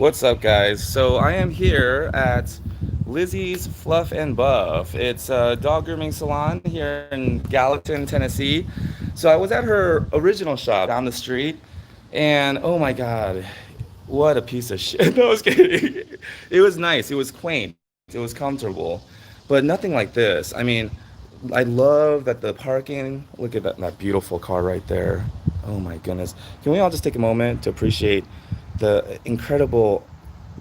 What's up, guys? So I am here at Lizzy's Fluff and Buff. It's a dog grooming salon here in Gallatin, Tennessee. So I was at her original shop down the street, and oh my God, what a piece of shit. No, I was kidding. It was nice. It was quaint. It was comfortable, but nothing like this. I mean, I love that the parking. Look at that beautiful car right there. Oh my goodness. Can we all just take a moment to appreciate the incredible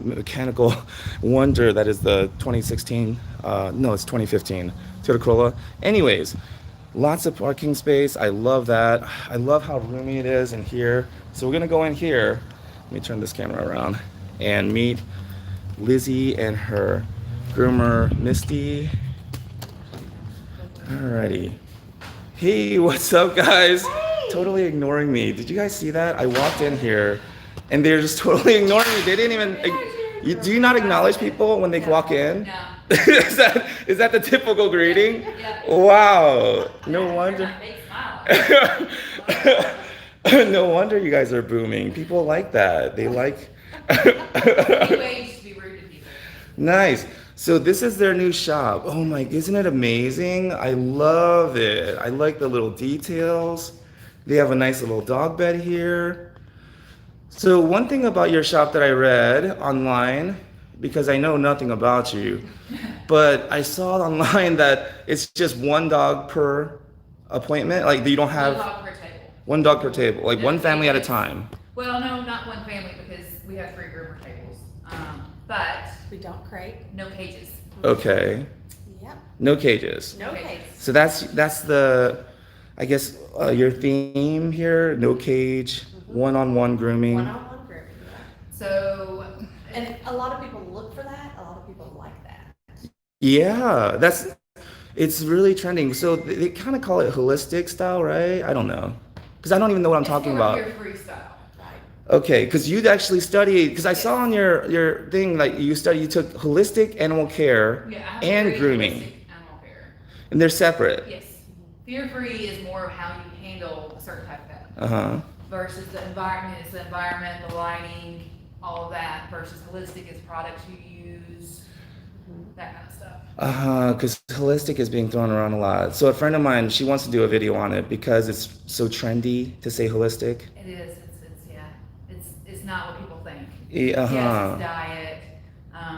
mechanical wonder that is the 2016, no, it's 2015 Toyota Corolla. Anyways, lots of parking space. I love that. I love how roomy it is in here. So we're gonna go in here. Let me turn this camera around and meet Lizzy and her groomer, Misty. Alrighty. Hey, what's up, guys? Totally ignoring me. Did you guys see that? I walked in here and they're just totally ignoring me. They didn't even. Do you not acknowledge people when they walk in? No. is that the typical greeting? Yeah. Wow. No wonder. Big smile. No wonder you guys are booming. People like that. They like. New ways to be rude to people. Nice. So this is their new shop. Oh my, isn't it amazing? I love it. I like the little details. They have a nice little dog bed here. So one thing about your shop that I read online, because I know nothing about you, but I saw online that it's just one dog per appointment. Like you don't One have dog per table. one dog per table, like No one family at a cages. time. Well, no, not one family because we have 3 groomer tables. But We don't crate. no cages. Okay, Yep. no cages. No Okay. cages. So that's the, I guess, your theme here. No cage, one-on-one grooming. One-on-one grooming. Yeah. So, And a lot of people look for that. A lot of people like that. Yeah, it's really trending. So they kind of call it holistic style, right? I don't know, because I don't even know what I'm it's talking more about. your freestyle. Right. Okay, because you actually studied, because I saw on your thing, like you took holistic animal care Yeah, I have and very grooming, holistic animal care. and they're separate. Yes. Fear-free is more of how you handle a certain type of pet Uh-huh. versus the environment. It's the environment, the lighting, all of that. Versus holistic is products you use, that kind of stuff. Uh-huh, because holistic is being thrown around a lot. So a friend of mine, she wants to do a video on it because it's so trendy to say holistic. It is. It's yeah. It's not what people think. Yeah, Yes, uh-huh. it's diet,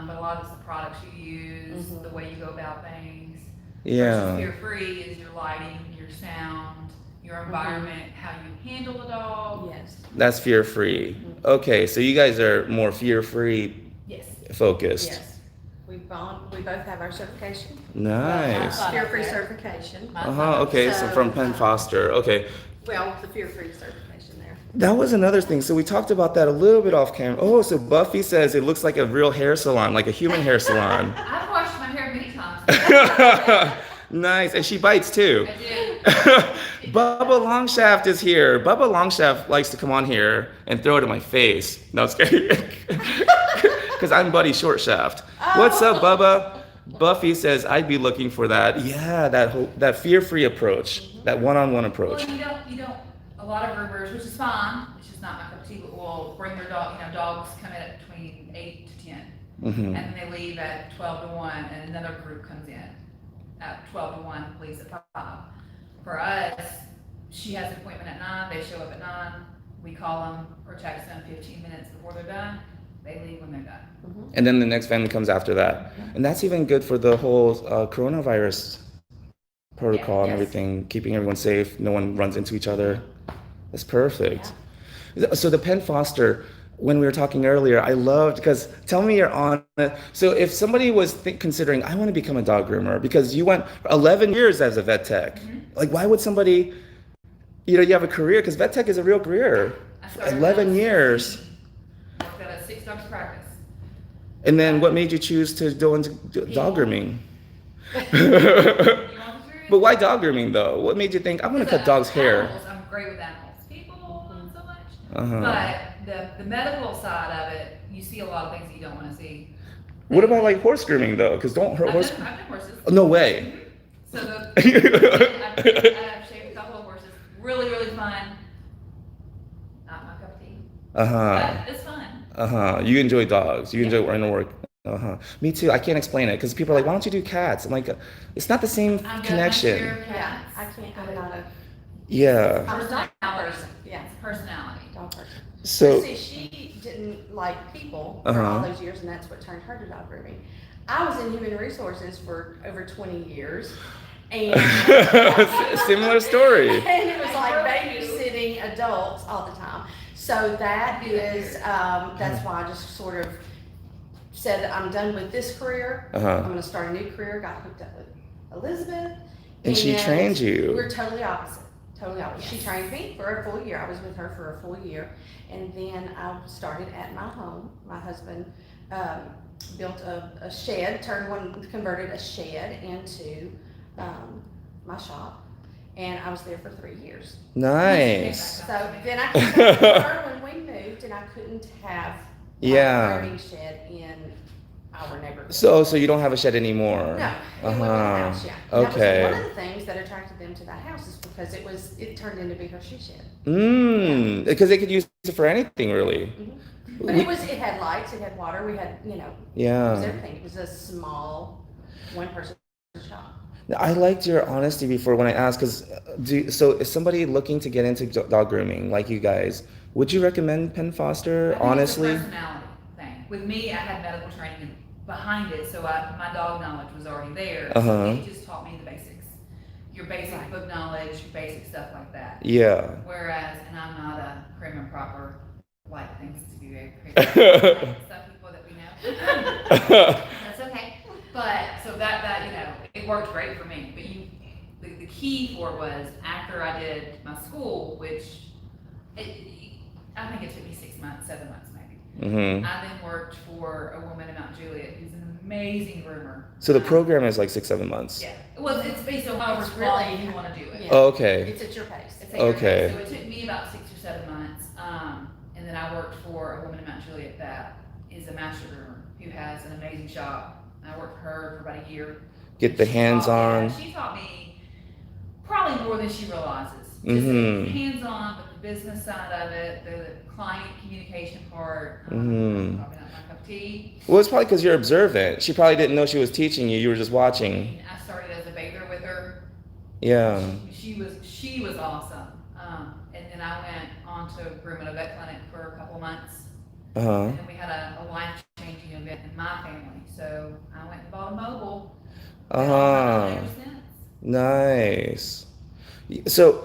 but a lot of it's the products you use, the way you go about things. Yeah. Fear free is your lighting, your sound, your environment, how you handle the dog. Yes. That's fear-free. Okay, so you guys are more fear-free Yes. focused. Yes. We both have our certification. Nice. Fear-free certification. Uh-huh, okay, so from Penn Foster. Okay. Well, the fear-free certification there. That was another thing. So we talked about that a little bit off camera. Oh, so Buffy says it looks like a real hair salon, like a human hair salon. I've washed my hair many times. Nice. And she bites too. I do. Bubba Longshaft is here. Bubba Longshaft likes to come on here and throw it in my face. No, it's kidding. Because I'm Buddy Shortshaft. What's up, Bubba? Buffy says I'd be looking for that. Yeah, that fear-free approach, that one-on-one approach. Well, you don't. A lot of groomers, which is fine. It's just not my cup of tea. But will bring their dog. Dogs come in at between 8 to 10, Mm-hmm. and then they leave at 12 to 1, and another group comes in at 12 to 1, leaves at 5. For us, she has an appointment at 9. They show up at 9. We call them or text them 15 minutes before they're done. They leave when they're done. And then the next family comes after that. And that's even good for the whole coronavirus protocol and Yes. everything, keeping everyone safe. No one runs into each other. That's perfect. So the Penn Foster, when we were talking earlier, I loved, because tell me you're on it. So if somebody was considering, I want to become a dog groomer, because you went 11 years as a vet tech. Like, why would somebody, you have a career, because vet tech is a real career. I started 11 when I was years. 16. I've got a 6 dogs practice. And then what made you choose to go into dog grooming? You want the truth? But why dog grooming though? What made you think I'm gonna cut dog's hair? Animals, I'm great with animals. People, not so much. Uh-huh. But the medical side of it, you see a lot of things that you don't want to see. What about like horse grooming though? Because don't I've horse. done horses. No way. So I've shaved a couple of horses. Really, really fun. Not my cup of tea. Uh huh. But it's fun. You enjoy dogs. You Yeah. enjoy running to work. Me too. I can't explain it because people are like, "Why don't you do cats?" I'm like, it's not the same I'm good. connection. Yeah, I can't, I'm not a, Yeah. I'm a dog Personality. person, yeah, It's personality. dog person. But So, see, she didn't like people for Uh-huh. all those years, and that's what turned her to dog grooming. I was in human resources for over 20 years, and similar story. and it was like babysitting adults all the time. So that is, that's why I just sort of said I'm done with this career. I'm Uh-huh. gonna start a new career. Got hooked up with Elizabeth, And she trained you. We're totally opposite. Totally opposite. She trained me for a full year. I was with her for a full year, and then I started at my home. My husband built a shed, converted a shed into my shop, and I was there for 3 years. Nice. So then I came back to her when we moved, and I couldn't have Yeah. a grooming shed in our neighborhood. So you don't have a shed anymore? No, it was in the Uh-huh. house, yeah. And that Okay. was one of the things that attracted them to that house is because it turned into be her shoe shed. Because they could use it for anything, really. But it had lights, it had water, we had, it was Yeah. everything. It was a small, one-person shop. I liked your honesty before when I asked, because so if somebody looking to get into dog grooming, like you guys, would you recommend Penn Foster, I think honestly? it's a personality thing. With me, I had medical training behind it, so my dog knowledge was already there. Uh-huh. It just taught me the basics. Your basic Right. book knowledge, your basic stuff like that. Yeah. Whereas, and I'm not a prim and proper, like things to be very prim. Some people that we know. That's okay. But, so that, it worked great for me. But the key for it was after I did my school, which I think it took me 6 months, 7 months maybe. hmm I then worked for a woman in Mount Juliet who's an amazing groomer. So the program is like 6, 7 months. Yeah. Well, it's based on however It's quality really- you want to do it. Yeah. Oh, okay. It's at your pace. It's at your Okay. pace. So it took me about 6 or 7 months. And then I worked for a woman in Mount Juliet that is a master groomer who has an amazing shop. I worked for her for about a year. Get the She hands taught- on. yeah, she taught me probably more than she realizes. Just Mhm. hands on, but the business side of it, the client communication part. Mhm. Probably not my cup of tea. Well, it's probably because you're observant. She probably didn't know she was teaching you. You were just I watching. mean, I started as a bather with her. Yeah. She was awesome. And then I went on to groom at a vet clinic for a couple of months. Uh-huh. And then we had a life-changing event in my family. So I went and bought a mobile. Uh-huh. Ever since. Nice. So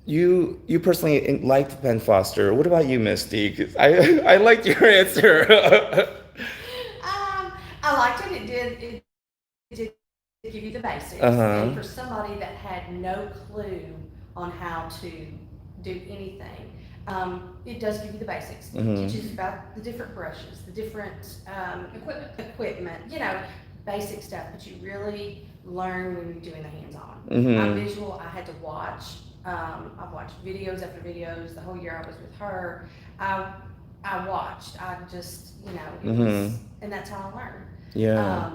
you personally liked Penn Foster. What about you, Misty? 'Cause I liked your answer. I liked it. It did give you the basics. Uh-huh. And for somebody that had no clue on how to do anything, it does give you the basics. Mhm. It teaches you about the different brushes, the different equipment, basic stuff, but you really learn when you're doing the hands-on. Mhm. I'm visual. I had to watch. I've watched videos after videos. The whole year I was with her, I watched. I just, it was, and that's how I learned. Yeah.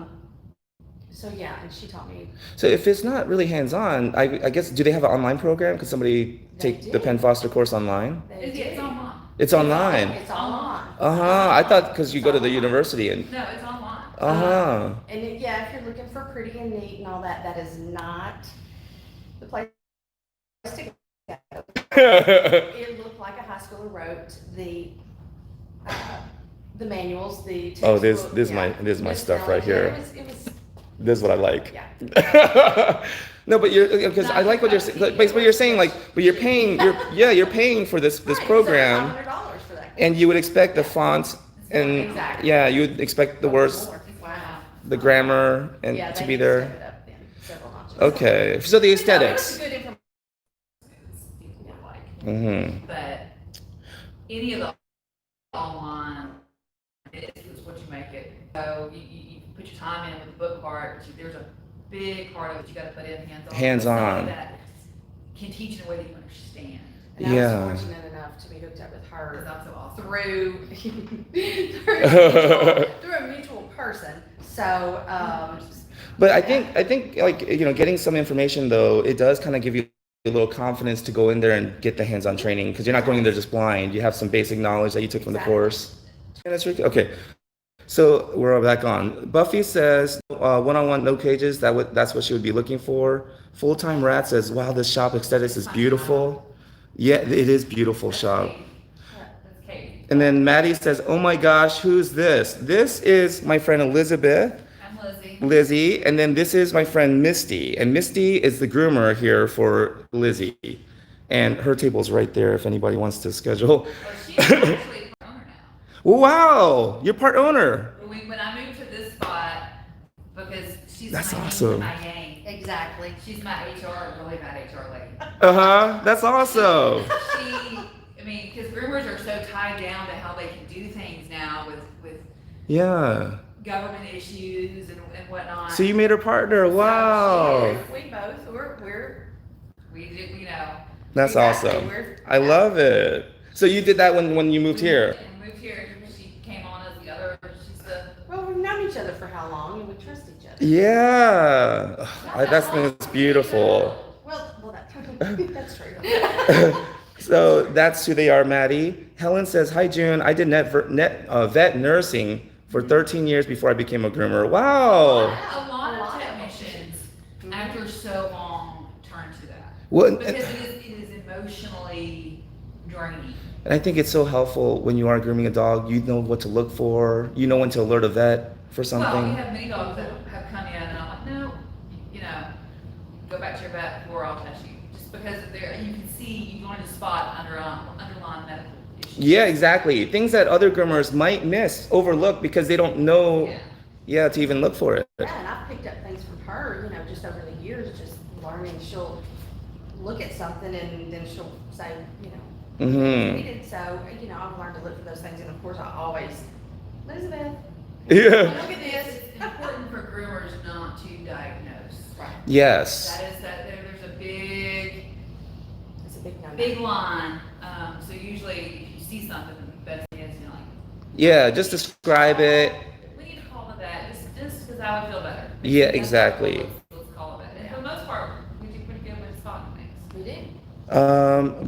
So yeah, and she taught me. So if it's not really hands-on, I guess, do they have an online program? Could somebody They take do. the Penn Foster course online? They It's do. online. It's online. It's online. I thought because you go to the university and. No, it's online. And if you're looking for pretty and neat and all that, that is not the place to go. It looked like a high schooler wrote the manuals, the Oh, textbook, this is my stuff right Yeah, here. It was, This is what I like. yeah. No, but because I like what you're saying. But you're saying but you're paying for this Right, program, so $500 for that. and you would expect the font and Exactly. yeah, you would expect the words, Wow. the grammar, and Yeah, to they be did there. step it up then, several notches. Okay, so the But no, it was aesthetics. good information. People would like. Mm-hmm. But any of the online, it's what you make it. So you put your time in with the book part, but there's a big part of it you gotta put in hands-on. Hands-on. That can teach in a way that you understand. And Yeah. I was fortunate enough to be hooked up with Because her I'm so awesome. through a mutual person. So, But I think getting some information though, it does kind of give you a little confidence to go in there and get the hands-on training because you're not going in there just blind. You have some basic knowledge that you took from the Exactly. course. That's Ricky. Okay. So we're back on. Buffy says one-on-one, no cages. That's what she would be looking for. Full-time Rat says, "Wow, this shop aesthetics is beautiful." Yeah, it is beautiful That's shop. Kate. That's Kate. And then Maddie says, "Oh my gosh, who's this? This is my friend Elizabeth, I'm Lizzy. Lizzy, and then this is my friend Misty. And Misty is the groomer here for Lizzy. And her table's right there if anybody wants to schedule." Well, she's actually a owner now. Wow, you're part owner. When I moved to this spot, because she's That's my awesome. my gang. Exactly. She's my HR, really bad HR lady. Uh-huh, that's awesome. Because groomers are so tied down to how they can do things now with Yeah. government issues and whatnot. So you made her partner. Wow. We both, We do, you know. That's Exactly, awesome. we're- I love it. So you did that when you moved here? We moved here, she came on as the other, she's the. well, we've known each other for how long and we trust each other. Yeah. That's beautiful. Well, that's true. So that's who they are, Maddie. Helen says, "Hi, June. I did vet nursing for 13 years before I became a groomer." Wow. A lot of technicians, after so long, turn to that. Well, Because it is emotionally draining. and I think it's so helpful when you are grooming a dog. You know what to look for. You know when to alert a vet for Well, we something. have many dogs that have come in and I'm like, no, go back to your vet before I'll touch you. Just because you can see, you want to spot underlying medical issues. Yeah, exactly. Things that other groomers might miss, overlook because they don't know, Yeah. to even look for it. Yeah, and I've picked up things from her, just over the years, just learning. She'll look at something and then she'll say, Mhm. needed. So, I've learned to look for those things. And of course, I always, Elizabeth, Yeah. look at this. It's important for groomers not to diagnose. Right. Yes. There's a big It's a big no. big line. So usually if you see something, the best thing is, Yeah, just describe it. we need to call the vet, just because I would feel better. Yeah, exactly. Let's call it vet. And for the most part, we do pretty good with spotting things. We do.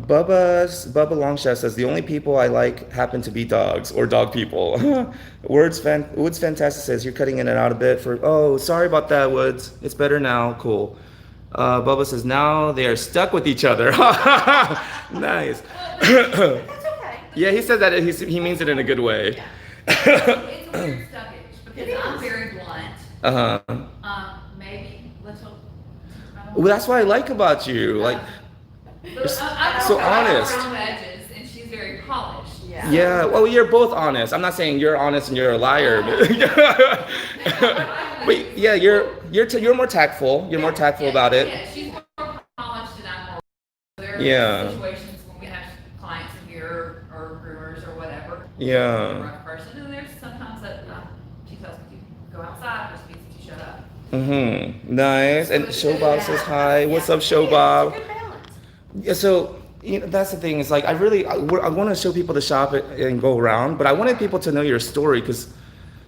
Bubba Longshot says the only people I like happen to be dogs or dog people. Woods Fantastic says you're cutting in and out a bit for. Oh, sorry about that, Woods. It's better now. Cool. Bubba says now they are stuck with each other. Nice. That's okay. Yeah, he said that he means it in a good way. It's a weird stuckage because I'm very blunt. Uh-huh. Maybe little. Well, that's what I like about you. Like, I'm so honest. around the edges, and she's very polished. Yeah. yeah, well, you're both honest. I'm not saying you're honest and you're a liar. Wait, yeah, you're more tactful. You're more tactful about it. Yeah, she's more polished and I'm more. There are Yeah. situations when we have clients in here or groomers or whatever. Yeah. I'm a rough person, and there's sometimes that she tells me to go outside, or speaks to shut up. Mm-hmm. Nice. And Showbob says hi. What's up, It's Showbob? a good balance. Yeah, so that's the thing. It's like I want to show people the shop and go around, but I wanted people to know your story because,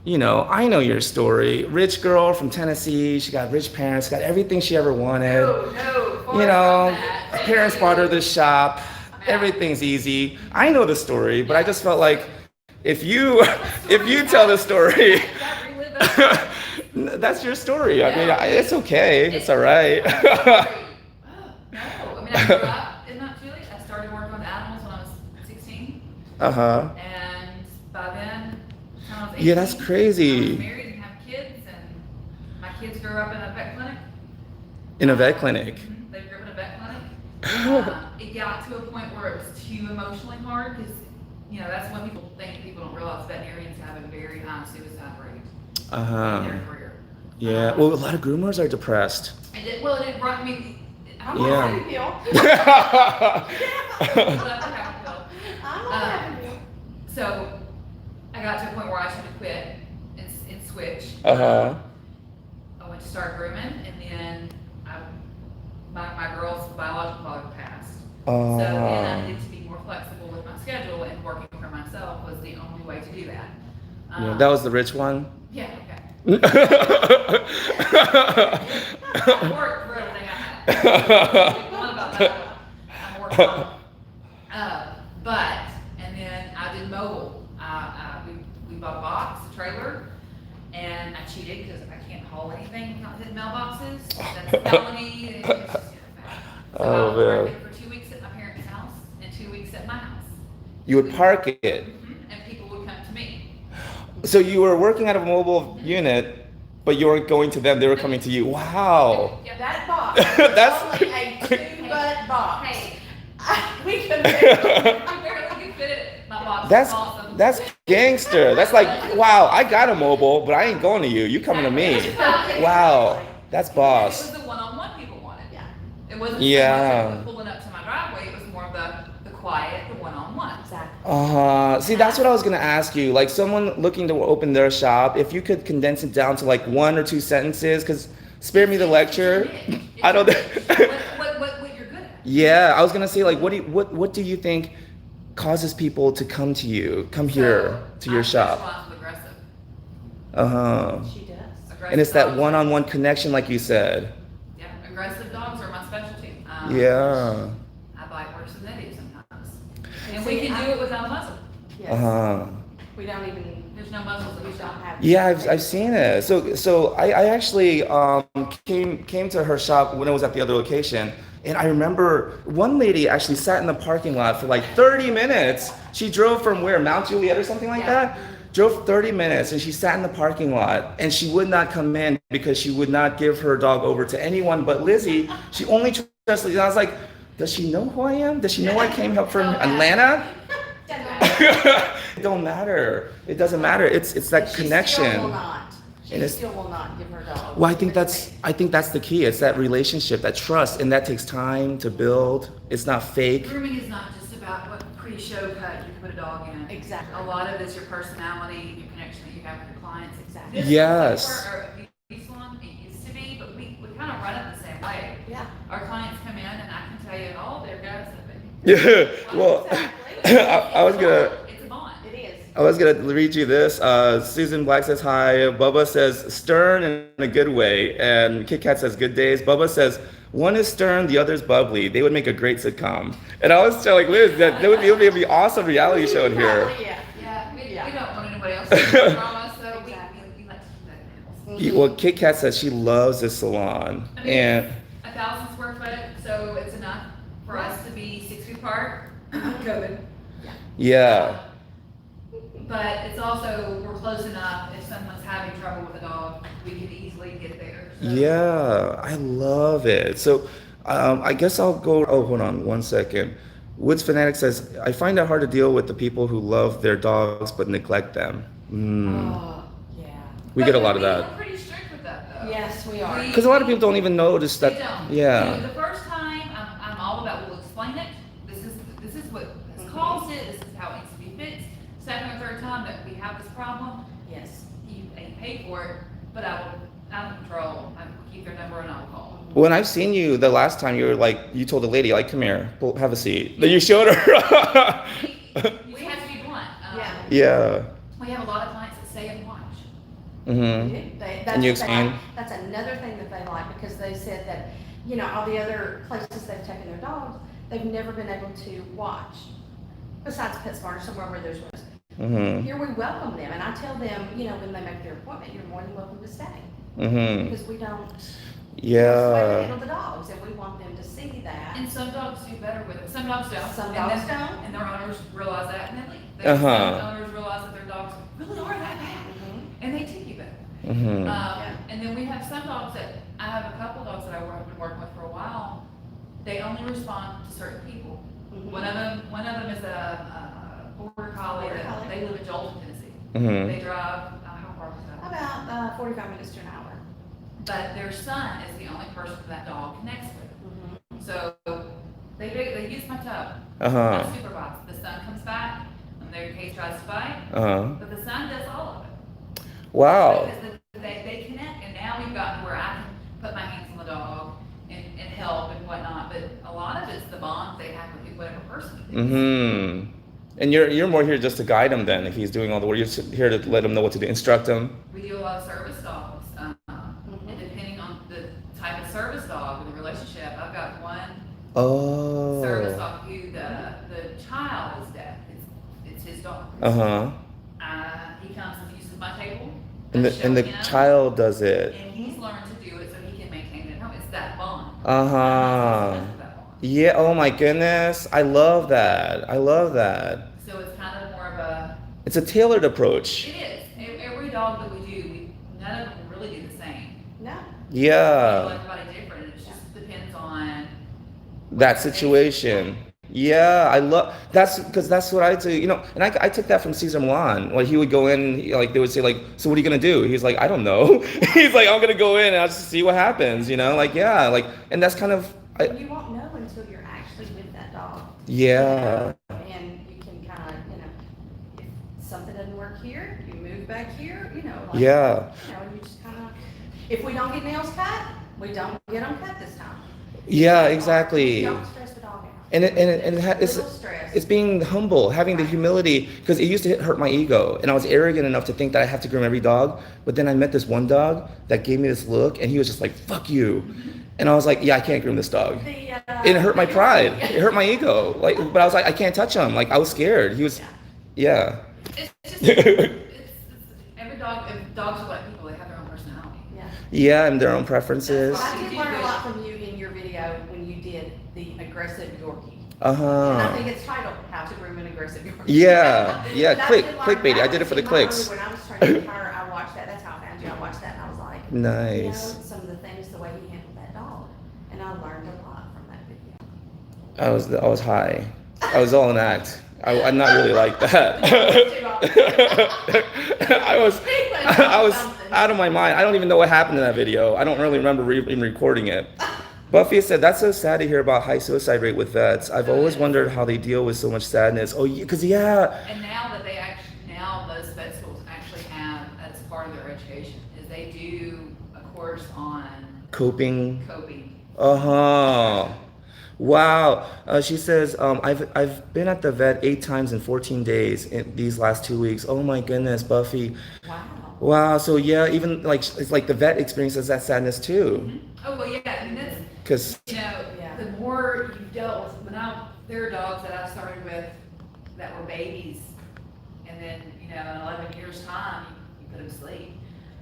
I know your story. Rich girl from Tennessee. She got rich parents. Got everything she ever wanted. No, Parents bought her this shop. Everything's easy. I know the story, but I just felt like if you tell the story, that's your story. I mean, it's okay. It's all right. No, I grew up in Mount Juliet. I started working with animals when I was 16, Uh-huh. and by then, when I was 18, Yeah, that's crazy. I was married and have kids, and my kids grew up in a vet clinic. In a vet clinic. Mhm, they grew up in a vet clinic. It got to a point where it was too emotionally hard because, that's what people think. People don't realize veterinarians have a very high suicide rate in Uh-huh. their career. Yeah. Well, a lot of groomers are depressed. It brought me. I'm Yeah. not having Bill. I'm not having Bill. So I got to a point where I should have quit and switch. Uh-huh. I went to start grooming, and then my girl's biological father passed. So then I needed to be more flexible with my schedule, and working for myself was the only way to do that. Yeah, that was the rich one. Yeah, okay. I worked for everything I had. One about that. I worked on. And then I did mobile. We bought a box, a trailer, and I cheated because I can't haul anything not hitting mailboxes. That's a felony. And it's just, so I Oh would park man. it for 2 weeks at my parents' house and 2 weeks at my house. You would park it. And people would come to me. So you were working out of a mobile unit, but you weren't going to them, they were coming to you. Wow. Yeah, That box That's- was only a 2-butt box. Hey, We could barely. I barely could fit it. My box That's was awesome. that's gangster. That's like, wow, I got a mobile, but I ain't going to you. You coming to me. Wow. That's It boss. was the one-on-one people wanted. Yeah. It wasn't Yeah. so much of pulling up to my driveway. It was more of the quiet, the one-on-one. Exactly. See, that's what I was gonna ask you. Like someone looking to open their shop, if you could condense it down to like 1 or 2 sentences, because spare me the lecture. I don't. What you're good at. Yeah, I was gonna say like, what do you think causes people to come to you, come here to your shop? I'm aggressive. She does. Aggressive And it's that dogs. one-on-one connection, like you said. Yeah, aggressive dogs are my specialty. Yeah. I bite worse than they do sometimes. And we can do it without a muzzle. Yes. We don't even, There's no muzzles in we the don't shop. have. Yeah, I've seen it. So I actually came to her shop when I was at the other location, and I remember one lady actually sat in the parking lot for like 30 minutes. She drove from where, Mount Juliet or something like Yeah. that? Drove 30 minutes, and she sat in the parking lot, and she would not come in because she would not give her dog over to anyone but Lizzy. She only trusts Lizzy. And I was like, does she know who I am? Does she know I came up from Atlanta? It don't matter. It doesn't matter. It's that She connection. still will not. She And it's- still will not give her dog. Well, I think that's the key. It's that relationship, that trust, and that takes time to build. It's not fake. Grooming is not just about what pretty show cut you can put a dog in. Exactly. A lot of it's your personality, your connection that you have with your clients. Exactly. This Yes. is where our beauty salon it used to be, but we kind of run it the same way. Yeah. Our clients come in and I can tell you all their guys have been. Yeah. Well, Exactly. I was gonna. It's a bond. It is. I was gonna read you this. Susan Black says hi. Bubba says stern in a good way, and Kit Kat says good days. Bubba says one is stern, the other's bubbly. They would make a great sitcom. And I was telling Liz that it would be an awesome reality show in here. Probably, yeah. Yeah, we Yeah. don't want anybody else to do drama, so we like to do that. Well, Kit Kat says she loves this salon, I mean, and 1,000 square foot, so it's enough for us to be 6 feet apart. COVID. yeah. But it's also, we're close enough, if someone's having trouble with a dog, we can easily get there. So- Yeah, I love it. So, I guess I'll go. Oh, hold on 1 second. Woods Fanatic says, I find it hard to deal with the people who love their dogs but neglect them. Oh, yeah. We get a lot of We're that. pretty strict with that, though. Yes, we are. Because a lot of people don't even notice They that. don't. Yeah. The first time, I'm all about, we'll explain it. This is what has caused it. This is how it needs to be fixed. Second or third time that we have this problem, Yes. you ain't paid for it, but I will, I'm in control. I will keep their number and I will call them. When I've seen you the last time, you were like, you told the lady, like, come here, have a seat. Then you showed her. We have to be blunt. Yeah. Yeah. We have a lot of clients that stay and watch. Mm-hmm. That's And you what they explain? like. That's another thing that they like, because they said that, you know, all the other places they've taken their dogs, they've never been able to watch, besides PetSmart or somewhere where there's risk. Mm-hmm. Here we welcome them, and I tell them, you know, when they make their appointment, you're more than welcome to stay, Mm-hmm. because we don't Yeah. handle the dogs, and we want them to see that. And some dogs do better with it. Some dogs don't. Some And dogs then- don't. And their owners realize that and they leave. Uh-huh. Some owners realize that their dogs really are that bad. Mhm. And they take you back. Mm-hmm. And then we have some dogs that, I have a couple dogs that I've been working with for a while. They only respond to certain people. Mhm. One of them is a border collie Border that collie. they live in Joelton, Tennessee. Mm-hmm. They drive, how far was that? About 45 minutes to an hour. But their son is the only person that dog connects with. Mhm. So they use my tub. Uh-huh. I supervise. The son comes back when their case tries to fight, Uh-huh. but the son does all of it. Wow. Because they connect, and now we've gotten where I can put my hands on the dog and help and whatnot. But a lot of it's the bond they have with whatever person it is. Mm-hmm. And you're more here just to guide him then, if he's doing all the work. You're just here to let him know what to do, instruct him. We do a lot of service dogs, and depending on the type of service dog and the relationship, I've got one Oh. service dog who the child is deaf. It's his dog. Uh-huh. He comes to my table. And I the show and the him, child does it. and he's learned to do it so he can maintain it at home. It's that bond. I'm Uh-huh. not supposed to that bond. Yeah, oh my goodness. I love that. I love that. So it's kind of more of a, It's a tailored approach. it is. Every dog that we do, none of them really do the same. No. We Yeah. feel everybody different. It just depends on That situation. Yeah, I love that's because that's what I do, and I took that from Caesar Milan. Like he would go in, like they would say, like, so what are you gonna do? He's like, I don't know. He's like, I'm gonna go in and I'll just see what happens, like yeah, like, and that's kind of You won't know until you're actually with that dog. yeah, And you can kind of, if something doesn't work here, you move back here, yeah, and you just kind of, if we don't get nails cut, we don't get them cut this time. yeah, exactly. Don't stress the dog out. And it's Little stress. it's being humble, having the humility, because it used to hurt my ego, and I was arrogant enough to think that I have to groom every dog. But then I met this one dog that gave me this look, and he was just like, "Fuck you," and I was like, "Yeah, I can't groom this dog." It hurt my pride. It hurt my ego. Like, but I was like, I can't touch him. Like, I was scared. He was, yeah. it's just it's every dog. If dogs are like people, they have their own personality. Yeah. Yeah, and their own preferences. Well, I did learn a lot from you in your video when you did the aggressive Yorkie. Uh And I huh. think it's titled "How to Groom an Aggressive Yorkie." Yeah, yeah, But I click- did learn clickbaity. that I did it for the in my clicks. early- When I was training her, I watched that. That's how I found you. I watched that and I was like, Nice. some of the things, the way he handled that dog, and I learned a lot from that video. I was high. I was all an act. I'm not really like that. I was out of my mind. I don't even know what happened in that video. I don't really remember even recording it. Buffy said, "That's so sad to hear about high suicide rate with vets. I've always wondered how they deal with so much sadness." Oh, because yeah. And now that now those vet schools actually have as part of their education is they do a course on Coping. coping. Uh-huh. Wow. She says, I've been at the vet 8 times in 14 days in these last 2 weeks. Oh my goodness, Buffy. Wow. Wow. So yeah, even like it's like the vet experiences that sadness too. Oh well, yeah, and that's Because yeah. The more you've dealt with, there are dogs that I started with that were babies, and then in 11 years' time you put them to sleep.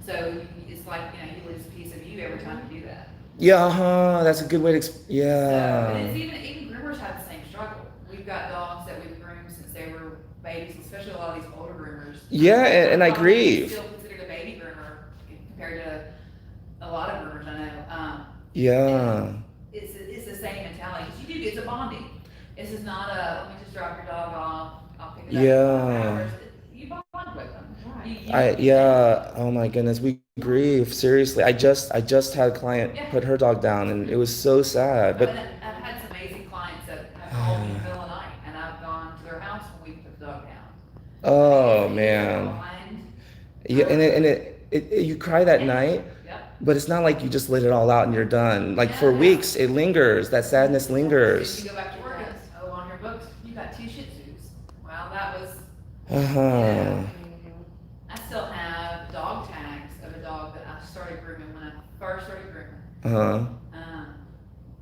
So it's like you lose a piece of you every time you do that. yeah, that's a good way to. So, and Yeah. it's even groomers have the same struggle. We've got dogs that we've groomed since they were babies, especially a lot of these older groomers. Yeah, and I Probably grieve. Still considered a baby groomer compared to a lot of groomers I know. Yeah. It's the same mentality. 'Cause it's a bonding. This is not a let me just drop your dog off. I'll pick it up. In 5 Yeah. hours. You bond with them. Oh my goodness, we grieve seriously. I just had a client Yeah. put her dog down, and it was so sad. But I've had some amazing clients that have called me in the middle of the night, and I've gone to their house when we put the dog down. oh They man. blind. Yeah, and you cry that night, Yep. but it's not like you just let it all out and you're done. Like for weeks, it lingers. That sadness So lingers. you go back to work and on your books, you got 2 Shih Tzus. Well, that was. Uh-huh. I still have dog tags of a dog that I started grooming when I first started grooming, Uh-huh.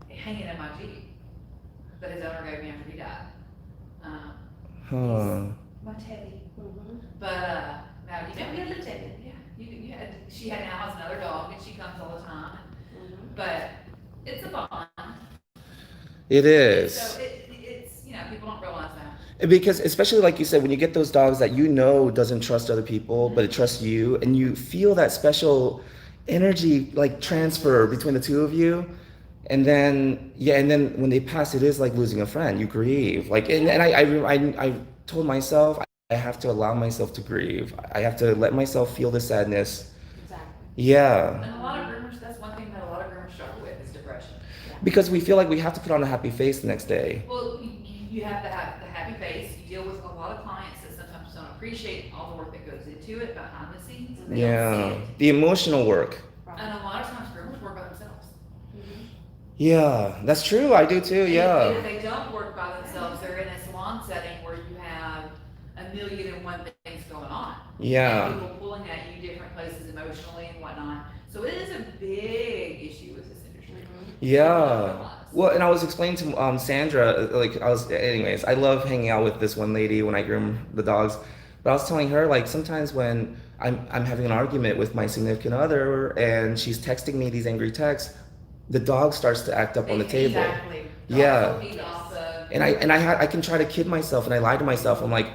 hanging in my Jeep that his owner gave me after he died. Huh. My Teddy. Mhm. But now I remember Teddy. Yeah, she now has another dog and she comes all the time. Mhm. But it's a bond. It is. So it's people don't realize that. Because especially like you said, when you get those dogs that doesn't trust other people, but it trusts you, and you feel that special energy like transfer between the two of you, and then when they pass, it is like losing a friend. You grieve, like, and I told myself I have to allow myself to grieve. I have to let myself feel the sadness. Exactly. Yeah. And a lot of groomers, that's one thing that a lot of groomers struggle with is depression. Because we feel like we have to put on a happy face the next day. Well, you have to have the happy face. You deal with a lot of clients that sometimes don't appreciate all the work that goes into it behind the scenes. And they don't Yeah. see it. The emotional work. And a lot of times groomers work by themselves. Mhm. Yeah, that's true. I do too. And Yeah. if they don't work by themselves, they're in a salon setting where you have 1,000,001 things going on. Yeah. And people pulling at you different places emotionally and whatnot. So it is a big issue with this industry. Yeah. Well, and I was explaining to Sandra, like anyways, I love hanging out with this one lady when I groom the dogs. But I was telling her, like, sometimes when I'm having an argument with my significant other, and she's texting me these angry texts. The dog starts to act up on the table. Exactly. Yeah. Feed off of. And I can try to kid myself, and I lie to myself. I'm like,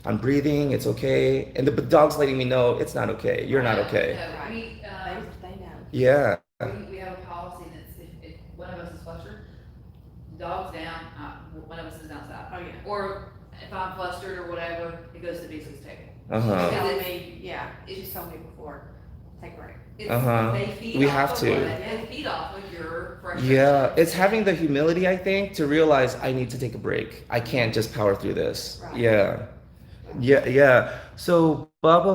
I'm breathing, it's okay. And the dog's letting me know it's not okay. You're not okay. No, Right. They know. Yeah. we have a policy that's if one of us is flustered, dog's down, one of us is outside. Oh, yeah. Or if I'm flustered or whatever, it goes to Beasley's table. Uh-huh. She told me, yeah, she told me before, take a break. It's, Uh-huh. They feed We off have of to. They feed off of your frustration. Yeah, it's having the humility, I think, to realize I need to take a break. I can't just power through this. Right. Yeah. Yeah, yeah. So Bubba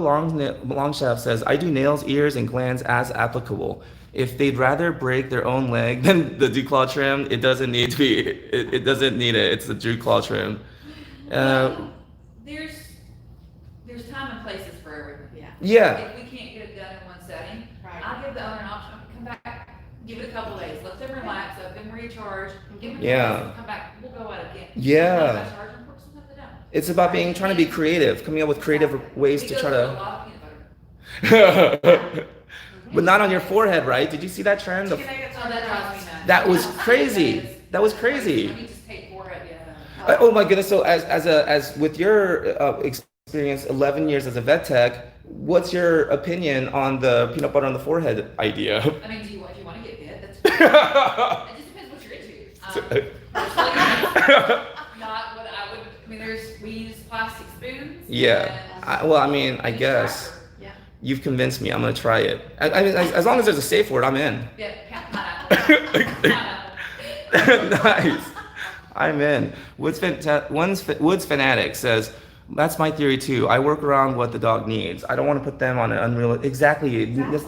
Longshaft says, I do nails, ears, and glands as applicable. If they'd rather break their own leg than the declaw trim, it doesn't need to be. It doesn't need it. It's the declaw trim. Well, there's time and places for everything. Yeah. Yeah. If we can't get it done in one setting, Right. I'll give the owner an option, come back, give it a couple days, let them relax, let them recharge, give them Yeah. time, come back, we'll go out again. Yeah. Sometimes I charge them for, sometimes I don't. It's about trying to be creative, coming up with creative ways We to go try through a to. lot of peanut butter. But not on your forehead, right? Did you see that trend? Chicken nuggets Oh, are that drives me nuts. That was crazy. That was crazy. Let me just take forehead, yeah. Oh my goodness! So as with your experience, 11 years as a vet tech, what's your opinion on the peanut butter on the forehead idea? I mean, do you want to get bit? That's fine. It just depends what you're into. Personally, not what I would. I mean, we use plastic spoons. Yeah. and- Well, I mean, I and a guess scraper. Yeah. you've convinced me. I'm gonna try it. I mean, as long as there's a safe word, I'm in. Yeah, pineapple. Nice. I'm in. Woods Fanatic says, that's my theory too. I work around what the dog needs. I don't want to put them on an unreal. Exactly.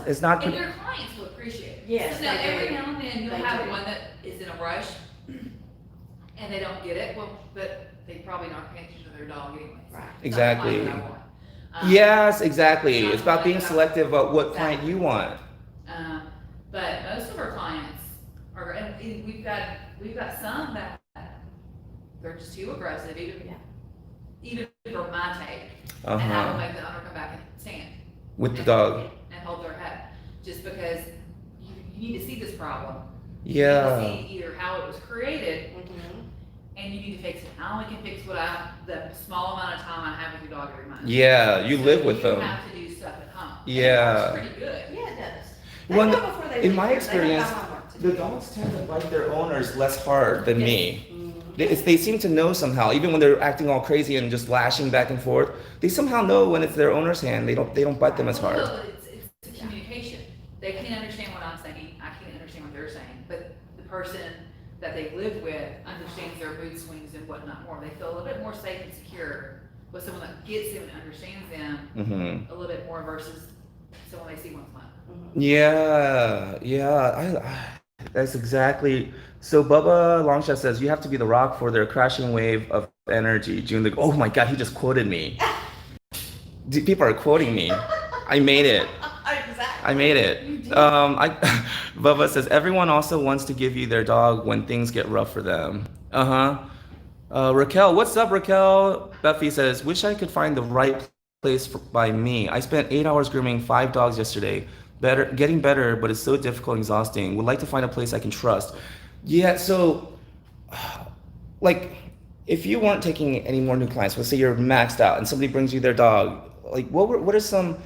It's not. And your clients will appreciate it. Yes, So now they do. every now and then you'll They have do. one that is in a rush and they don't get it. Well, but they probably aren't paying attention to their dog anyway. Right. Exactly. That's the client I want. Yes, exactly. It's not It's about being like that. selective about what client you want. But most of our clients are, and we've got some that they're just too aggressive, even for my take. And I will Uh-huh. make the owner come back and stand. With the and- dog. And hold their head, just because you need to see this problem. You need to Yeah. see either how it was created, Mhm. and you need to fix it. I only can fix the small amount of time I have with your dog every month. Yeah, you So live with You them. have to do stuff at home. And Yeah. it works pretty good. Yeah, it does. Well, They know before they in leave my here. They experience, know how work to the do. dogs tend to bite their owners less hard than me. Mhm. They seem to know somehow, even when they're acting all crazy and just lashing back and forth. They somehow know when it's their owner's hand. They don't bite them as hard. Well, it's a communication. They can't understand what I'm saying. I can't understand what they're saying. But the person that they live with understands their mood swings and whatnot more. They feel a little bit more safe and secure with someone that gets them and understands them Hmm. a little bit more versus someone they see once a month. Yeah, yeah. That's exactly. So Bubba Longshot says you have to be the rock for their crashing wave of energy. June, oh my God, he just quoted me. People are quoting me. I made it. Exactly. I made it. Bubba says everyone also wants to give you their dog when things get rough for them. Raquel, what's up, Raquel? Buffy says, wish I could find the right place by me. I spent 8 hours grooming 5 dogs yesterday. Getting better, but it's so difficult and exhausting. Would like to find a place I can trust. Yeah, so, like, if you weren't taking any more new clients, let's say you're maxed out and somebody brings you their dog, like, what are some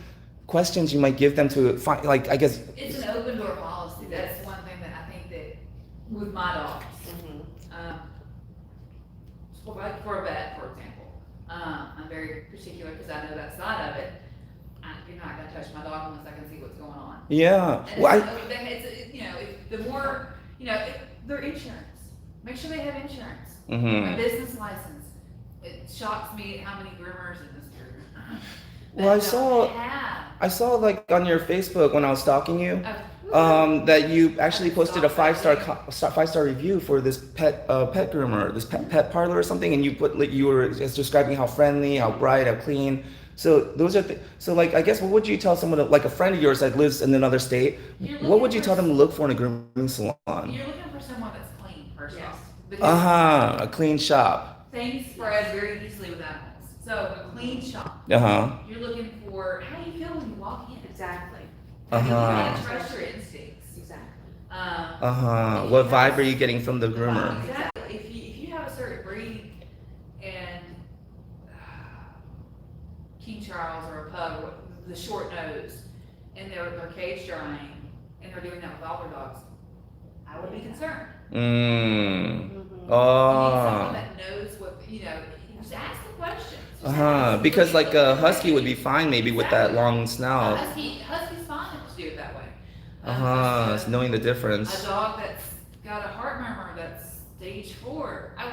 questions you might give them to find, like, I guess. It's an open door policy. That's one thing that I think that with my dogs, for a vet, for example, I'm very particular because I know that side of it. You're not going to touch my dog unless I can see what's going on. Yeah. And Well, if the more, their insurance. Make sure they have insurance. Mhm. A business license. It shocks me how many groomers in this group. Well, I that saw- don't have. I saw like on your Facebook when I was stalking you, Oh, that you actually posted a 5-star review for this pet groomer, this pet parlor or something, and you put like you were just describing how friendly, how bright, how clean. So those are so like I guess what would you tell someone like a friend of yours that lives in another state? What would you tell them to look for in a grooming salon? You're looking for someone that's clean, first Yes. off. Because A clean shop. things spread very easily with animals. So a clean shop, Uh-huh. you're looking for, how do you feel when you walk in? Exactly. You Uh-huh. gotta trust your instincts. Exactly. Uh-huh. What vibe are you getting from the groomer? Exactly. If you have a certain breed and King Charles or a pug, the short nose, and they're cage drying, and they're doing that with all their dogs, I would be concerned. Mm. Mhm. You need someone Oh. that knows what, just ask the questions. Just Uh-huh. ask. Because like a husky would be fine maybe with that long snout. Husky's fine to do it that way. Uh-huh. Just It's knowing the a difference. dog that's got a heart murmur that's stage 4, I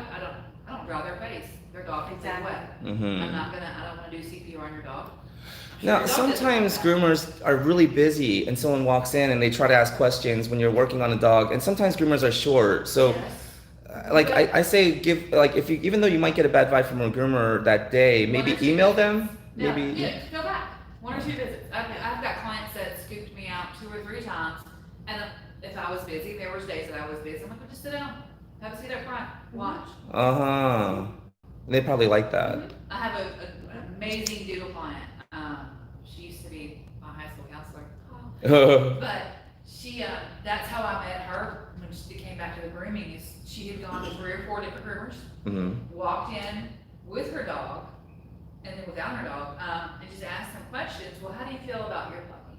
don't draw their face. Their dog can take Exactly. wet. Mm-hmm. I don't wanna do CPR on your dog. I'm sure Now, your dog doesn't sometimes do that. groomers are really busy and someone walks in and they try to ask questions when you're working on a dog, and sometimes groomers are short. So, Yes. like I say, give like if you even though you might get a bad vibe from a groomer that day, One maybe or two email visits. them. Yeah, Maybe yeah, go back. 1 or 2 visits. I've got clients that scooped me out 2 or 3 times, and if I was busy, there was days that I was busy. I'm like, well, just sit down, have a seat up front, watch. Uh-huh. They probably like that. I have an amazing doodle client. She used to be my high school counselor. But she, that's how I met her when she came back to the grooming. Is she had gone to 3 or 4 different groomers, Mm-hmm. walked in with her dog, and then without her dog, and just asked them questions. Well, how do you feel about your puppy?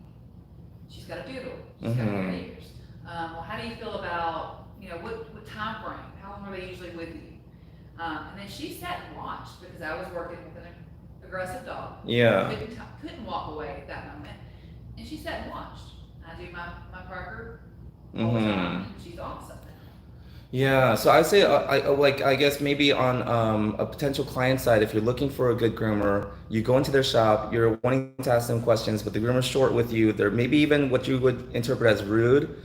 She's got a doodle. She's got Mhm. 3 years. Well, how do you feel about, what time frame? How long are they usually with you? And then she sat and watched because I was working with an aggressive dog. Yeah. Couldn't walk away at that moment. And she sat and watched. I do my Parker all the Mm-hmm. time, and she's awesome. Yeah, so I say, I guess maybe on a potential client side, if you're looking for a good groomer, you go into their shop, you're wanting to ask them questions, but the groomer's short with you. They're maybe even what you would interpret as rude.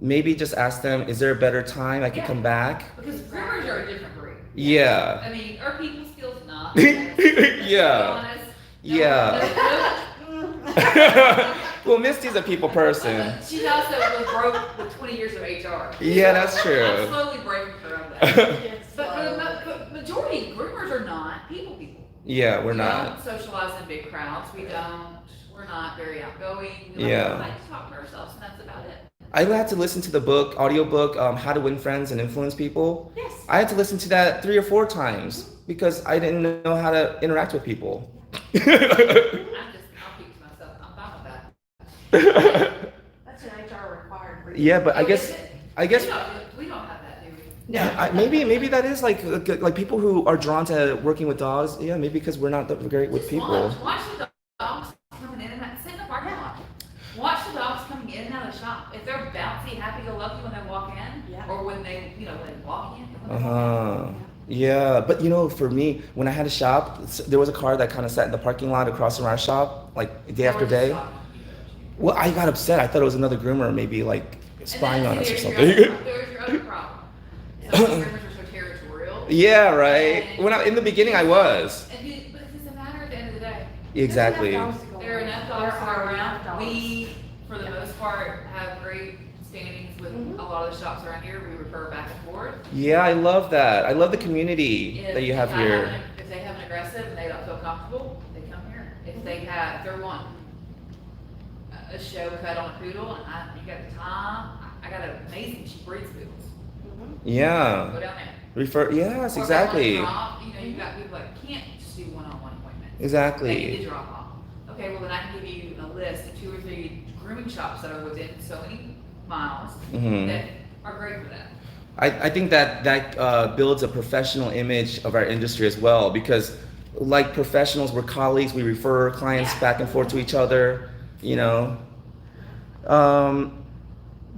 Maybe just ask them, is there a better time I could Yeah. come back? Because groomers are a different breed. Yeah. I mean, our people skills not. Yeah. Honest. Yeah. No. Well, Misty's a people person. She also was broke with 20 years of HR. Yeah, that's true. I'm slowly breaking her of that. It's But for slow. the majority, groomers are not people. Yeah, we're We not. don't socialize in big crowds. We're not very outgoing. We Yeah. like to talk to ourselves, and that's about it. I had to listen to the audiobook, How to Win Friends and Influence People. Yes. I had to listen to that 3 or 4 times because I didn't know how to interact with people. I'll keep to myself. I'm fine with that. That's an HR required. breed. Yeah, but Oh, is it? I guess We don't have that, do we? No. maybe that is like people who are drawn to working with dogs. Yeah, maybe because we're not that great with Just people. Watch the dogs coming in and out. Sit in the parking lot. Watch the dogs coming in and out of the shop. If they're bouncy, happy-go-lucky when they walk in, Yeah. or when they, when they walk in. and when Uh they walk huh. Yeah, but for me, when I had a shop, there was a car that kind of sat in the parking lot across from our shop, like day in. after Or just day. talking to you. Well, I got upset. I thought it was another groomer, maybe like spying on And us or there's your something. other- There's your other problem. Some groomers are so territorial. Yeah, right. In the beginning, I was. But it doesn't matter at the end of the day. Exactly. There are enough dogs to go There are around. enough dogs. We, for the most part, have great standings with Mhm. a lot of the shops around here. We refer back and forth. Yeah, I love that. I love the community If that you have I here. If they have an aggressive and they don't feel comfortable, they come here. If they're wanting a show cut on a poodle and you got the time, I got an amazing, she breeds poodles. Mhm. Yeah. Go down there. Refer. Yes, Or exactly. if they want to drop, you got people that can't just do one-on-one appointments. They need Exactly. to drop off. Okay, well then I can give you a list of 2 or 3 grooming shops that are within so many miles Mhm. that are great for that. I think that builds a professional image of our industry as well because, like professionals, we're colleagues. We refer clients Yeah. back and forth to each other. You know.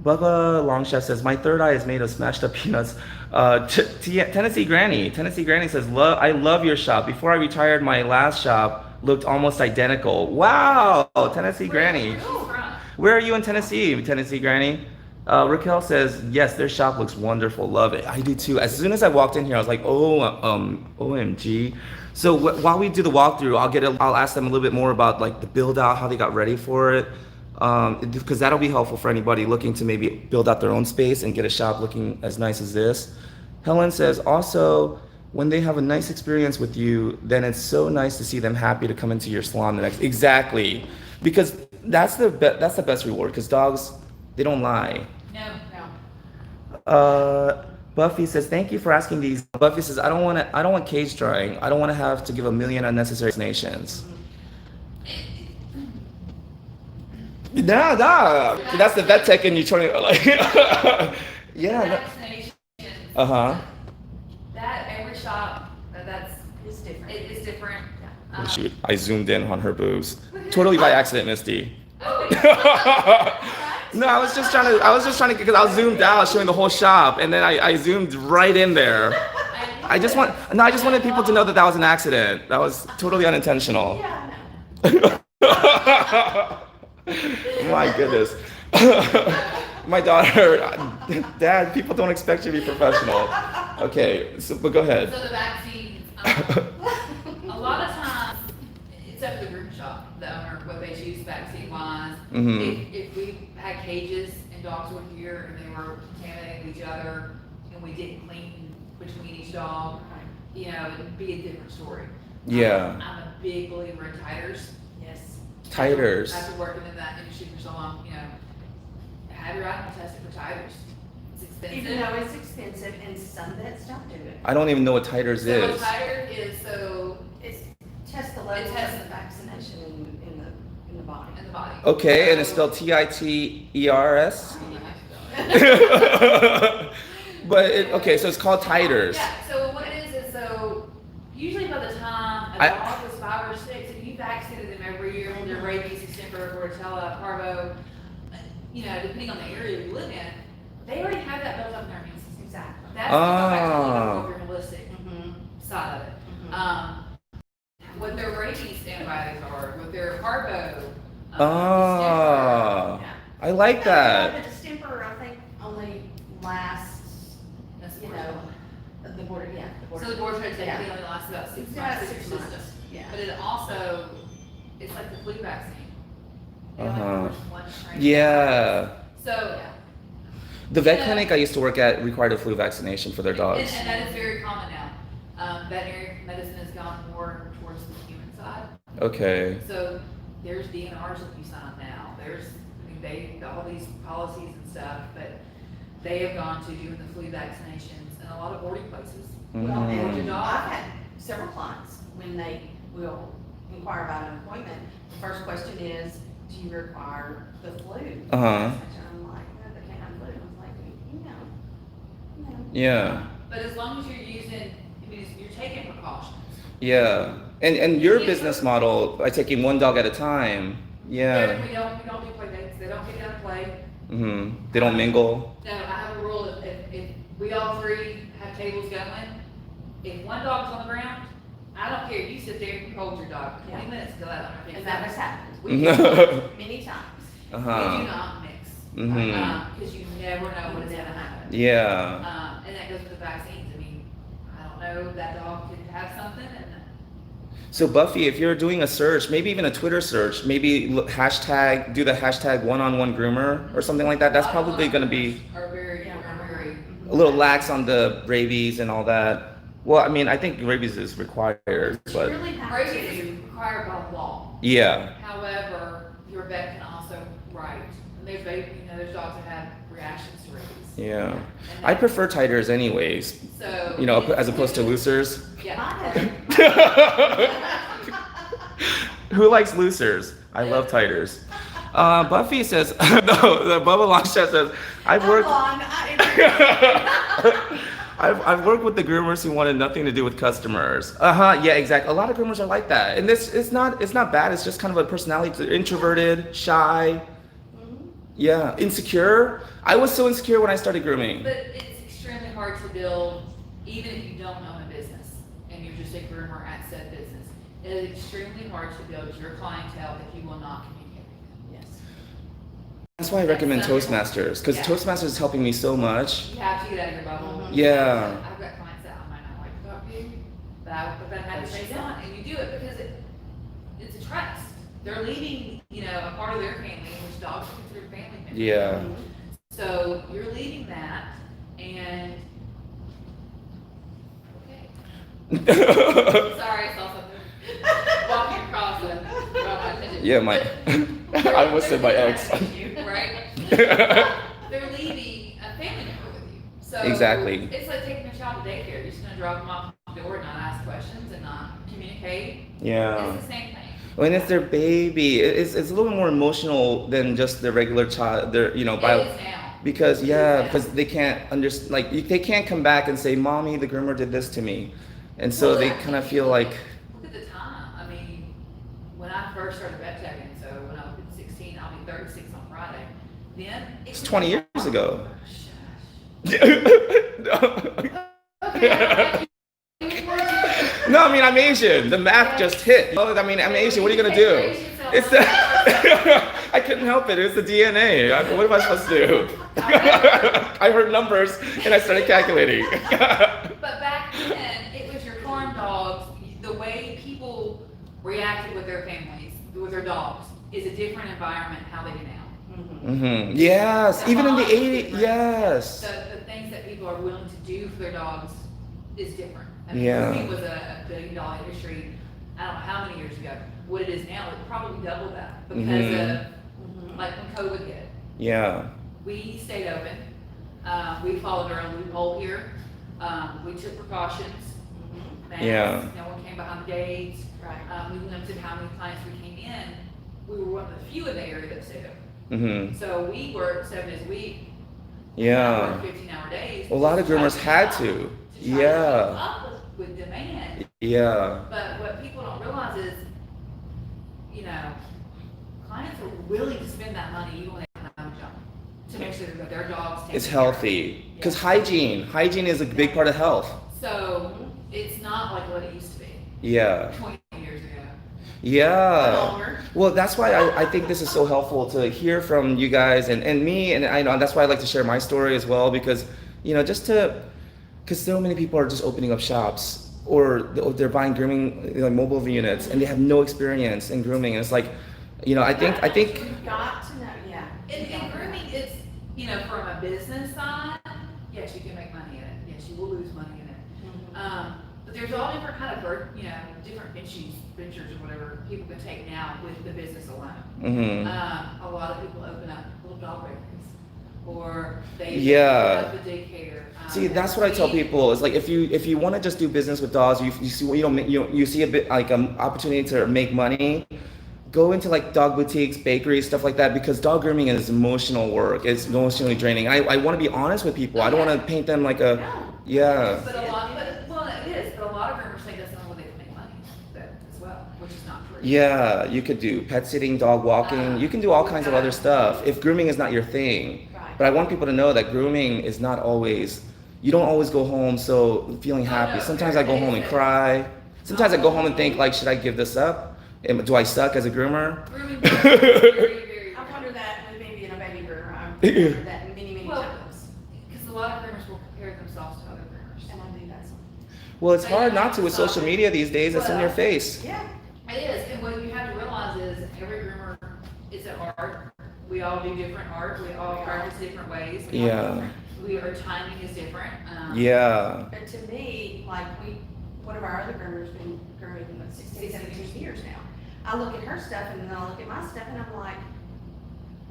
Bubba Longchef says, my third eye is made of smashed up peanuts. Tennessee Granny says, I love your shop. Before I retired, my last shop looked almost identical. Wow, Tennessee Granny. Where's she from? Where are you in Tennessee, Tennessee Granny? Raquel says, yes, their shop looks wonderful. Love it. I do too. As soon as I walked in here, I was like, OMG. So while we do the walkthrough, I'll ask them a little bit more about like the build out, how they got ready for it. Because that'll be helpful for anybody looking to maybe build out their own space and get a shop looking as nice as this. Helen says, also, when they have a nice experience with you, then it's so nice to see them happy to come into your salon the next. Exactly, because that's the best reward. Because dogs, they don't lie. No, Buffy says, "Thank you for asking these." Buffy says, I don't want cage drying. I don't want to have to give a million unnecessary explanations." Nah, nah. That's the vet tech in you trying to like. Yeah. vaccinations. Uh huh. That every shop, that's, It's different. it is different. Oh, shoot, I zoomed in on her boobs. Totally by accident, Misty. No, I was just trying to, because I was zoomed out showing the whole shop, and then I zoomed right in there. I just wanted people to know that was an accident. That was totally unintentional. Yeah, I know. My goodness. My daughter, Dad, people don't expect you to be professional. Okay, but go ahead. So the vaccines, a lot of times, it's up to the group shop, the owner, what they choose vaccine-wise. Mhm. If we had cages and dogs were here and they were contaminating with each other, and we didn't clean between each dog, you know, it'd be a different story. Yeah. I'm a big believer in Titers. Yes. Titers. After working in that industry for so long, you know, have your animal tested for Titers. It's expensive. Even though it's expensive, and some vets don't do it. I don't even know what Titers So what is. Titer is, so It's test the level of tests- the vaccination in the body. in the body. Okay, and it's So- spelled Titers. I don't know how to spell it. But okay, so it's called Titers. Yeah, so what it is so usually by the time a I- dog is 5 or 6, if you vaccinated them every year with their rabies, extemper, Bordetella, parvo, you know, depending on the area you live in, they already have that built up in their immune system. Exactly. That's the Oh. more holistic Mm-hmm. side of it. Mhm. What their rabies antibiotics are, what their parvo, Oh, I like that. The distemper, I think, only lasts, distemper, you know, the border, yeah, the border. so the board typically Yeah. only lasts about 6 It's months. about six 6 months. months, yeah. But it also, it's like the flu vaccine. They only Uh-huh. push one strain. Yeah. So, The vet Yeah. clinic I used to work at required a flu vaccination for their dogs. and that is very common now. Veterinary medicine has gone more towards the human side. Okay. So there's DNRs that you sign up now. There's, I mean, all these policies and stuff, but they have gone to doing the flu vaccinations in a lot of boarding places. Well, Mhm. and Your dog. I've had several clients, when they will inquire about an appointment, the first question is, do you require the flu? Uh-huh. I'm like, no, the canine flu. I was like, you know. Yeah. But as long as you're using, I mean, you're taking precautions. Yeah. And your business model by taking one dog at a time. Yeah. We don't do play dates. They don't get down to play. They don't mingle. No, I have a rule, if we all three have tables going, if one dog's on the ground, I don't care, you sit there and you hold your dog for 20 minutes till that owner picks And that up. has happened We do many times. Uh-huh. not mix, Mhm. because you never know what is gonna happen. Yeah. And that goes with the vaccines, I mean, I don't know, that dog could have something and, So Buffy, if you're doing a search, maybe even a Twitter search, maybe do the hashtag one-on-one groomer or something like that. That's probably going to be Are very, a little lax on the rabies and all that. Well, I mean, I think rabies is required, You but really have rabies to. is required by law. yeah. However, your vet can also write, and there's dogs that have reactions to rabies. Yeah. And I that- prefer Titers anyways, So. you know, as opposed to loosers. Yeah. Who likes loosers? I love Titers. Buffy says, no, the Bubba Longshot says, I've worked. I've worked with the groomers who wanted nothing to do with customers. Yeah, exactly. A lot of groomers are like that, and this it's not bad. It's just kind of a personality. Introverted, shy. Yeah, insecure. I was so insecure when I started grooming. But it's extremely hard to build, even if you don't own a business and you're just a groomer at said business. It is extremely hard to build your clientele if you will not communicate with them. Yes. That's why I recommend That's Toastmasters, because Yeah. Toastmasters is helping me so much. You have to get out of your bubble. Yeah. I've got clients that I might not like to talk to, but I have to say on, and you do it because it's a trust. They're leaving, a part of their family, which dogs are considered family members. Yeah. So you're leaving that, and okay. Sorry, I saw something walking across and brought my attention. Yeah, my I almost said my ex. Right? They're leaving a family member with you. So Exactly. it's like taking a child to daycare. You're just gonna drop them off the door and not ask questions and not communicate. Yeah. It's the same thing. When it's their baby, it's a little bit more emotional than just the regular child. Their It is now. because they can't understand, like they can't come back and say, "Mommy, the groomer did this to me," and so Well, they I kind of mean, feel like, look at the time. I mean, when I first started vet teching, so when I was 16, I'll be 36 on Friday. Then it's 20 years ago. Okay. No, I mean I'm Asian. The math just hit. You know? I mean I'm Asian. What are you gonna do? It's the I couldn't help it. It was the DNA. What am I supposed to do? I heard numbers and I started calculating. But back then, it was your farm dogs. The way people reacted with their families, with their dogs, is a different environment how they do now. Mm-hmm. Yes, even in the 80s. Yes. The things that people are willing to do for their dogs is different. I mean, Yeah. grooming was a billion-dollar industry. I don't know how many years ago. What it is now, it probably doubled that because of like when COVID hit. Yeah. We stayed open. We followed our own loophole here. We took precautions. Masks, Yeah. no one came behind the gates. Right. We limited how many clients we came in. We were one of the few in the area that stayed open. Mm-hmm. So we worked 7 days a week. Yeah. 15-hour days. A lot of groomers had to. To try to keep Yeah. up with demand. Yeah. But what people don't realize is, you know, clients are willing to spend that money even when they don't have a job to make sure that their dogs take It's care of it. healthy. Because hygiene is a big part of health. So it's not like what it used to be Yeah. 20 years ago. Yeah. Longer. Well, that's why I think this is so helpful to hear from you guys and me, and I know that's why I like to share my story as well, because, you know, because so many people are just opening up shops or they're buying grooming, like mobile units, and they have no experience in grooming, and it's like, you know, I think We've got to know, yeah. In grooming, it's, you know, from a business side, yes, you can make money in it. Yes, you will lose money in it. But there's all different kind of, you know, different ventures or whatever people can take now with the business alone. Mhm. A lot of people open up little dog breakers, or they Yeah. open up the daycare. See, that's what I tell people. Is like if you want to just do business with dogs, you see a bit like opportunity to make money. Go into like dog boutiques, bakeries, stuff like that, because dog grooming is emotional work. It's emotionally draining. I want to be honest with people. I don't want to paint them like a yeah. But well, it is. But a lot of groomers think that's the only way they can make money as well, which is not true. Yeah, you could do pet sitting, dog walking. You can do all kinds of other stuff if grooming is not your thing. Right. But I want people to know that grooming is not always. You don't always go home so feeling happy. no, Sometimes I go home and cry. Sometimes I go home and think like, should I give this up? Do I suck as a groomer? Grooming is very I wonder that with maybe in a baby groomer. I've wondered that many Well, times. because a lot of groomers will compare themselves to other groomers. And I do that sometimes. Well, it's hard not to with social media these days. It's in your face. Yeah. It is, and what you have to realize is every groomer is an art. We all do different art. We all practice different ways. Yeah. Our timing is different. Yeah. But to me, like one of our other groomers been grooming 16, 17 years now. I look at her stuff and then I look at my stuff and I'm like,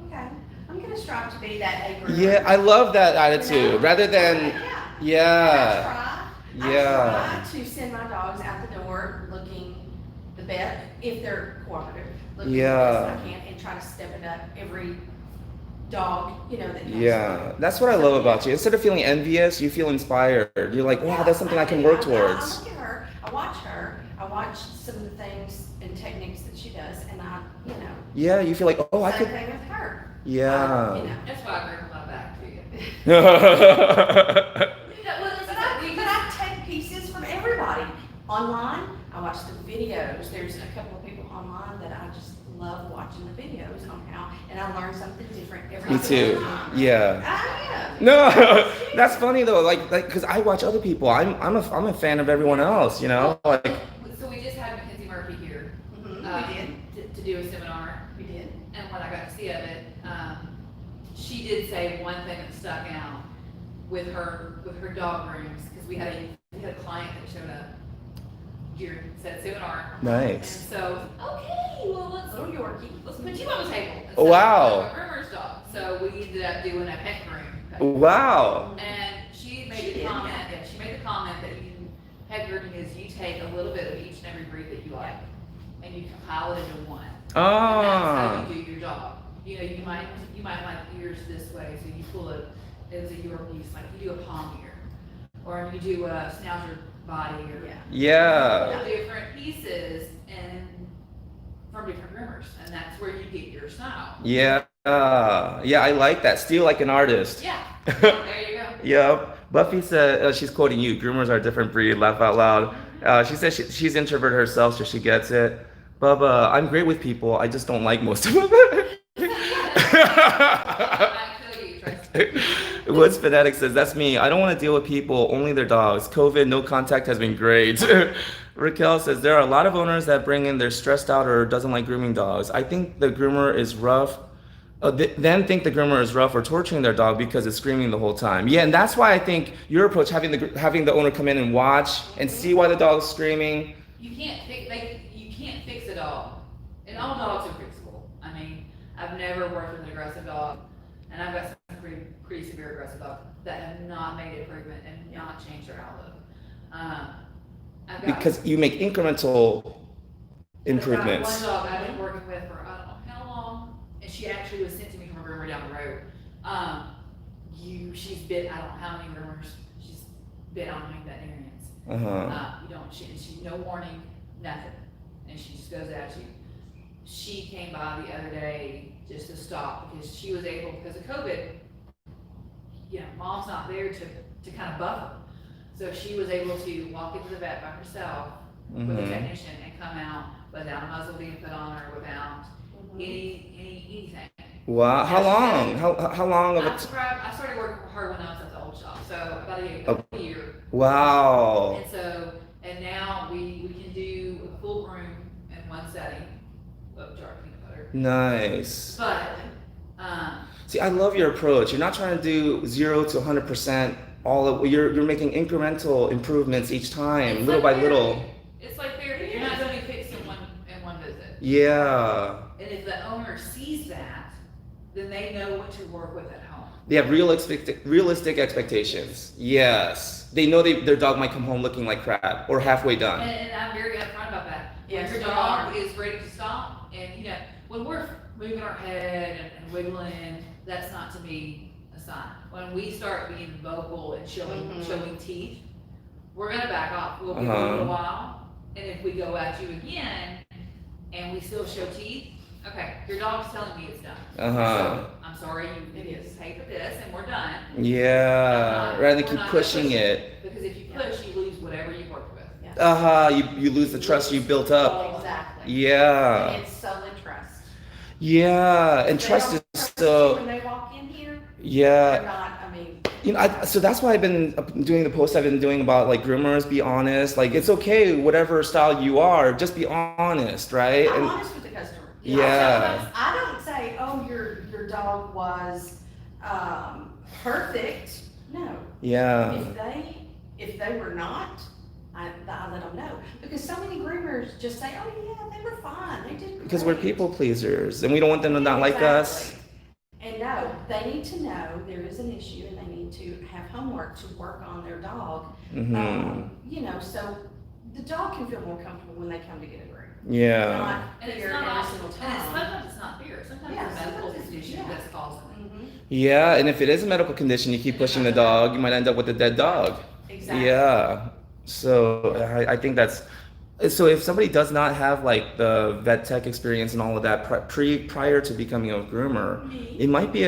okay, I'm gonna strive to be that A groomer. Yeah, I love that attitude. You know? Rather than, Yeah. yeah. I try to send my dogs out the door looking the best, if they're cooperative, looking the best I can, and try to step it up every dog, you know, that comes Yeah, that's what I love about you. Instead of feeling envious, you feel inspired. You're like, wow, that's something I can work towards. I look at her, I watch some of the things and techniques that she does, and I, you know. Yeah, you feel like, oh, I Same could. thing with her. Yeah. You know. That's why I groom my back to you. Yeah. But I take pieces from everybody. Online, I watch the videos. There's a couple of people online that I just love watching the videos on how, and I learn something different every Me too. single time. Yeah. I am. No, that's funny though. Like, because I watch other people. I'm a fan of everyone else. You know, like. So we just had Mackenzie Murphy here We did. to do a seminar, We did. and what I got to see of it, she did say one thing that stuck out with her dog grooms, because we had a client that showed up. here said seminar. And Nice. so, okay, well, Little Yorkie. let's put you on the table. And Oh, so, wow. a groomer's dog. So we ended up doing a pet groom. Wow. And she made She the did, comment, yeah. yeah, she made the comment that pet grooming is you take a little bit of each and every breed that you like, and you compile it into one. And that's Ah. how you do your job. You know, you might like ears this way, so you pull it as a Yorkie, like you do a palm ear, or you do a schnauzer body, or Yeah. pull different pieces and from different groomers, and that's where you get your style. Yeah. Yeah, I like that. Steal like an artist. Yeah, there you go. Yep. Buffy said, she's quoting you, groomers are a different breed, laugh out loud. She says she's introvert herself, so she gets it. Bubba, I'm great with people, I just don't like most of them. I feel you, trust me. Woods Fanatic says, that's me. I don't want to deal with people, only their dogs. COVID, no contact has been great. Raquel says, there are a lot of owners that bring in their stressed out or doesn't like grooming dogs. I think the groomer is rough. Then think the groomer is rough or torturing their dog because it's screaming the whole time. Yeah, and that's why I think your approach, having the owner come in and watch and see why the dog's screaming. You can't fix it all. And all dogs are fixable. I mean, I've never worked with an aggressive dog, and I've got some pretty severe aggressive dogs that have not made improvement and not changed their outlook. I've got Because you make incremental improvements. I've got one dog I've been working with for I don't know how long, and she actually was sent to me from a groomer down the road. She's bit I don't know how many groomers. She's bit on many veterinarians. You don't. She no warning, nothing, and she just goes at you. She came by the other day just to stop because she was able, because of COVID, mom's not there to kind of buffer. So she was able to walk into the vet by herself with a technician and come out without a muzzle being put on her, without anything. Wow. How long? How long of I it? started working for her when I was at the old shop, so about a year. Wow. And now we can do a full groom in one setting of jar peanut butter. Nice. But See, I love your approach. You're not trying to do 0 to 100% you're making incremental improvements each time, it's little like by therapy. little. It's like therapy. You're not going to be fixed in one visit. Yeah. And if the owner sees that, then they know what to work with at home. They have realistic expectations. Yes. They know their dog might come home looking like crap or halfway done. And I'm very upfront about that. Yes, When your you dog are. is ready to stop, and when we're moving our head and wiggling, that's not to be a sign. When we start being vocal and showing teeth, we're gonna back off. We'll give it a little while, and if we go at you again and we still show teeth, okay, your dog's telling me it's done. So, I'm sorry, you pay for this, and we're done. Yeah. Rather than We're keep not pushing gonna it. Because if you push, you lose whatever you worked with. You lose the trust you built up. Exactly. Yeah. And it's solely trust. Yeah. And They trust don't is trust you so. when they walk in here, they're Yeah. not, I mean. So that's why I've been doing the posts I've been doing about like groomers, be honest. Like it's okay, whatever style you are, just be honest, right? I'm And honest with the customer. Yeah. I don't say, oh, your dog was perfect. No. yeah. If they were not, I let them know. Because so many groomers just say, oh yeah, they were fine, they did great. Because we're people pleasers and we don't want them to not like us. Exactly. And no, they need to know there is an issue and they need to have homework to work on their dog. So the dog can feel more comfortable when they come to get a groom. Yeah. Not And it's here not every always, single and time. sometimes it's not fear. Sometimes Yeah, it's a medical sometimes it's- condition yeah. that's causing it. Mhm. Yeah, and if it is a medical condition, you keep pushing the dog, you might end up with a dead dog. Exactly. Yeah. So I think that's so if somebody does not have like the vet tech experience and all of that prior to becoming a groomer, it might be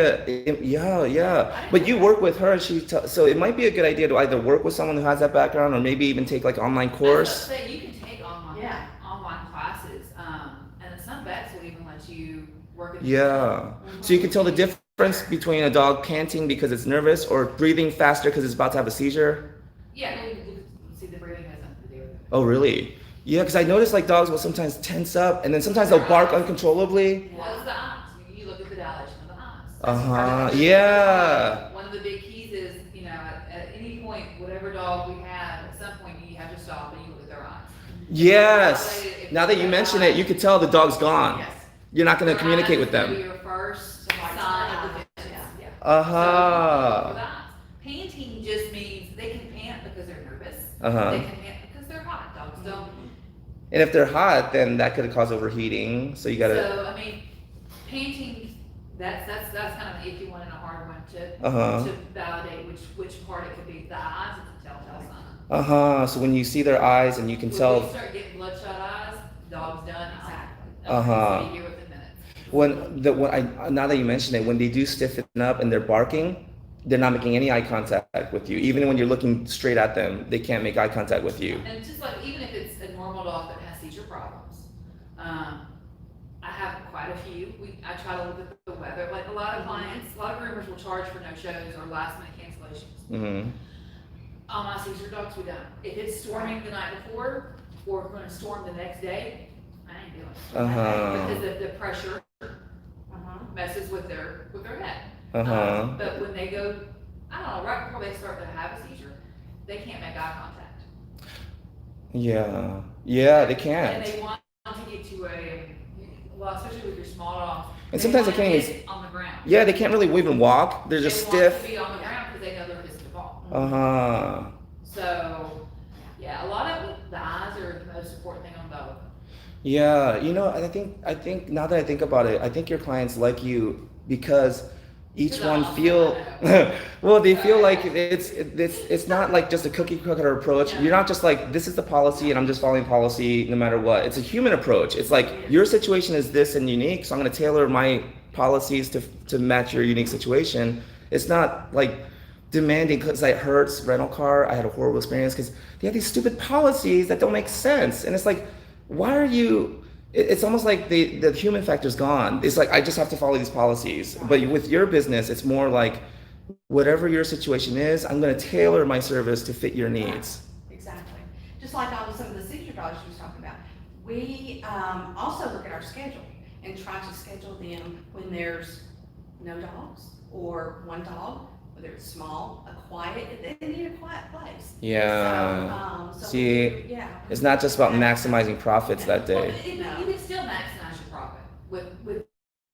But you work with her, and so it might be a good idea to either work with someone who has that background, or maybe even take like online course. I was about to say, you can take Yeah. online classes, and some vets will even let you work in Yeah. So you can tell the difference between a dog panting because it's nervous or breathing faster because it's about to have a seizure. Yeah, see, the breathing has nothing to do with it. Oh, really? Yeah, because I noticed like dogs will sometimes tense up and then sometimes they'll bark uncontrollably. Well, it's the eyes. You look at the dilation of the eyes. Yeah. One of the big keys is, at any point, whatever dog we have, at some point you have to stop and you look at their eyes. Yes. If Now that you they're mention not- it, you could tell the dog's gone. Yes. You're not going their to communicate eyes with is gonna be them. your first The whites sign of of the eyes, deficiency. yeah. Uh-huh. Panting just means they can pant because they're nervous. Uh-huh. They can pant because they're hot. Dogs don't. And if they're hot, then that could cause overheating. So you got to. So I mean, painting. That's kind of an iffy one and a hard one Uh-huh. to validate which part it could be. The eyes is a telltale sign. Uh-huh. So when you see their eyes and you can When tell we start getting bloodshot eyes, dog's done. Exactly. Uh-huh. So you hear within minutes. now that you mention it, when they do stiffen up and they're barking, they're not making any eye contact with you. Even when you're looking straight at them, they can't make eye contact with you. And just like, even if it's a normal dog that has seizure problems, I have quite a few. I try to look at the weather. Like a lot of clients, a lot of groomers will charge for no shows or last minute cancellations. Mm-hmm. On my seizure dogs, we don't. If it's storming the night before or going to storm the next day, I ain't doing it. Uh-huh. Because the pressure Uh-huh. messes with their head. Uh-huh. But when they go, I don't know, right before they start to have a seizure, they can't make eye contact. Yeah. Yeah, they And can't. they want to get to well, especially with your small dogs. And sometimes want they can't to even- get on the ground. Yeah, they can't really even walk. They're just They want stiff. to be on the ground because they know they're just to fall. Uh-huh. So, yeah, a lot of the eyes are the most important thing on dog. Yeah, I think now that I think about it, I think your clients like you because each Because one I'm feel also- well, they feel like it's not like just a cookie cutter approach. You're not just like this is the policy and I'm just following policy no matter what. It's a human approach. It's like your situation is this and unique, so I'm going to tailor my policies to match your unique situation. It's not like demanding because it hurts rental car. I had a horrible experience because they have these stupid policies that don't make sense, and it's like, why are you? It's almost like the human factor's gone. It's like I just have to follow these policies. But with your business, it's more like whatever your situation is, I'm going to tailor my service to fit your needs. Exactly. Just like on some of the seizure dogs you was talking about. We also look at our schedule and try to schedule them when there's no dogs or one dog, whether it's small, a quiet, they need a quiet place. Yeah. So See, yeah. It's not just about maximizing profits that Well, day. you can still maximize your profit with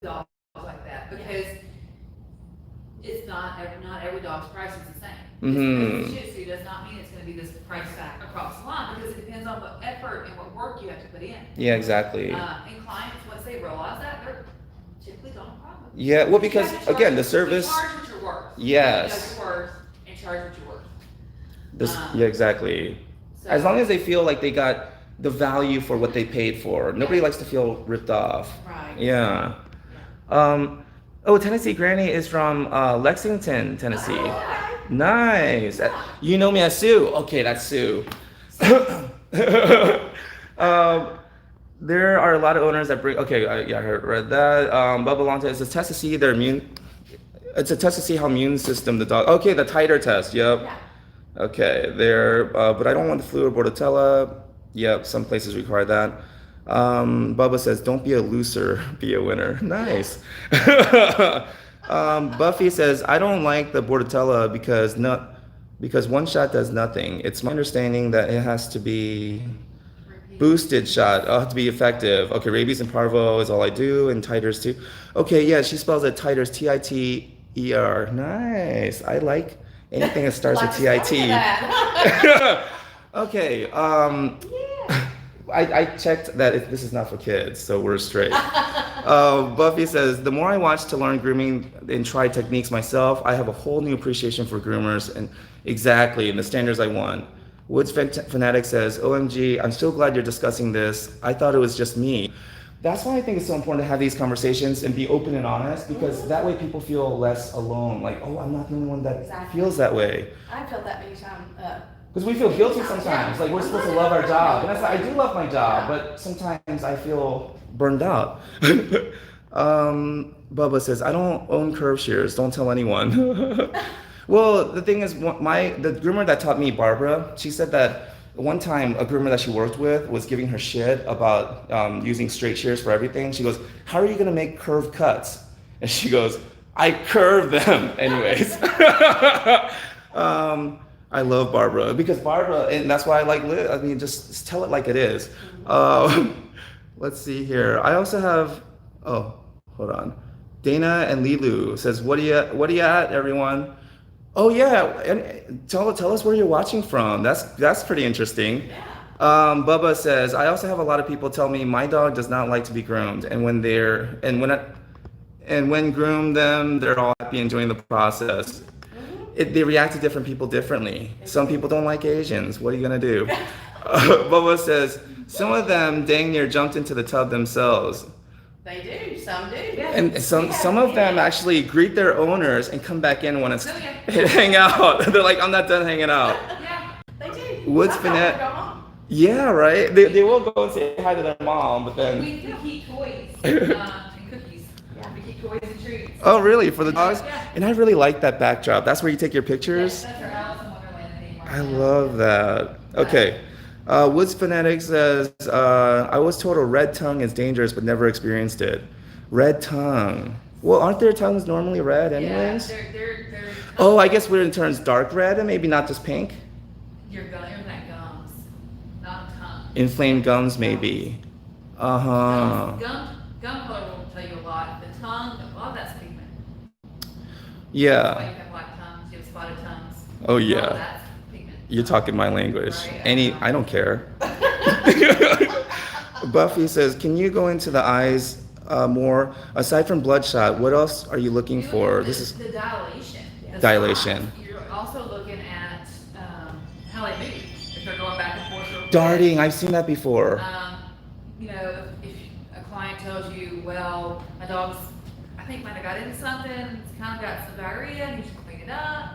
dogs like that because it's not every dog's price is the same. Mhm. Just because it's Shih Tzu does not mean it's going to be this price tag across the line because it depends on what effort and what work you have to put in. Yeah, exactly. And clients, once they realize that, they're typically don't have a problem. Yeah, well, because You have to charge- again, the you service. charge what you're worth. Yes. You know your worth and charge what you're worth. Yeah, exactly. So- As long as they feel like they got the value for what they paid for. Nobody likes to feel ripped off. Right. Yeah. Tennessee Granny is from Lexington, Tennessee. Okay. Nice. You know me as Sue. Okay, that's Sue. There are a lot of owners that bring. Okay, yeah, I read that. Bubba Lonta is a test to see their immune. It's a test to see how immune system the dog. Okay, the Titer test. Yep. Yeah. Okay, there. But I don't want the flu or Bordetella. Yep, some places require that. Bubba says, "Don't be a loser, be a winner." Nice. Buffy says, "I don't like the Bordetella because one shot does nothing. It's my understanding that it has to be boosted shot to be effective. Okay, rabies and parvo is all I do, and titers too. Okay, yeah, she spells it titers, Titer. Nice. I like anything that starts with Like to TIT. that. Okay. Yeah. I checked that this is not for kids, so we're straight. Buffy says, the more I watch to learn grooming and try techniques myself, I have a whole new appreciation for groomers and exactly, and the standards I want. Woods Fanatic says, OMG, I'm so glad you're discussing this. I thought it was just me. That's why I think it's so important to have these conversations and be open and honest, because that way people feel less alone. Like, oh, I'm not the only one that Exactly. feels that way. I felt that many times. Because we feel guilty sometimes, like we're supposed to love our job. And I do love my job, but sometimes I feel burned out. Bubba says, I don't own curve shears, don't tell anyone. Well, the thing is, the groomer that taught me, Barbara, she said that one time a groomer that she worked with was giving her shit about using straight shears for everything. She goes, how are you gonna make curved cuts? And she goes, I curve them anyways. I love Barbara because Barbara, and that's why I like Liz. I mean, just tell it like it is. Let's see here. I also have. Oh, hold on. Dana and Lilu says, What are you at, everyone?" Oh yeah, and tell us where you're watching from. That's pretty interesting. Yeah. Bubba says, "I also have a lot of people tell me my dog does not like to be groomed, and when groom them, they're all happy enjoying the process. They react to different people differently. Some people don't like Asians. What are you gonna do?" Bubba says, "Some of them dang near jumped into the tub themselves, They do, some do. and some of them actually greet their owners and come back in and want to Oh, yeah. hang out. They're like, I'm not done hanging out." Yeah. They do. Woods Sometimes Finette- they go home. Yeah, right. They will go and say hi to their mom, but then. We keep toys and cookies. Yeah. We keep toys and treats. Oh, really? For the dogs? Yeah. And I really like that backdrop. That's where you take your pictures. That's our Alice in Wonderland theme right I now. love that. Okay. Woods Phonetic says, "I was told a red tongue is dangerous, but never experienced it." Red tongue. Well, aren't their tongues normally red anyways? Yeah, they're Oh, I guess when it turns dark red and maybe not just pink. You're that gums, not tongue. Inflamed gums, maybe. Uh-huh. Gum color will tell you a lot. The tongue, a lot of that's pigment. That's why Yeah. you have black tongues, you have spotted tongues. Oh, A lot of yeah. that's pigment. You're talking my language. Right, I don't care. Buffy says, "Can you go into the eyes more? Aside from bloodshot, what else are you looking You're for?" looking This at is the dilation. The Dilation. spots. You're also looking at how they move. If they're going back and forth. real quick. darting. I've seen that before. If a client tells you, well, my dog's, I think might have got into something, it's kind of got some diarrhea, you should clean it up.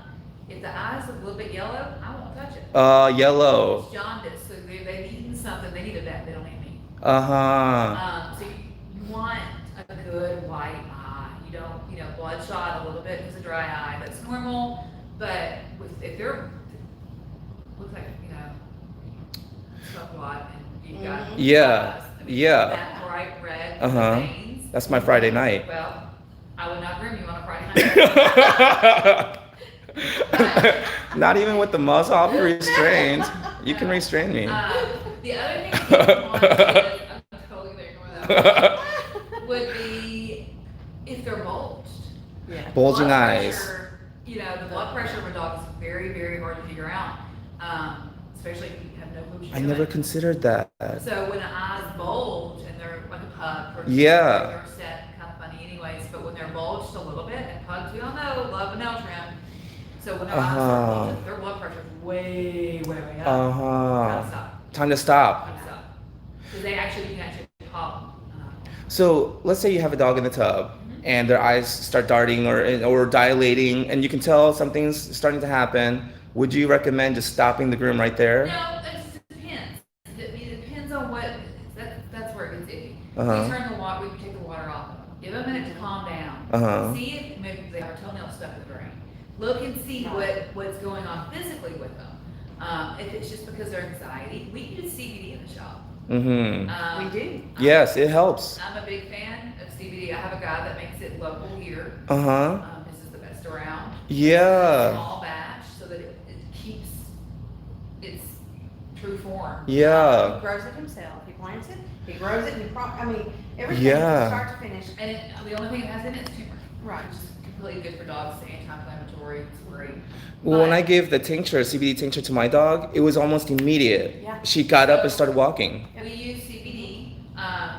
If the eyes look a little bit yellow, I won't touch it. Yellow. It's jaundice, so they've eaten something, they need a vet, they don't need me. Uh-huh. So you want a good white eye. You don't, bloodshot a little bit because of dry eye, that's normal. But if they're, looks like, stuff a lot and you've got. Yeah, yeah. That bright red Uh-huh. veins. That's my Friday night. Well, I would not groom you on a Friday night. Not even with the muzzle, I'll be restrained. You can restrain me. The other thing to keep in mind is, I'm totally gonna ignore that one, would be if they're bulged. Yeah. Bulging Blood eyes. pressure, the blood pressure of a dog is very, very hard to figure out, especially if you have no motion. I never considered that. So when the eyes bulge and they're like a pug, for Yeah. they're set kind of funny anyways, but when they're bulged a little bit, and pugs, we all know, love a nail trim. So when their eyes are bulged, their blood pressure is way, way, way up. Gotta stop. Time to stop. Gotta stop. Because you can actually pop. So let's say you have a dog in the tub and their eyes start darting or dilating and you can tell something's starting to happen. Would you recommend just stopping the groom right there? No, it just depends. It depends on what, that's where it gets iffy. Uh-huh. You turn the water, we take the water off. Give them a minute to calm down. Uh-huh. See if maybe they have a toenail stuck in the drain. Look and see what's going on physically with them. If it's just because of their anxiety, we can do CBD in the shop. Mm-hmm. We do. Yes, it helps. I'm a big fan of CBD. I have a guy that makes it local here. Uh-huh. This is the best around. Yeah. Small batch so that it keeps its true form. He Yeah. grows it himself. He plants it. He grows it. Everything Yeah. from start to finish. And the only thing it has in it is turmeric. Right. Which is completely good for dogs. It's anti-inflammatory. It's great. Well, when But- I gave the CBD tincture to my dog, it was almost immediate. Yeah. She got up and started walking. We use CBD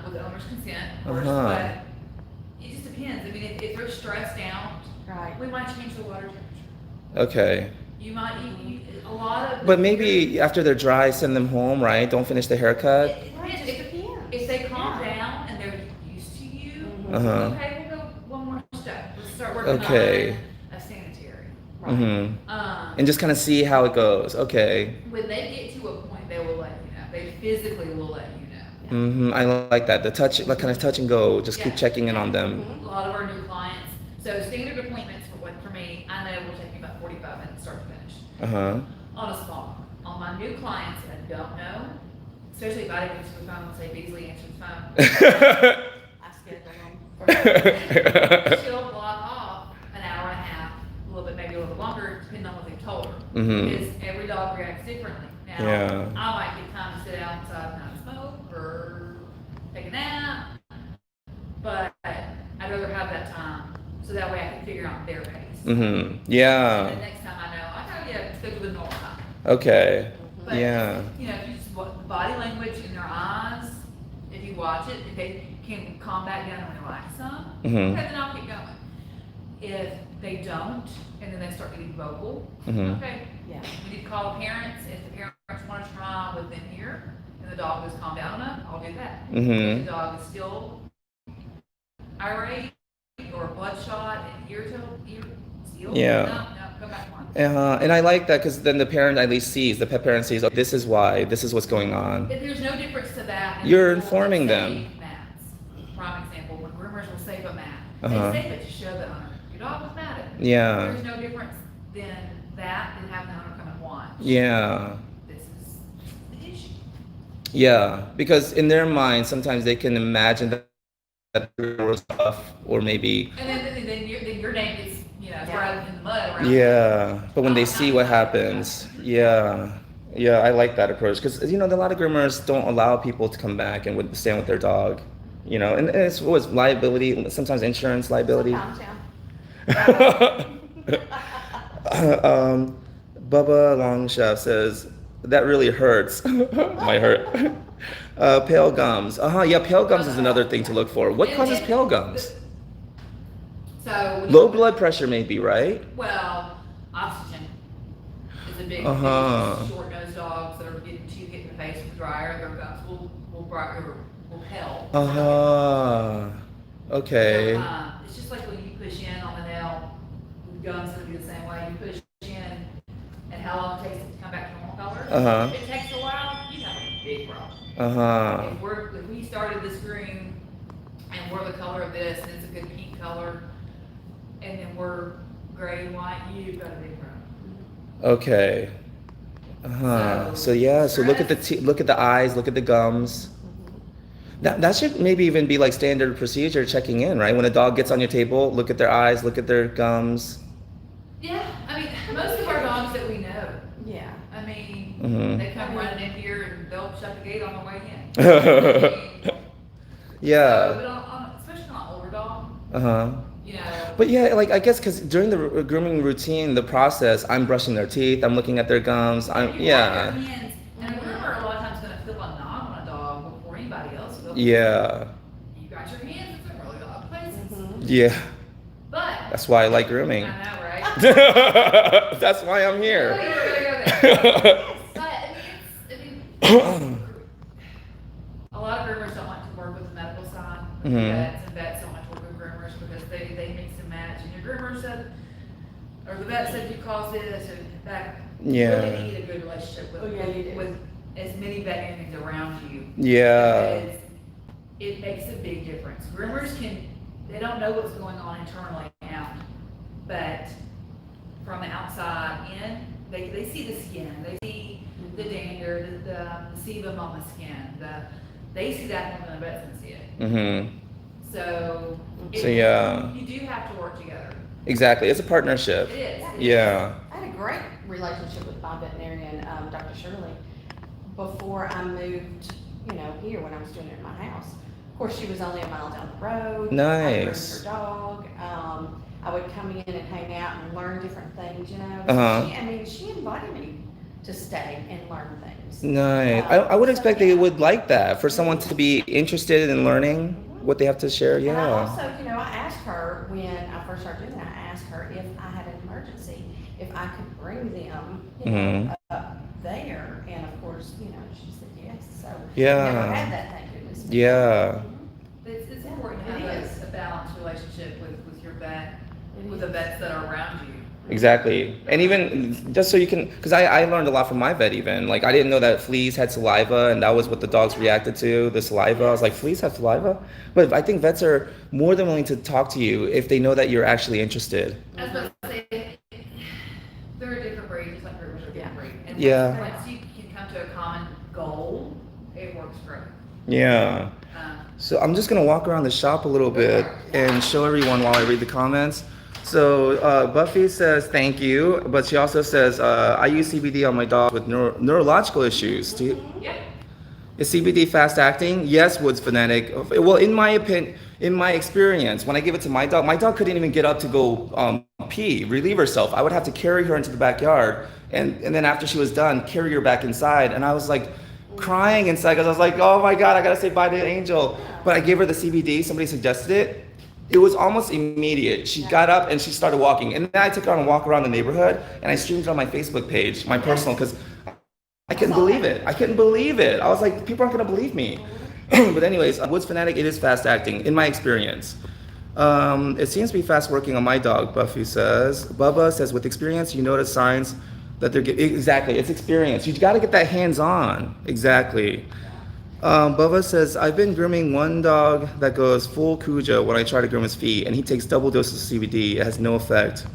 with the owner's consent, of course, Uh-huh. but it just depends. I mean, if they're stressed out, Right. we might change the water temperature. Okay. You might, a lot of. But maybe after they're dry, send them home, right? Don't finish the haircut. It Right, depends. it just depends. If they calm Yeah. down and they're used to you, Uh-huh. okay, we'll go one more step. Let's start working Okay. on a sanitary. Mm-hmm. Um, And just kind of see how it goes. Okay. when they get to a point, they will let you know. They physically will let you know. Mm-hmm. I like that. The touch, like kind of touch and go. Just keep Yeah. checking in on them. A lot of our new clients. So standard appointments for me, I know will take me about 45 minutes start to finish. Uh-huh. On a small one. On my new clients that I don't know, especially if I didn't answer the phone, say Beasley answer the phone. I schedule them. She'll block off an hour and a half, a little bit, maybe a little longer, depending on what they've told her. Mm-hmm. Because every dog reacts differently. Now, Yeah. I might get time to sit outside and have a smoke or take a nap, but I'd rather have that time so that way I can figure out their pace. Mm-hmm. And Yeah. the next time I know, I gotta get scheduled with normal time. Okay. But Yeah. you know, if you just the body language in their eyes, if you watch it, if they can calm back down and relax some, Mhm. okay, then I'll keep going. If they don't, and then they start getting vocal, Mhm. okay, Yeah. we need to call the parents. If the parents want to try with them here, and the dog is calmed down enough, I'll do that. Mhm. If the dog is still irate or bloodshot and still, Yeah. no, go back one. And I like that because then the parent at least sees, the pet parent sees, oh, this is why, this is what's going on. There's no difference to that. and You're people informing that them. save mats. Prime example, when groomers will save a mat, Uh-huh. they save it to show the owner, your dog was matted. Yeah. There's no difference than that than having the owner come and watch. Yeah. This is the issue. Yeah. Because in their mind, sometimes they can imagine that was tough or maybe. And then your name is, right in the mud around. Yeah. But when they see what happens, yeah. Yeah, I like that approach because a lot of groomers don't allow people to come back and stand with their dog, and it's what's liability, sometimes insurance liability. Sometimes, yeah. Bubba Long Chef says that really hurts. Might hurt. Pale gums. Yeah, pale gums is another thing to look for. What causes pale gums? So Low blood pressure, maybe, right? Well, oxygen is a big Uh-huh. issue. Short-nosed dogs that are getting too hit in the face with dryer, their gums will pale. Okay. So, it's just like when you push in on the nail, the gums gonna be the same way. You push in, and how long it takes it to come back to normal color. Uh-huh. If it takes a while, you have a big problem. Uh-huh. If we started this green and we're the color of this, and it's a good pink color, and then we're gray and white, you've got a big problem. Okay. So yeah, so look at look at the eyes, look at the gums. That should maybe even be like standard procedure checking in, right? When a dog gets on your table, look at their eyes, look at their gums. Yeah, I mean, most of our dogs that we know, Yeah. I mean, Mhm. they come running in here and they'll shut the gate on the way in. I mean, Yeah. but especially on an older dog, Uh-huh. you know. But yeah, like I guess because during the grooming routine, the process, I'm brushing their teeth, I'm looking at their gums, you wipe your yeah. hands, and a groomer a lot of times gonna feel a knob on a dog before anybody else will. Yeah. You got your hands in some really odd places. Mhm. Yeah. But. That's why I like grooming. I know, right? That's why I'm Oh, here. you were gonna go there. But, I mean, a lot of groomers don't like to work with the medical side of Mhm. vets, and vets don't like to work with groomers because they mix and match. And your groomer said, or the vet said you caused this, and that. Yeah. You really need a good relationship with, Oh, yeah, you do. with as many veterinarians around you. Yeah. Because it makes a big difference. Groomers they don't know what's going on internally out, but from the outside in, they see the skin, they see the dander, the sebum on the skin, they see that more than the vets can see it. Mm-hmm. So. So, yeah. You do have to work together. Exactly. It's a partnership. It is. Yeah. I had a great relationship with my veterinarian, Dr. Shirley, before I moved, here when I was doing it in my house. Of course, she was only a mile down the road. Nice. I groomed her dog. I would come in and hang out and learn different things, So Uh-huh. she invited me to stay and learn things. Nice. I would expect they would like that for someone to be interested in learning what they have to share. And I Yeah. also, I asked her when I first started doing that, I asked her if I had an emergency, if I could bring them, Mhm. up there. And of course, she said yes. So Yeah. I never had that, thank goodness. Yeah. It's important to It have is. a balanced relationship with your vet, It with the is. vets that are around you. Exactly. And even just so you can, because I learned a lot from my vet even. Like I didn't know that fleas had saliva and that was what the dogs reacted to, the saliva. I was like, fleas have saliva? But I think vets are more than willing to talk to you if they know that you're actually interested. I was about to say, they're a different breed, just like groomers are a different breed. And Yeah. once you can come to a common goal, it works great. Yeah. Um, So I'm just gonna walk around the shop a little bit and show everyone while I read the comments. So Buffy says thank you, but she also says I use CBD on my dog with neurological issues. Yep. Is CBD fast acting? Yes, Woods Fanatic. Well, in my opinion, in my experience, when I give it to my dog couldn't even get up to go pee, relieve herself. I would have to carry her into the backyard, and then after she was done, carry her back inside. And I was like crying inside because I was like, oh my God, I gotta say bye to Angel. But I gave her the CBD. Somebody suggested it. It was almost immediate. She got up and she started walking. And then I took her on a walk around the neighborhood and I streamed it on my Facebook page, my personal, because I couldn't believe it. I couldn't believe it. I was like, people aren't going to believe me. But anyways, Woods Fanatic, it is fast acting, in my experience. It seems to be fast working on my dog, Buffy says. Bubba says, with experience, you notice signs that they're getting... Exactly, it's experience. You got to get that hands-on. Exactly. Bubba says, I've been grooming one dog that goes full Cujo when I try to groom his feet, and he takes double doses of CBD. It has no effect.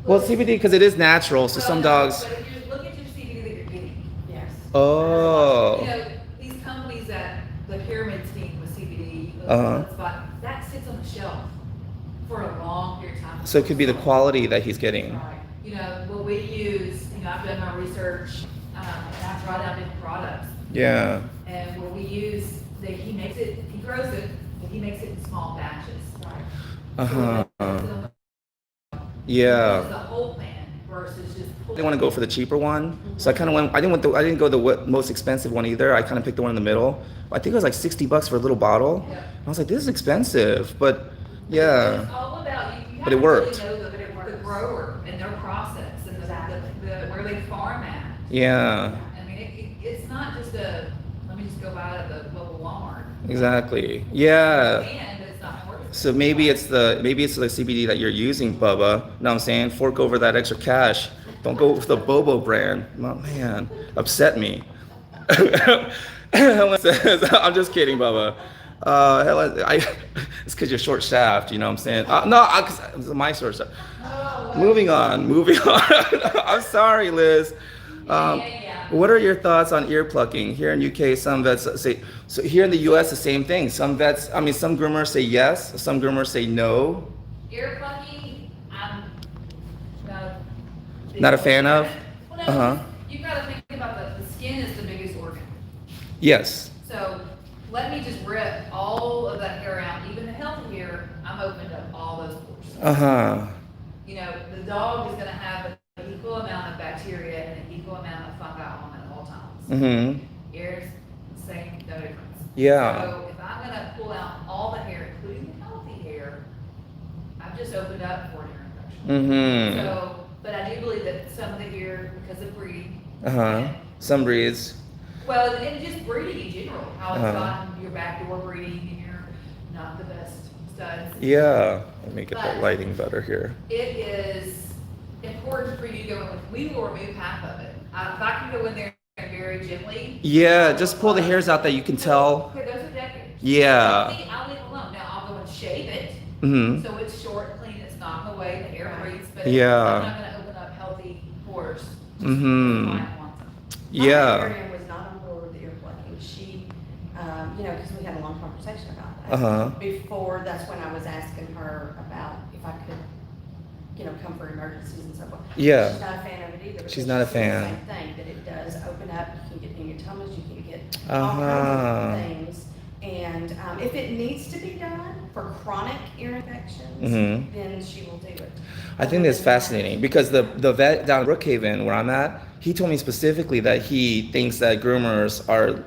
Well, CBD, because it is natural, so some dogs... But if you look at your CBD that you're getting. Yes. Oh. You know, these companies that, the pyramid scheme with CBD, that sits on the shelf for a long period of time. So it could be the quality that he's getting. Right. You know, what we use, I've done my research, and I've brought out different products. Yeah. And what we use, he makes it, he grows it, but he makes it in small batches. Right. Uh-huh. So Yeah. the whole plan versus just. I didn't want to go for the cheaper one, so I kind of went. I didn't go the most expensive one either. I kind of picked the one in the middle. I think it was like $60 for a little bottle. Yeah. And I was like, this is expensive, but yeah. It's all about you. But it worked. Have to really know the grower and their process and where they farm at. Yeah. I mean, it's not just let me just go buy it at the local Walmart. Exactly. Yeah. And it's not worth it. So maybe it's the CBD that you're using, Bubba. You know what I'm saying? Fork over that extra cash. Don't go with the Bobo brand. Oh, man, upset me. Helen says, I'm just kidding, Bubba. Helen, it's because you're short shaft, you know what I'm saying? It's my short shaft. Moving on. I'm sorry, Liz. What are your thoughts on ear plucking? Here in UK, some vets say, so here in the US, the same thing. Some groomers say yes, some groomers say no. Ear plucking, I'm Not a fan of? Well, no, Uh-huh. you've got to think about the skin is the biggest organ. Yes. So let me just rip all of that hair out, even the healthy hair, I'm opened up all those pores. Uh-huh. You know, the dog is going to have an equal amount of bacteria and an equal amount of fungi on it at all times. Mm-hmm. Ears, same, no difference. Yeah. So if I'm going to pull out all the hair, including the healthy hair, I've just opened up for an ear infection. Mm-hmm. So, but I do believe that some of the hair, because of breeding. Uh-huh. Some breeds. Well, and just breeding in general, how it's Uh-huh. gotten your backdoor breeding and you're not the best studs. Yeah. Let me get But that lighting better here. it is important for you to go in with, we will remove half of it. If I can go in there very gently. Yeah, just pull the hairs out that you can tell. Okay, those are decades. Yeah. I'll leave it alone. Now I'll go and shave it. Mm-hmm. So it's short, clean, it's not in the way, the hair breathes, but Yeah. I'm not gonna open up healthy pores. just Mhm. because the client wants them. My Yeah. veterinarian was not on board with the ear plucking. She, because we had a long conversation about that. Uh-huh. Before, that's when I was asking her about if I could, come for emergencies and so forth. Yeah. She's not a fan of it either. She's because not a she said fan. the same thing, that it does open up, you can get hematomas, you can get Uh-huh. all kinds of things. And if it needs to be done for chronic ear infections, Mhm. then she will do it. I think that's fascinating because the vet down in Brookhaven where I'm at, he told me specifically that he thinks that groomers are,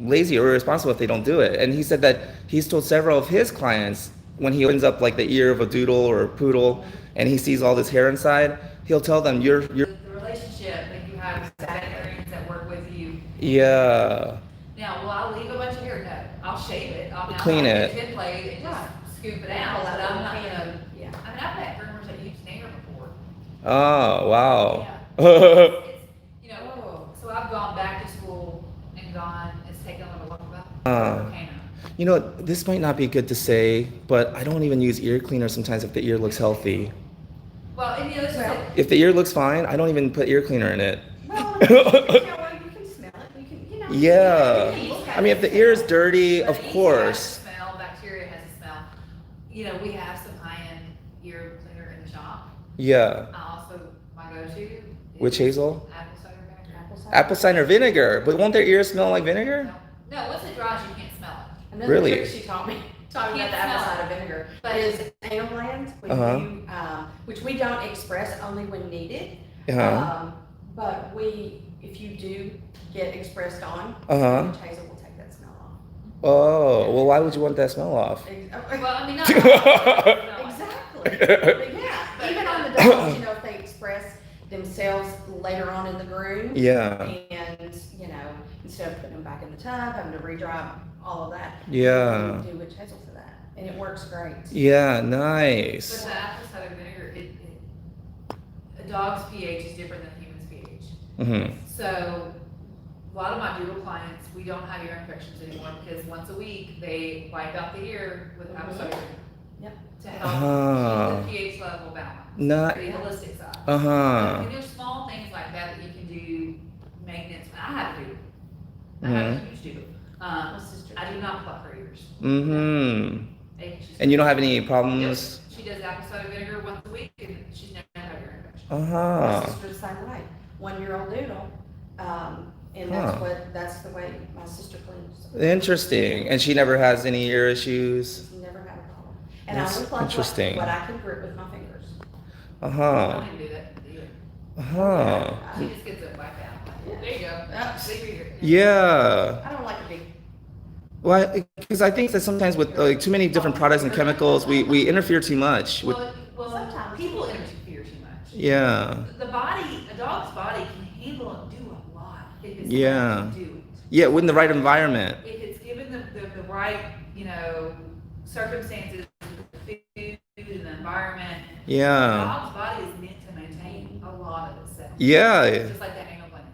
lazy or irresponsible if they don't do it. And he said that he's told several of his clients when he opens up like the ear of a doodle or a poodle and he sees all this hair inside, he'll tell them you're The relationship that you have with the veterinarians that work with you. yeah. Now, will I leave a bunch of hair? No, I'll shave it. I'll Clean it. Thin blade and Right. just scoop it out, but I'm not gonna, Yeah. I mean, I've had groomers that used hair before. Oh, wow. It's, Oh. so I've gone back to school and it's taken a little longer. This might not be good to say, but I don't even use ear cleaner sometimes if the ear looks healthy. Well, and this is Well, it. If the ear looks fine, I don't even put ear cleaner in it. Well, you can smell it, you can, Yeah. you can look at I mean, if it. the ear is dirty, of But yeast has a course. smell, bacteria has a smell. We have some high-end ear cleaners vinegar in the shop. Yeah. I also, my go-to Which is hazel? apple cider vinegar. Apple cider. Apple cider vinegar. But won't their ears smell like vinegar? No, no, once it dries, you can't smell it. Another Really? trick she taught me, talking about the Can't apple smell cider vinegar, But- is anal glands, when Uh-huh. you, which we don't express only when needed. Uh-huh. But if you do get expressed on, Uh-huh. witch hazel will take that smell off. Oh, well, why would you want that smell off? Well, I mean, not. No, Exactly. But yeah, even on the dogs, if they express themselves later on in the groom. Yeah. And, instead of putting them back in the tub, having to re-dry all of that. Yeah. You do witch hazel for that, and it works great. Yeah, But nice. the apple cider vinegar, a dog's pH is different than a human's pH. Mm-hmm. So a lot of my doodle clients, we don't have ear infections anymore because once a week they wipe out the ear with apple cider vinegar. Yep. To help Ah. keep the pH level balanced. Not. The holistic side. Uh-huh. And there's small things like that you can do maintenance. I have to do. I Mm-hmm. have a huge doodle. My sister. I do not pluck her ears. Mm-hmm. She's- And you don't have any Yep. problems? She does apple cider vinegar once a week and she's never had ear infection. My Uh-huh. sister the same way, 1-year-old doodle, and Huh. that's the way my sister cleans. Interesting. And she never has any ear issues? She's never had a problem. And That's I only pluck interesting. what I can grip with my fingers. I Uh-huh. don't even do that either. Uh-huh. She just gets it wiped out. Yeah. There you go. Yep. Leave her here. Yeah. I don't like a big, Well, because I think that sometimes with too many different products and chemicals, we interfere too much. With, Well, Sometimes. people interfere too much. yeah. The body, a dog's body can handle and do a lot if it's Yeah. meant to do it. Yeah, within the right environment. If it's given the right, circumstances, the food and the environment. The Yeah. dog's body is meant to maintain a lot of itself. Yeah. Just like that anal gland.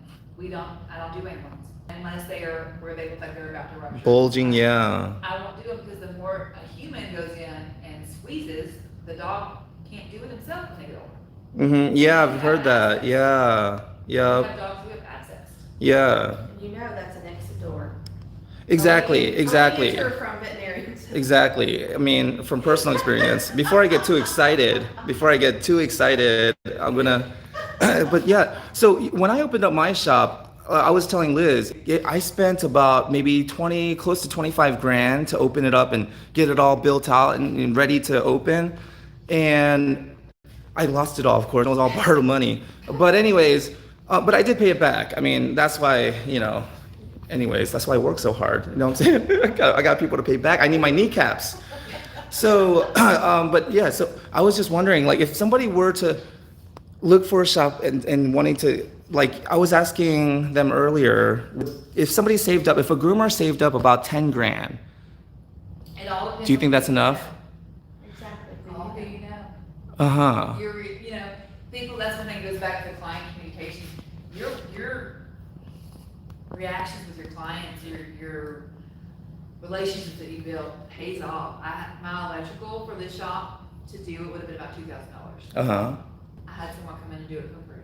I don't do anal glands unless they are where they look like they're about to rupture. Bulging, yeah. I won't do it because the more a human goes in and squeezes, the dog can't do it himself when they get older. Mm-hmm. Yeah, I've heard that. Yeah. We Yep. have dogs who have access. Yeah. that's an exit door. Exactly. Only Exactly. enter from veterinarians. Exactly. I mean, from personal experience, before I get too excited, I'm gonna, but yeah. So when I opened up my shop, I was telling Liz, I spent about maybe close to 25 grand to open it up and get it all built out and ready to open. And I lost it all, of course. It was all borrowed money. But anyways, but I did pay it back. I mean, that's why, anyways, that's why I work so hard. You know what I'm saying? I got people to pay back. I need my kneecaps. So, but yeah, so I was just wondering, like, if somebody were to look for a shop and wanting to, like, I was asking them earlier, if somebody saved up, if a groomer saved up about 10 grand, It all depends. do you think on that's who you enough? Exactly. know. All who you know. Uh-huh. People, that's one thing that goes back to client communication. Your reactions with your clients, your relationships that you build pays off. My electrical for this shop to do it would have been about $2,000. Uh-huh. I had someone come in and do it for free.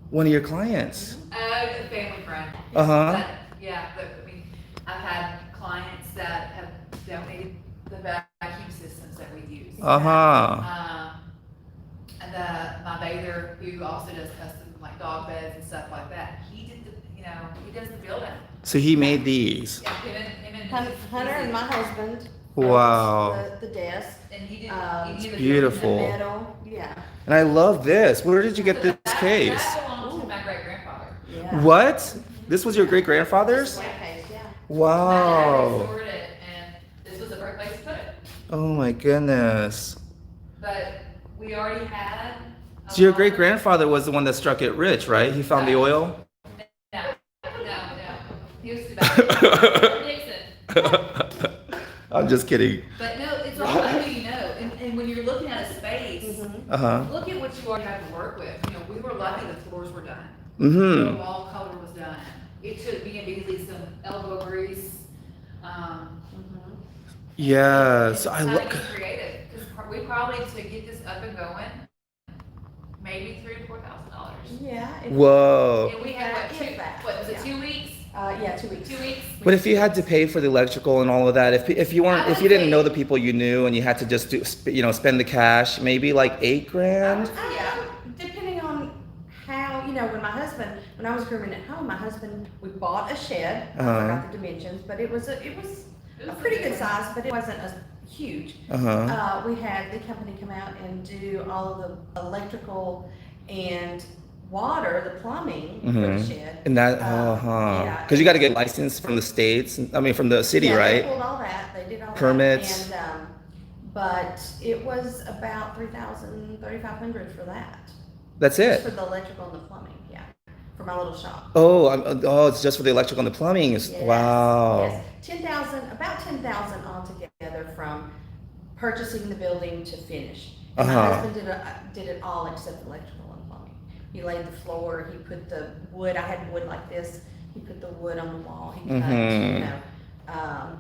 One of your clients? A family friend. Uh-huh. But, yeah, but I mean, I've had clients that have donated the vacuum systems that we use. Uh-huh. My bather, who also does custom like dog beds and stuff like that, he did he does the building. So he made these. Yeah, him and Hunter and my husband. Wow. The desk, And he did. Um, he did the Beautiful. the building. metal, yeah. And I love this. Where did you get this case? That belonged to my great grandfather. Yeah. What? This was your great-grandfather's? Sweat case, yeah. I Wow. restored it, and this was the perfect place to put it. Oh my goodness. But we already had. So your great-grandfather was the one that struck it rich, right? He found the oil? No. He was about Nixon. I'm just kidding. But no, it's all about who you know. And when you're looking at a space, Mhm. Uh-huh. look at what you already have to work with. We were lucky the floors were done. Mm-hmm. The wall color was done. It took me and Beasley some elbow grease. Mhm. Yeah. So I It's time look. to be creative. Because we probably, to get this up and going, maybe $3,000 to $4,000. Yeah. Whoa. And we had, If that. what was it, Yeah. 2 weeks? Yeah, 2 weeks. 2 weeks? But if you had to pay for the electrical and all of that, if you weren't, if you didn't know the people you knew and you had to just do, spend the cash, maybe like 8 grand. Depending on how, when I was grooming at home, my husband, we bought a shed. I forgot the dimensions, but it was a pretty good size, but it wasn't as huge. We had the company come out and do all of the electrical and water, the plumbing for the shed. And that, yeah. because you got to get licensed from the states. I mean, from the city, Yeah, right? They pulled all that. They did all Permits. that. And, but it was about $3,500 for that. That's Just for it. the electrical and the plumbing, yeah, for my little shop. Oh, it's just for the electrical and the plumbing. Yes, Wow. Yes, 10,000, about 10,000 altogether from purchasing the building to finish. And my husband did it all except electrical and plumbing. He laid the floor, he put the wood, I had wood like this, he put the wood on the wall, he cut,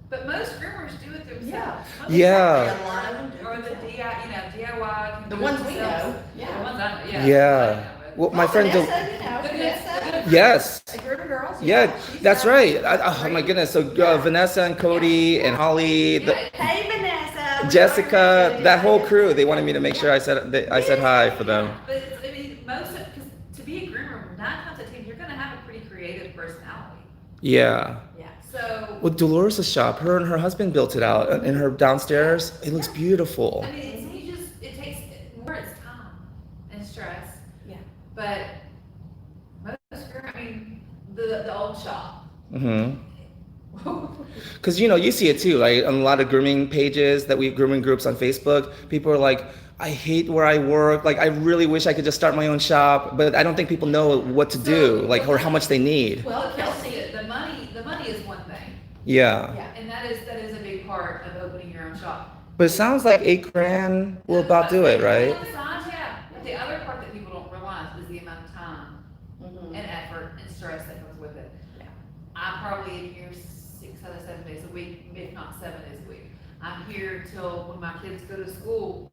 But most groomers do it themselves. Most Yeah. a lot of them do. Or the DIY. can The do it ones we themselves. know, yeah. The ones I know, yeah. Yeah. Well, my friend. Vanessa, Yes. the Groomer girls. Yeah, she's that's got- right. Oh my goodness. So Vanessa and Cody and Holly, Hey Vanessa. Jessica, that whole crew, they wanted me to make sure I said hi for them. But I mean, because to be a groomer, 9 times out of 10, you're gonna have a pretty creative personality. Yeah. Yeah. So, Well, Dolores' shop, her and her husband built it out in her downstairs. It looks beautiful. I mean, it takes more it's time and stress. Yeah. But most groomers, I mean, the old shop. Mm-hmm. Because you see it too, like on a lot of grooming pages grooming groups on Facebook. People are like, I hate where I work. Like, I really wish I could just start my own shop, but I don't think people know what to do, like, or how much they need. Well, Kelsey, the money is one thing, Yeah. Yeah. and that is a big part of opening your own shop. But it sounds like 8 grand will about do it, right? On the side, yeah. But the other part that people don't realize is the amount of time and effort and stress that comes with it. Yeah. I probably am here 6 out of 7 days a week, if not 7 days a week. I'm here till when my kids go to school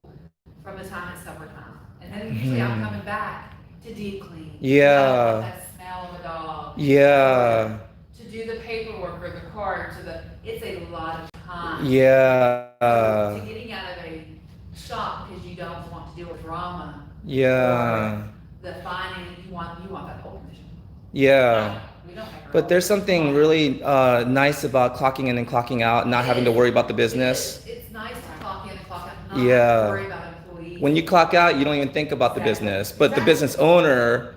from the time it's supper time. And then usually I'm coming back to deep clean. Yeah. That smell of a dog. Yeah. To do the paperwork or the cards or it's a lot of time. Yeah. To getting out of a shop because you don't want to deal with drama. Yeah. Or the finding, you want that whole commission. Yeah. We don't have But there's something really nice about clocking in and clocking out, not having to worry about the business. It's nice to clock in and clock out, not Yeah. worry about employees. When you clock out, you don't even think about the business. But the business owner,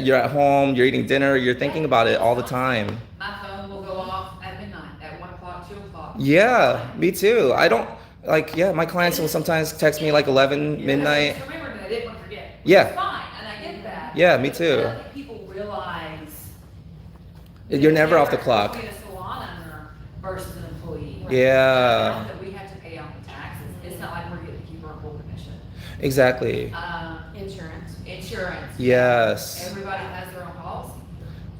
you're at home, you're eating dinner, you're thinking about it all the time. My phone will go off at midnight, at 1 o'clock, 2 o'clock. Yeah, me too. I don't, my clients will sometimes text me like 11, midnight. Just remember that I didn't want to forget. Yeah. It's fine, and I get that. Yeah, me But too. I don't think people realize. You're never off the difference clock. Between a salon owner versus an employee. Yeah. The amount that we have to pay out the taxes, it's not like we're getting to keep our full commission. Exactly. Insurance. Yes. Everybody has their own policy.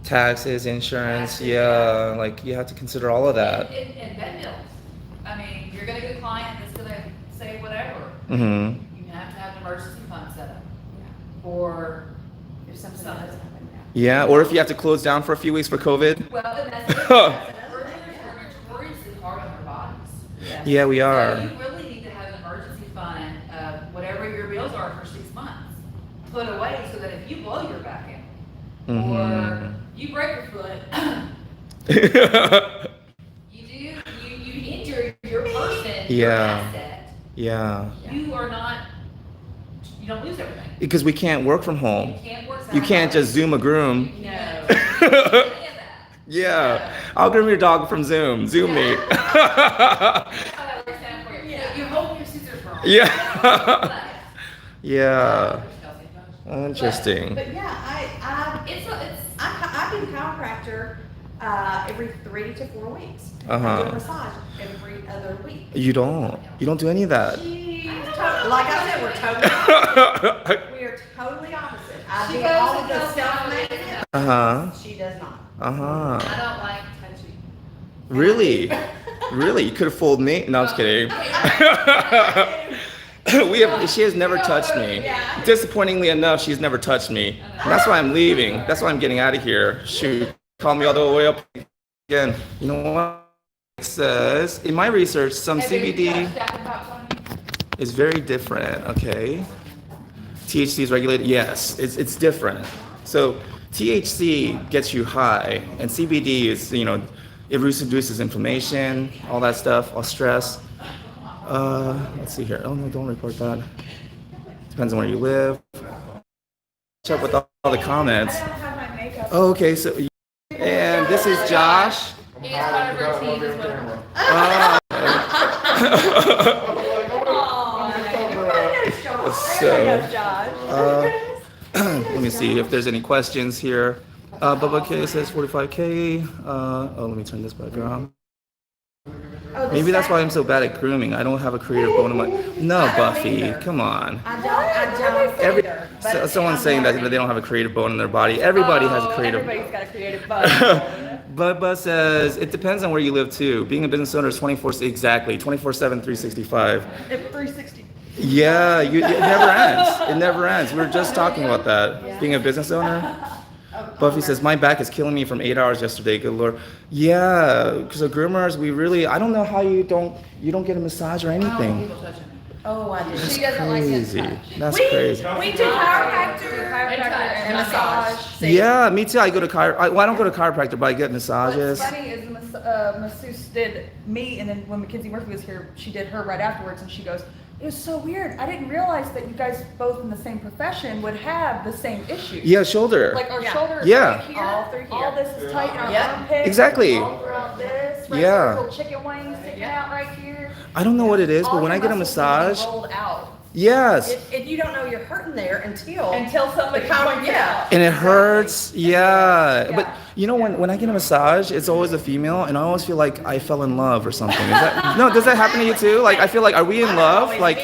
Taxes, insurance, Taxes, yeah. Like, you have to consider all of that. And vet bills. I mean, you're gonna get a client that's gonna say whatever. Mm-hmm. You have to have an emergency fund set up. Or If something does happen, yeah. Yeah, or if you have to close down for a few weeks for COVID. Well, and that's it. We're notoriously hard on our bodies. Yeah, we are. So you really need to have an emergency fund of whatever your bills are for 6 months, put away so that if you blow your back in, Mm-hmm. or you break your foot, you injure your person, your Yeah. asset, Yeah. you are not, you don't lose everything. Because we can't work from home. You can't work. You can't just Zoom a groom. No. You can't do any of that. Yeah. I'll groom your dog from Zoom. Zoom me. That's how that works out for you. Yeah. You hold your scissors wrong. Yeah. Yeah. Interesting. But yeah, I do chiropractor every 3 to 4 weeks. I Uh-huh. do massage every other week. You don't do any of that. Like I said, we are totally opposite. I She do goes all and of the does self that. maintenance. Uh-huh. She does not. Uh-huh. I don't like touching. Really? Really? You could have fooled me? No, I'm just kidding. She has never touched me. Disappointingly enough, she's never touched me. And that's why I'm leaving. That's why I'm getting out of here. Shoot. call me all the way up again. You know what? It says, in my research, some CBD is very different, okay? THC is regulated, yes, it's different. So THC gets you high, and CBD is, it reduces inflammation, all that stuff, all stress. Let's see here. Oh no, don't report that. Depends on where you live. Check with all the comments. Oh, okay, so, and this is Josh. He's part of our team as well. Let me see if there's any questions here. Bubba K says 45K. Let me turn this back on. Maybe that's why I'm so bad at grooming. I don't have a creative bone in my. No, Buffy, come on. I don't. Someone's saying that they don't have a creative bone in their body. Everybody has a creative. Everybody's got a creative bone. Bubba says it depends on where you live too. Being a business owner is 24/7, 365. 360. Yeah, it never ends. It never ends. We were just talking about that. Being a business owner. Buffy says, my back is killing me from 8 hours yesterday, good Lord. Yeah, because of groomers, I don't know how you don't get a massage or anything. Oh, I do. That's She doesn't like crazy. it. That's crazy. We do chiropractor And massage. Yeah, me too. I go to I don't go to chiropractor, but I get massages. What's funny is the masseuse did me, and then when Mackenzie Murphy was here, she did her right afterwards, and she goes, it was so weird. I didn't realize that you guys both in the same profession would have the same issue. Yeah, shoulder. Like our shoulder is Yeah. right here. All through here. All this is tight in our Yep. armpits. Exactly. All throughout this. Right Yeah. there, little chicken wings sticking out right here. I don't know what it is, but All when I your get a muscles are being massage, rolled out yes. And you don't know you're hurting there until somebody points it out. And it hurts, yeah. But when I get a massage, it's always a female, and I always feel like I fell in love or something. Does that happen to you too? Like I feel like, are we in love? Like,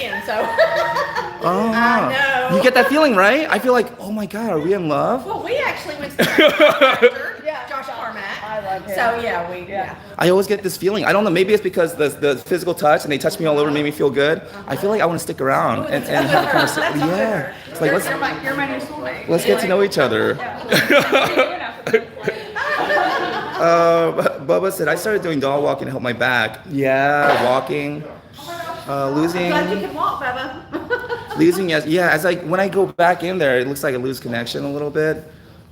oh, I know. you get that feeling, right? I feel like, oh my God, are we in love? Well, we actually went to the chiropractor, Yeah. Josh Carmack. I love him. So yeah. I always get this feeling. I don't know. Maybe it's because the physical touch, and they touch me all over, made me feel good. I feel like I want to stick around and have a conversation. Yeah, it's like You're my new soulmate. let's get to know each other. Bubba said, I started doing dog walking to help my back. Yeah, walking. Losing. Glad you can walk, Bubba. Losing, yes. Yeah, when I go back in there, it looks like I lose connection a little bit.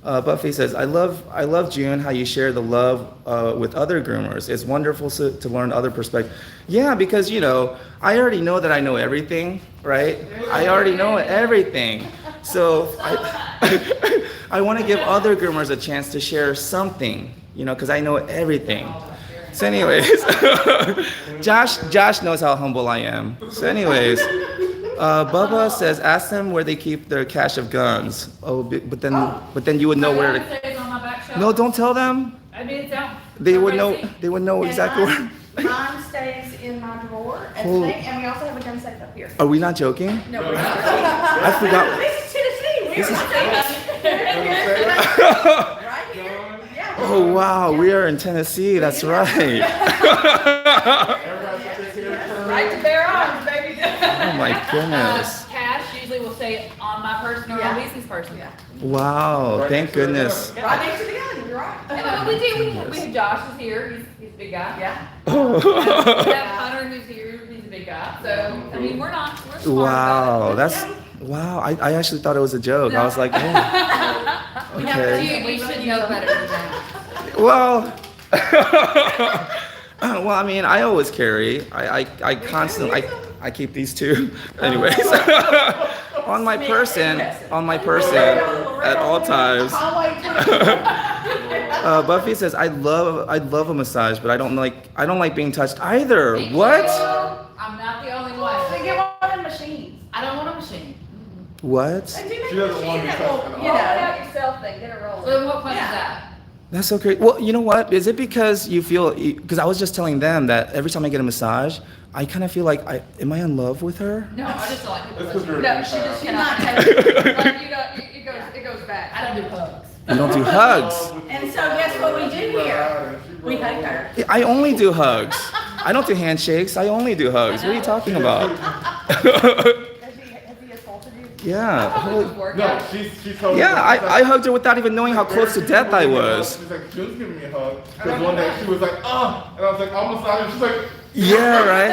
Buffy says, I love June, how you share the love with other groomers. It's wonderful to learn other perspectives. Yeah, because, I already know that I know everything, right? I already know everything. So I want to give other groomers a chance to share something, because I know everything. So anyways, Josh knows how humble I am. So anyways, Bubba says, ask them where they keep their cache of guns. Oh, but then you would know where to. No, don't tell them. I mean, it's out. They would know. They would know exactly where. Mine stays in my drawer, and Oh. we also have a gun safe up here. Are we not joking? No, we're not. I forgot. This is Tennessee. This is- Right here. Yeah. Oh wow, we are in Tennessee. That's right. Right to bear arms, baby. Oh my goodness. Cash usually will stay on my person or on Lizzie's person. Yeah. Wow. Thank goodness. Right next to the gun. You're right. And we do. We have Josh is here. He's a big guy. Yeah. We have Hunter who's here. He's a big guy. So I mean, we're smart Wow. about it. Wow. I actually thought it was a joke. I was like, oh. Okay. Dude, we should know better than that. Well. Well, I mean, I always carry. I constantly. I keep these two. Anyways. on my person at all times. Buffy says, I'd love a massage, but I don't like being touched either. What? I'm not the only one. Then get one of them machines. I don't want a machine. What? She doesn't want to be touched. Roll it out yourself, then get it rolling. So what fun is that? That's so great. Well, you know what? Is it because you feel? Because I was just telling them that every time I get a massage, I kind of feel like am I in love with her? No, I just don't like people. It's 'cause touching you're- me. No, she just She's cannot. not It goes back. I don't do hugs. You don't do hugs. And so guess what we do here? We hug her. I only do hugs. I don't do handshakes. I only do hugs. What are you talking about? Has he assaulted you? Yeah. Holy, No, she told me. yeah, I hugged her without even knowing how close to death I was. She's like, she was giving me a hug. Because one day she was like, oh, and I was like, almost out of. She's like, Yeah, right?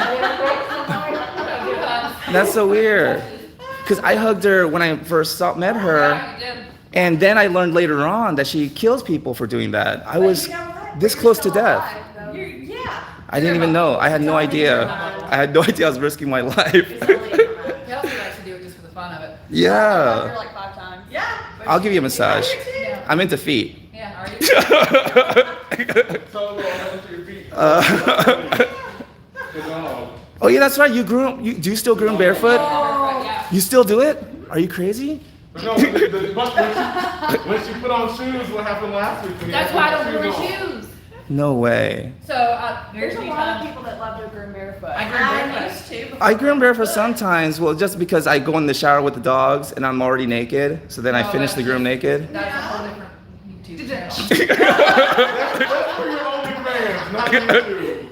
That's so weird. Because I hugged her when I first met her, and then I learned later on that she kills people for doing that. I was this close to death. Yeah. I didn't even know. I had no idea. I had no idea I was risking my life. Kelsey likes to do it just for the fun of it. I've been Yeah. like 5 times. Yeah. I'll give you a massage. Yeah. I'm into feet. Yeah, are you? so to your feet. Oh yeah, that's right. You groom. Do you still groom barefoot? Yeah. You still do it? Are you crazy? No, when she put on shoes, what happened last week? When you That's had why I to don't put wear on? shoes. No way. So, There's very a few lot of times. people that love to groom barefoot. I groom I barefoot. used to. before I groom barefoot barefoot. sometimes. Well, just because I go in the shower with the dogs and I'm already naked, so then I Oh, finish the groom naked. That's a whole different YouTube channel. That's for your OnlyFans, not YouTube.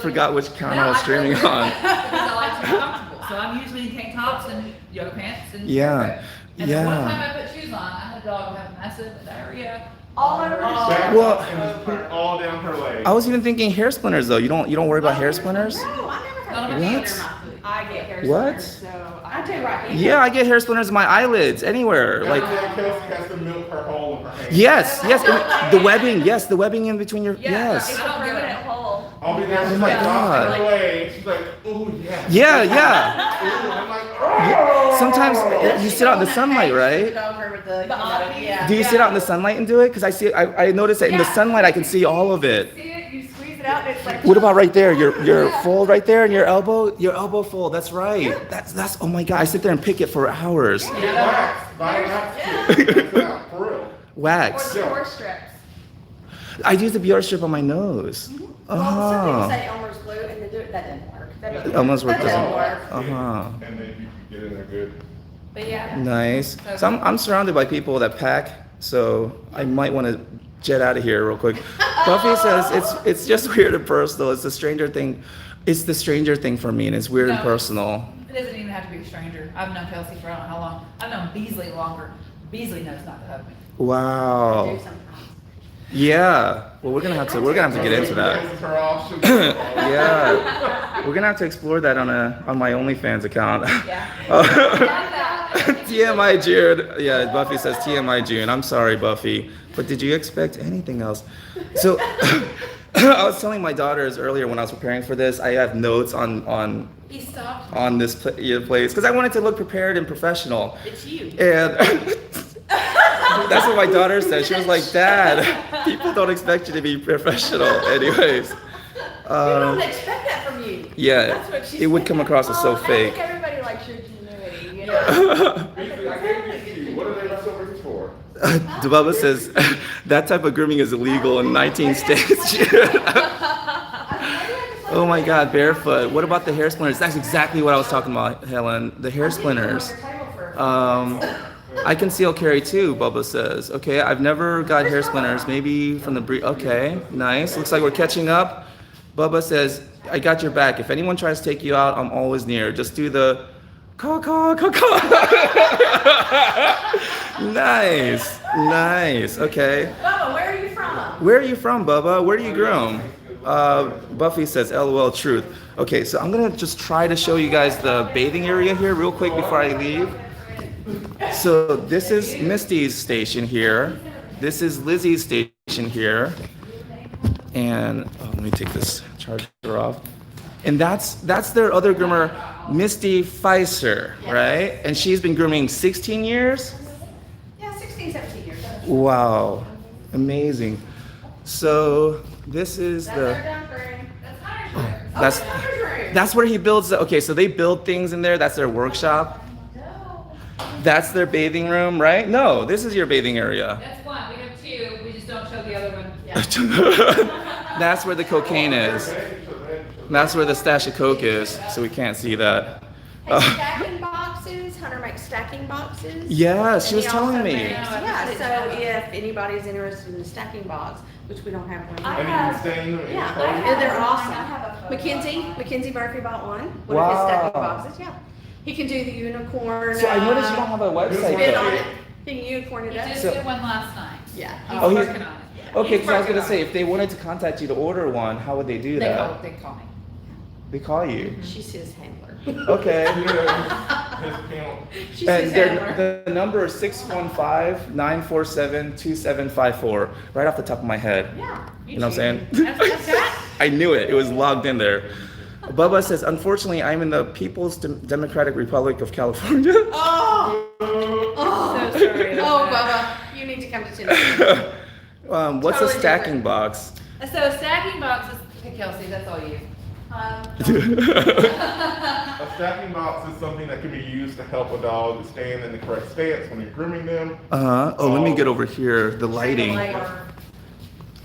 Forgot which account I No, was I streaming really on. because I like to be comfortable. So I'm usually in tank tops and yoga pants and Yeah. barefoot. And then one Yeah. time I put shoes on, I had a dog have massive diarrhea. All over the Back Well- and just put it all down her leg. I was even thinking hair splinters though. You don't worry about hair splinters? No, I never had What? hair under my foot. I get hair What? splinters, so I do right here. Yeah, I get hair splinters in my eyelids anywhere. Like After that, Kelsey has to milk her hole in her hand. yes, the webbing. Yes, the webbing in between your it's yes. a permanent hole. I'll be there, she's Oh my like, God. rocking her leg. She's like, ooh, yeah. Yeah, yeah. Ooh, I'm like, oh. Sometimes you sit out in the sunlight, right? Sit over with the, eye. yeah. Do you sit out in the sunlight and do it? Because I noticed that in the sunlight I can see all of it. See it, you squeeze it out, and it's like. What about right there? Your fold right there and your elbow fold. That's right. That's oh my god. I sit there and pick it for hours. Wax, buy wax too. Yeah, for real. Or Wax. the core strips. I use the BR strip on my nose. Well, some people Oh. say Elmer's glue and they do it. That didn't work. That doesn't Elmer's work. work That doesn't work. Uh-huh. And then you can get in there good. But yeah. Nice. So I'm surrounded by people that pack, so I might want to jet out of here real quick. Buffy says it's just weird and personal. It's the stranger thing. It's the stranger thing for me, and it's weird and No. personal. It doesn't even have to be a stranger. I've known Kelsey for I don't know how long. I've known Beasley longer. Beasley knows not to hug me. I Wow. do sometimes. Yeah. Well, we're gonna have to get into that. This is her off shoe. Yeah. We're gonna have to explore that on my OnlyFans account. Yeah. TMI June. Yeah, Buffy says TMI June. I'm sorry, Buffy. But did you expect anything else? So I was telling my daughters earlier when I was preparing for this, I have notes on He stopped. this place because I wanted to look prepared and professional. It's you. And that's what my daughter said. She was like, Dad, people don't expect you to be professional anyways. People don't expect that from you. Yeah, That's what she it would said. come across as so I fake. think everybody likes your genuinity, you know? What are they leftovers for? Dubaba says that type of grooming is illegal in 19 states. Oh my God, barefoot. What about the hair splinters? That's exactly what I was talking about, Helen. The hair splinters. I conceal carry too, Bubba says. Okay, I've never got hair splinters. Maybe from the Okay, nice. Looks like we're catching up. Bubba says, I got your back. If anyone tries to take you out, I'm always near. Just do the caw, caw, caw, caw. Nice, nice. Okay. Bubba, where are you from? Where are you from, Bubba? Where do you groom? Buffy says, LOL, truth. Okay, so I'm gonna just try to show you guys the bathing area here real quick before I leave. So this is Misty's station here. This is Lizzy's station here. And let me take this charger off. And that's their other groomer, Misty Pfizer, right? And she's been grooming 16 years? Yeah, 16, 17 years. Wow, amazing. So this is That's our the dump room. that's That's Hunter's room. that's where he builds okay, so they build things in there, that's their workshop. That's their bathing room, right? No, this is your bathing area. That's one. We have two. We just don't show the other one. That's where the cocaine is. That's where the stash of coke is, so we can't see that. And stacking boxes. Hunter makes stacking boxes. Yeah, she And was he telling also me. makes- Yeah, so if anybody's interested in the stacking box, which we don't have one I here. And you have- can stain them. Yeah, and and they're I awesome. have a photo. Mackenzie Murphy bought one of his stacking Wow. boxes, yeah. He can do the unicorn. So I noticed you don't have a website Spin on though. it. He can unicorn it He up. just So- did one last night. Yeah. He's Oh, he's- working on it. Okay, He's because I was working gonna on say, it. if they wanted to contact you to order one, how would they do that? They call me. They call you. She's his handler. Okay. Yeah, his account. She's And his handler. the number is 615-947-2754. Right off the top of my head. Yeah. You know what I'm saying? That's that. I knew it. It was logged in there. Bubba says, unfortunately, I'm in the People's Democratic Republic of California. Oh. Oh. So sorry about Oh, that. Bubba, you need to come to Tennessee. What's a Totally stacking different. box? So stacking boxes, Kelsey, that's all you. A stacking box is something that can be used to help a dog stand in the correct stance when you're grooming them. Oh, let me get over here. The lighting.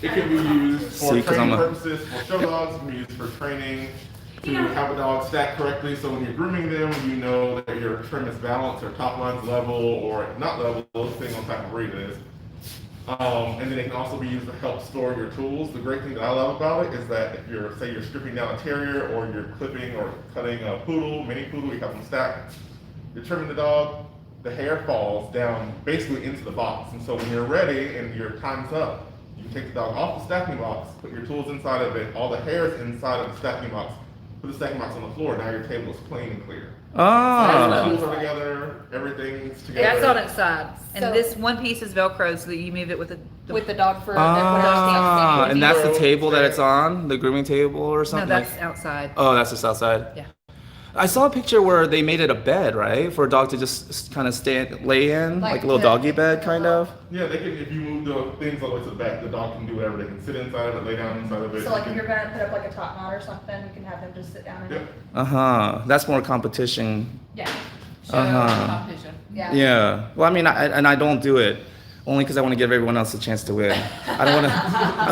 It can be used for See, 'cause training I'm a- purposes, for show dogs, it can be used for training, to have a dog stack correctly, so when you're grooming them, you know that your trim is balanced, or top line's level, or not level, depending on what type of breed it is. And then it can also be used to help store your tools. The great thing that I love about it is that if you're, say you're stripping down a terrier, or you're clipping or cutting a poodle, mini poodle, you have them stacked, you're trimming the dog, the hair falls down basically into the box, and so when you're ready and your time's up, you can take the dog off the stacking box, put your tools inside of it, all the hair is inside of the stacking box, put the stacking box on the floor, now your table is clean and clear. All the Ah. tools are together, everything's together. That's on its side. And So- this one piece is Velcro so that you move it with the With the dog for Ah, and that's the Zero. table that it's on? The grooming table or No, something? that's like? outside. Oh, that's just outside? Yeah. I saw a picture where they made it a bed, right? For a dog to just kind of lay in, like a little doggy bed, kind of. Yeah, they can, if you move the things all the way to the back, the dog can do whatever, they can sit inside of it, lay down inside of it. So like if you're gonna put up like a top knot or something, you can have them just sit down in Yep. it. That's more competition. Yeah. Show Uh-huh. competition. Yeah. Yeah. Well, I mean, I don't do it only because I want to give everyone else a chance to win. I don't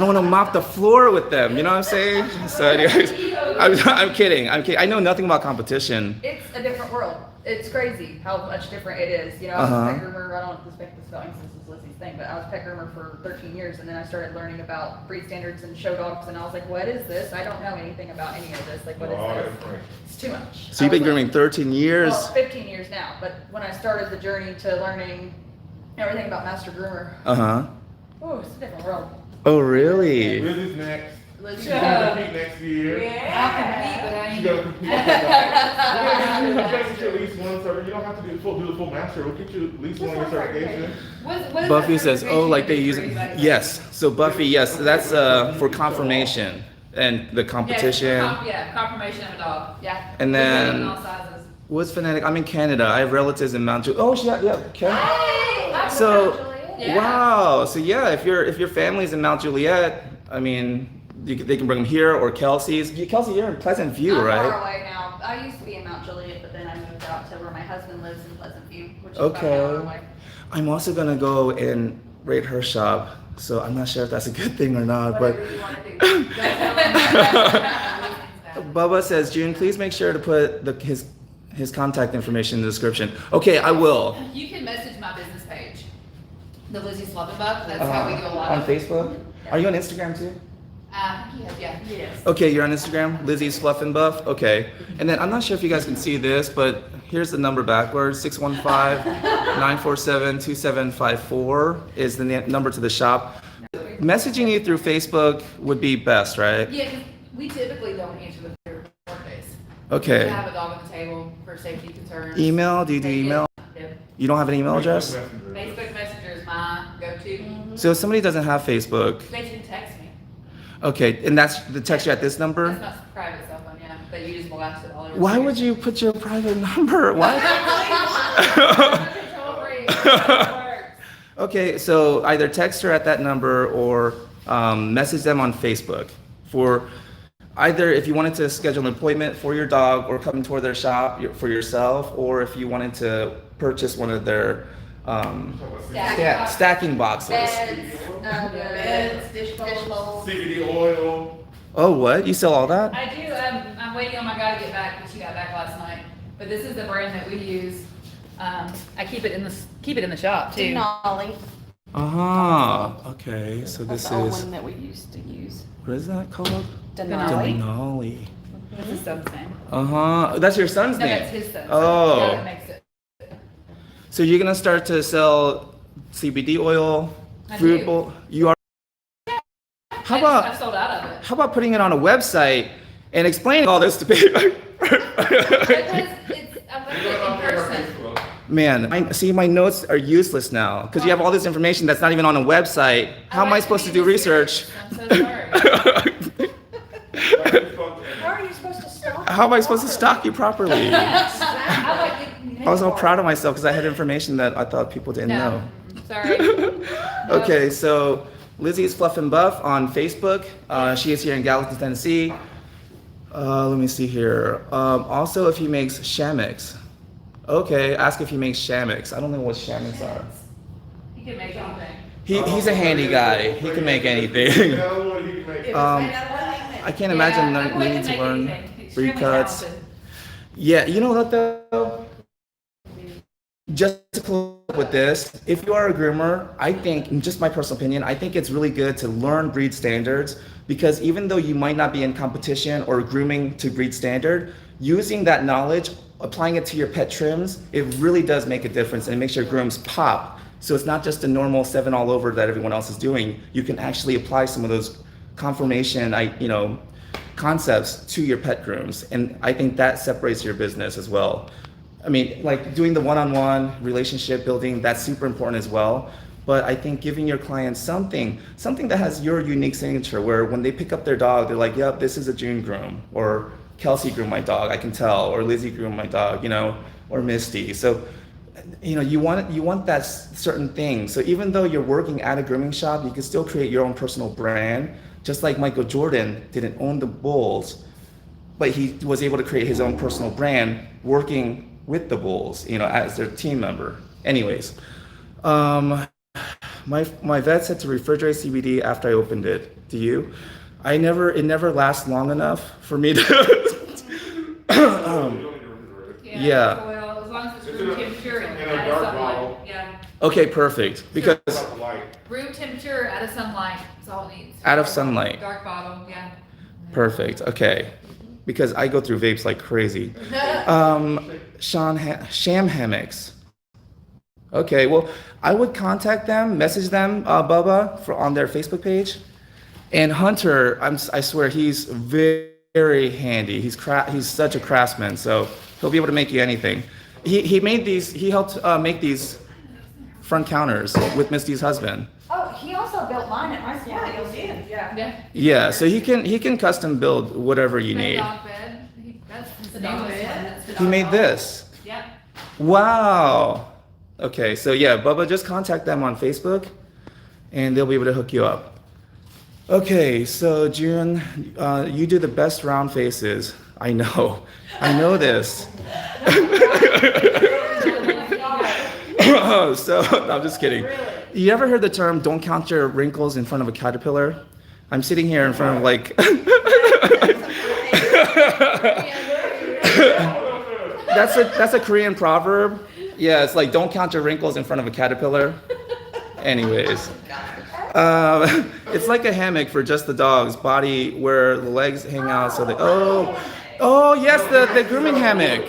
want to mop the floor with them. You know what I'm saying? So, anyways, I'm kidding. I know nothing about competition. It's a different world. It's crazy how much different it is. You know, I was a pet groomer. I don't expect this spelling since it's Lizzy's thing, but I was a pet groomer for 13 years, and then I started learning about breed standards and show dogs, and I was like, what is this? I don't know anything about any of this. Like, what is this? It's too much. So you've been grooming 13 years. Well, 15 years now, but when I started the journey to learning everything about master groomer, oh, it's a different world. Oh, really? Lizzy's next. Lizzy. She's gonna compete next year. I'll compete, but I She's ain't. gonna compete. You gotta get you at least one certificate. You don't have to do the full master. We'll get you at least one of your certification. What is Buffy that says, oh, like they use it. certification for Yes. So Buffy, yes, that's for confirmation and the competition. Yeah, confirmation of a dog. Yeah. And In then, all sizes. what's phonetic? I'm in Canada. I have relatives in Mount Juliet. Oh, yeah, Canada. I'm So, from Juliet. wow. So yeah, if your family's in Mount Juliet, I mean, they can bring them here or Kelsey's. Kelsey, you're in Pleasant View, I'm right? far away now. I used to be in Mount Juliet, but then I moved out to where my husband lives in Pleasant View, which is about an hour Okay. away. I'm also gonna go and rate her shop. So I'm not sure if that's a good thing or not, but Whatever you want to do. Bubba says, June, please make sure to put his contact information in the description. Okay, I will. You can message my business page, the Lizzy's Fluff and Buff. That's how we do a lot On of. Facebook? Are you on Instagram too? Yeah. Yes. Okay, you're on Instagram, Lizzy's Fluff and Buff. Okay, and then I'm not sure if you guys can see this, but here's the number backwards: 615-947-2754 is the number to the shop. Messaging you through Facebook would be best, right? Yeah, 'cause we typically don't answer the work days. Okay. We have a dog on the table for safety concerns. Email? Do you do email? Yep. You don't have an email address? Facebook Messenger is my go-to. So if somebody doesn't have Facebook, They can text me. okay, and that's the text you at this number? That's my private cell phone, yeah. But you just blast it all over. Why would you put your private number? Why? Okay, so either text her at that number or message them on Facebook for either if you wanted to schedule an appointment for your dog or come to their shop for yourself, or if you wanted to purchase one of their stacking boxes. Beds, dish bowls. CBD oil. Oh, what? You sell all that? I do. I'm waiting on my guy to get back, but she got back last night. But this is the brand that we use. I keep it in the shop too. Denali. Okay, so That's this the old is, one that we used to use. what is that called? Denali. Denali. This is so the same. That's your son's No, name. that's his son. Oh. Yeah, that makes it. So you're gonna start to sell CBD oil, I fruit do. bowl. You are. How I've about sold out of it. how about putting it on a website and explaining all this to people? Because I'm gonna do it in person. Man, my notes are useless now because you have all this information that's not even on a website. How am I supposed to do research? I'm so sorry. How are you supposed to stop? How am I supposed to stock you properly? I I was all proud of myself because I had information that I thought people didn't know. Sorry. Okay, so Lizzy's Fluff and Buff on Facebook. She is here in Gallatin, Tennessee. Let me see here. Also, if he makes shammix. Okay, ask if he makes shammix. I don't know what shammix are. You can make anything. He's a handy guy. He can make anything. I I can't imagine Yeah, my boy needing can to make learn anything. Extremely recuts. talented. Yeah, you know what though? Just to close up with this, if you are a groomer, I think, in just my personal opinion, I think it's really good to learn breed standards because even though you might not be in competition or grooming to breed standard, using that knowledge, applying it to your pet trims, it really does make a difference and it makes your grooms pop. So it's not just a normal 7 all over that everyone else is doing. You can actually apply some of those conformation, concepts to your pet grooms. And I think that separates your business as well. I mean, like doing the one-on-one relationship building, that's super important as well. But I think giving your clients something that has your unique signature where when they pick up their dog, they're like, yep, this is a June groom, or Kelsey groomed my dog, I can tell, or Lizzy groomed my dog, or Misty. So, you want that certain thing. So even though you're working at a grooming shop, you can still create your own personal brand. Just like Michael Jordan didn't own the Bulls, but he was able to create his own personal brand working with the Bulls, as their team member. Anyways, my vet said to refrigerate CBD after I opened it. Do you? It never lasts long enough for me to. Yeah. Well, as long as it's It's room in a- temperature in and a out of dark sunlight. bottle. Yeah. Okay, perfect. Because Room temperature, out of sunlight, is all it needs. Out of sunlight. Dark bottle, yeah. perfect. Okay, because I go through vapes like crazy. Sham hammocks. Okay, well, I would contact them, message them, Bubba, on their Facebook page. And Hunter, I swear, he's very handy. He's such a craftsman, so he'll be able to make you anything. He made these. He helped make these front counters with Misty's husband. Oh, he also built mine at my school. Yeah, he did. Yeah. Yeah. Yeah, so he can custom build whatever you My need. dog bed. That's the dog newest bed? one. That's the He dog made bottle. this. Yep. Wow. Okay, so yeah, Bubba, just contact them on Facebook, and they'll be able to hook you up. Okay, so June, you do the best round faces. I know this. So, no, I'm just kidding. You ever heard the term, don't count your wrinkles in front of a caterpillar? I'm sitting here in front of like... That's a Korean proverb. Yeah, it's like, don't count your wrinkles in front of a caterpillar. Anyways. It's like a hammock for just the dog's body where the legs hang out so they... Oh, yes, the grooming hammock.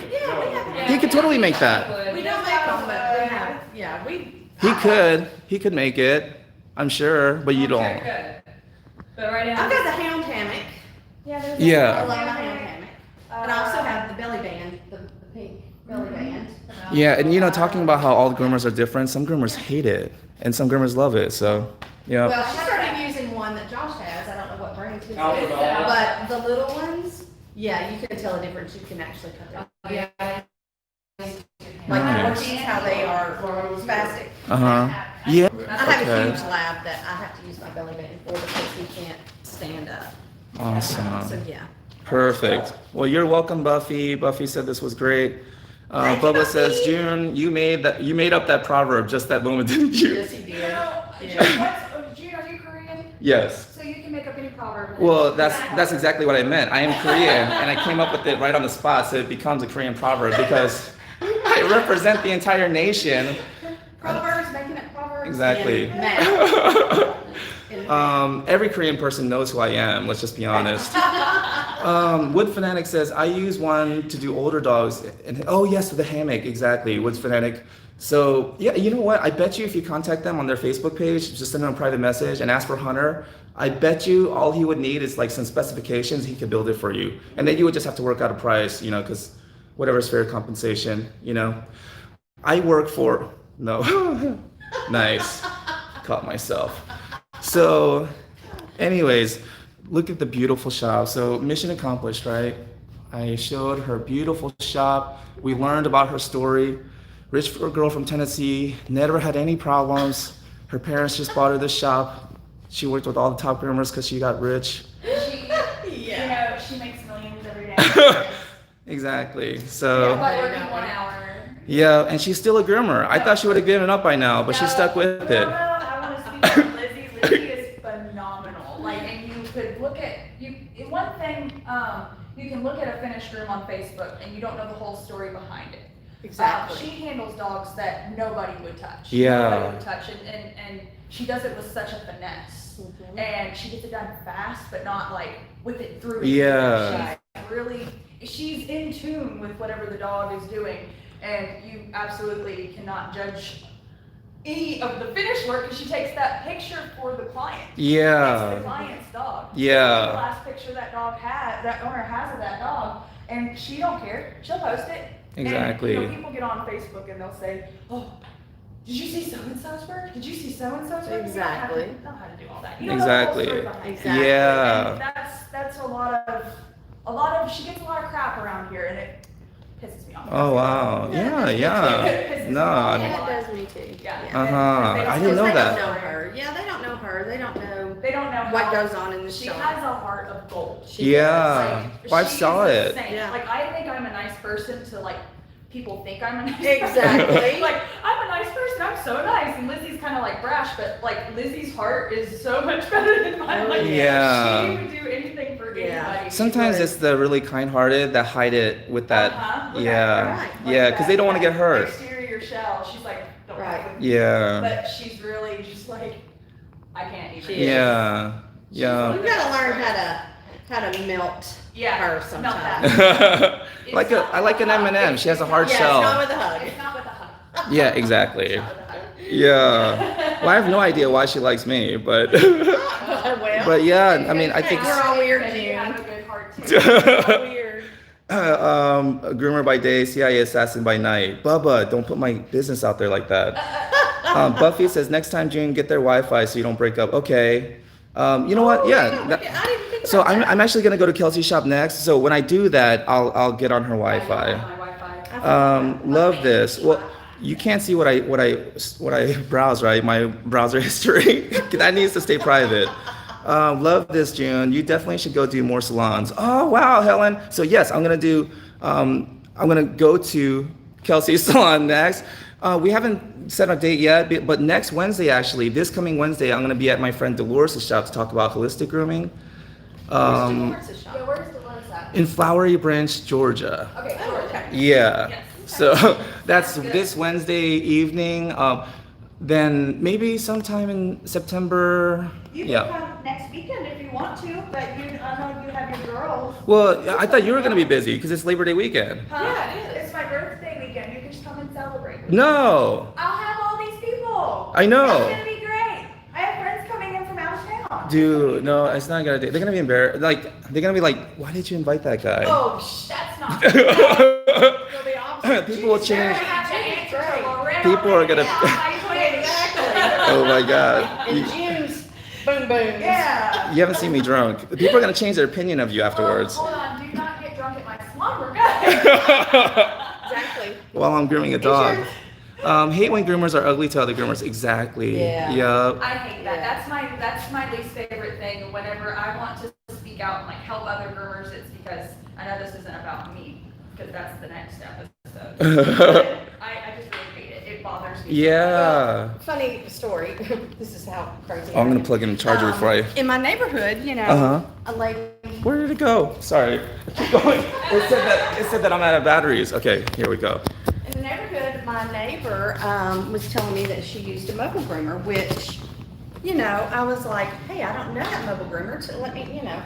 He could totally make that. We don't make them, but we have, yeah, we. He could make it, I'm sure, but you don't. Good. But right now. I've got the hound hammock. I Yeah, love the hound hammock. And I also have the belly band, the pink belly band. yeah, and talking about how all the groomers are different, some groomers hate it, and some groomers love it, so, yeah. Well, she started using one that Josh has. I don't know what brand it is. Alpha. But the little ones, yeah, you can tell the difference. You can actually cut them. Yeah. Like Nice. the Ortiz, how they are spastic. Uh-huh, yeah, I have a okay, huge lab that I have to use my belly band for because he can't stand up. So, awesome, yeah. perfect. Well, you're welcome, Buffy. Buffy said this was great. Thank you, Bubba says, Buffy. June, you made up that proverb just that moment, didn't you? Yes, he did. Yeah. Gene, are you Korean? Yes. So you can make up any proverb. Well, that's exactly what I meant. I am Korean, and I came up with it right on the spot, so it becomes a Korean proverb because I represent the entire nation. Proverbs, making up proverbs. Exactly. And math. And Every Korean person knows who I am. Let's just be honest. Wood Fanatic says, I use one to do older dogs. And oh yes, the hammock, exactly. Wood Fanatic. So yeah, you know what? I bet you if you contact them on their Facebook page, just send them a private message and ask for Hunter. I bet you all he would need is like some specifications. He could build it for you, and then you would just have to work out a price, you know, because whatever's fair compensation, you know. I work for no, nice, caught myself. So, anyways. Look at the beautiful shop. So mission accomplished, right? I showed her beautiful shop. We learned about her story. Rich girl from Tennessee, never had any problems. Her parents just bought her this shop. She worked with all the top groomers because she got rich. She, you know, she makes millions every day. Exactly. So By working 1 hour. yeah, and she's still a groomer. I thought she would have given it up by now, but she stuck with it. I want to speak on Lizzy. Lizzy is phenomenal. Like, and you could look at one thing. You can look at a finished groom on Facebook, and you don't know the whole story behind it. Exactly. She handles dogs that nobody would touch. Yeah. Nobody would touch, and she does it with such a finesse. Mhm. And she gets it done fast, but not like with it through. it. Yeah. She's in tune with whatever the dog is doing, and you absolutely cannot judge any of the finished work because she takes that picture for the client. It's the Yeah. client's dog. Yeah. The last picture that owner has of that dog, and she don't care. She'll post it. Exactly. And, people get on Facebook and they'll say, "Oh, did you see so and so's work? Did you see so and so's work?" Exactly. You don't know how to do all that. You don't know the whole Exactly. story behind it. Exactly. Yeah. And that's a lot of she gets a lot of crap around here, and it pisses me off. Oh wow. Yeah, yeah. No. I mean, Yeah, it does me too. Yeah. Uh-huh. I didn't know They that. don't know her. Yeah, they don't know her. They don't know They don't know what how goes on in the she shop. has a heart of gold. She Yeah. Like, I she's saw a it. saint. Yeah. Like, I think I'm a nice person to like people think I'm a nice Exactly. person. Like, I'm a nice person, I'm so nice. And Lizzy's kind of like brash, but like Lizzy's heart is so much better than mine. Oh, Like, yeah. she would do anything for Yeah. anybody. Sometimes would. it's the really kind-hearted that hide it with that. With Yeah. that, Right. Yeah, because they don't want to get hurt. Exterior shell, she's like, don't Right. fuck with me. Yeah. But she's really just like, I can't even. She is. Yeah. Yeah. You gotta learn how to melt Yeah, her melt sometimes. that. I like an M&M. She has a hard Yeah, shell. it's not with a hug. It's not with a hug. Yeah, exactly. It's not with a hug. Yeah. Well, I have no idea why she likes me, but Well, but yeah, I mean, I think we're all weird, Because you June. have a good heart too. Weird. groomer by day, CIA assassin by night. Bubba, don't put my business out there like that. Buffy says next time June, get their Wi-Fi so you don't break up. Okay. You know what? Yeah. I didn't think So about that. I'm actually gonna go to Kelsey's shop next. So when I do that, I'll get on her Wi-Fi. My Wi-Fi. Love this. Well, you can't see what I browse, right? My browser history. That needs to stay private. Love this, June. You definitely should go do more salons. Oh wow, Helen. So yes, I'm gonna go to Kelsey's salon next. We haven't set a date yet, but next Wednesday, actually, this coming Wednesday, I'm gonna be at my friend Dolores' shop to talk about holistic grooming. Where's the shop? Yeah, where's the one at? In Flowery Branch, Georgia. Okay, Oh, Georgia. okay. Yeah. Yes. So that's Good. this Wednesday evening. Then maybe sometime in September. You Yeah. can come next weekend if you want to, but I know you have your girls. Well, I thought you were gonna be busy because it's Labor Day weekend. Yeah, it is. It's my birthday weekend. You can just come and celebrate with me. No, I'll have all these people. I know. It's gonna be great. I have friends coming in from out of town. dude. No, it's not gonna. They're gonna be embarrassed. Like they're gonna be like, why did you invite that guy? Oh, that's not. It'll be opposite. People will change. I have to answer to Loretta. People are gonna. Exactly. Oh my God. And You, June's boom boom. Yeah. you haven't seen me drunk. People are gonna change their opinion of you afterwards. Hold on. Do not get drunk at my salon. We're good. Exactly. While I'm grooming a dog. Hate when groomers are ugly to other groomers. Exactly. Yeah. Yep. I hate that. Yeah. That's my least favorite thing. Whenever I want to speak out and like help other groomers, it's because I know this isn't about me, because that's the next episode. I just really hate it. It bothers me. Yeah. Funny story. This is how crazy. Oh, I'm I gonna am. plug in a charger before I. In my neighborhood, you know, Uh-huh. a lady. Where did it go? Sorry. Keep going. It said that I'm out of batteries. Okay, here we go. In the neighborhood, my neighbor was telling me that she used a mobile groomer, which, you know, I was like, hey, I don't know that mobile groomer, so let me, you know.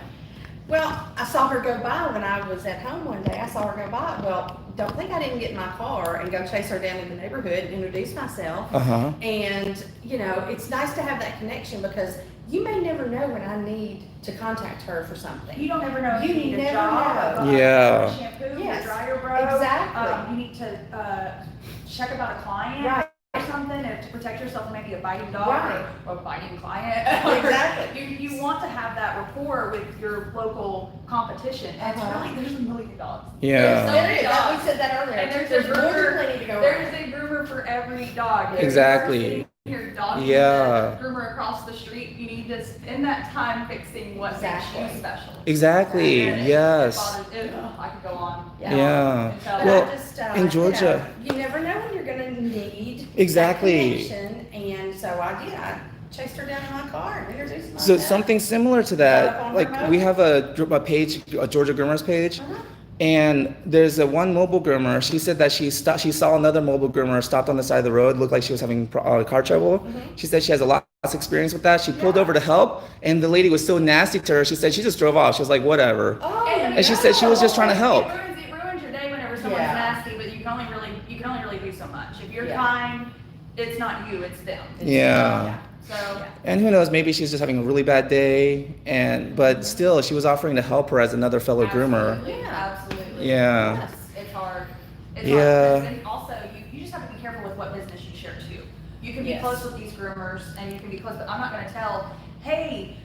Well, I saw her go by when I was at home one day. I saw her go by. Well, don't think I didn't get in my car and go chase her down in the neighborhood and introduce myself. Uh-huh. And, you know, it's nice to have that connection because you may never know when I need to contact her for something. You don't ever know if You you need a never job, know. Yeah. a shampoo, Yes, a dryer bro. exactly. You need to check about a client Right. or something to protect yourself from maybe a biting dog Right. or a biting client. Exactly. You want to have that rapport with your local competition. And Uh-huh. it's really, there's a million dogs. Yeah. There is. We said that earlier. And there's There's a more than groomer, plenty to go there's around. a groomer for every dog. If Exactly. you're sitting here dogging Yeah. the groomer across the street, you need to spend that time fixing what makes Exactly. you special. Exactly. And yes. I could go on. Yeah. But Well, I just, in Georgia- you know, you never know when you're gonna need Exactly. that connection, and so I chased her down in my car and introduced So myself. something similar to that, like we have a page, a Georgia Groomers page, Uh-huh. and there's a one mobile groomer. She said that she saw another mobile groomer stopped on the side of the road, looked like she was having car trouble. Mhm. She said she has a lot of experience with that. She pulled over to help, and the lady was so nasty to her. She said she just drove off. She was like, whatever. Oh, And she said she was just trying to help. It ruins your day whenever someone's Yeah. nasty, but you can only really do so much. If you're Yeah. kind, it's not you, it's them. Yeah. So, And who knows, maybe she's just having a really bad day, but still, she was offering to help her as another fellow groomer. absolutely, Yeah. absolutely. Yeah. Yes. It's hard. It's Yeah. hard. And also, you just have to be careful with what business you share too. You can be Yes. close with these groomers, and you can be close, but I'm not gonna tell, hey,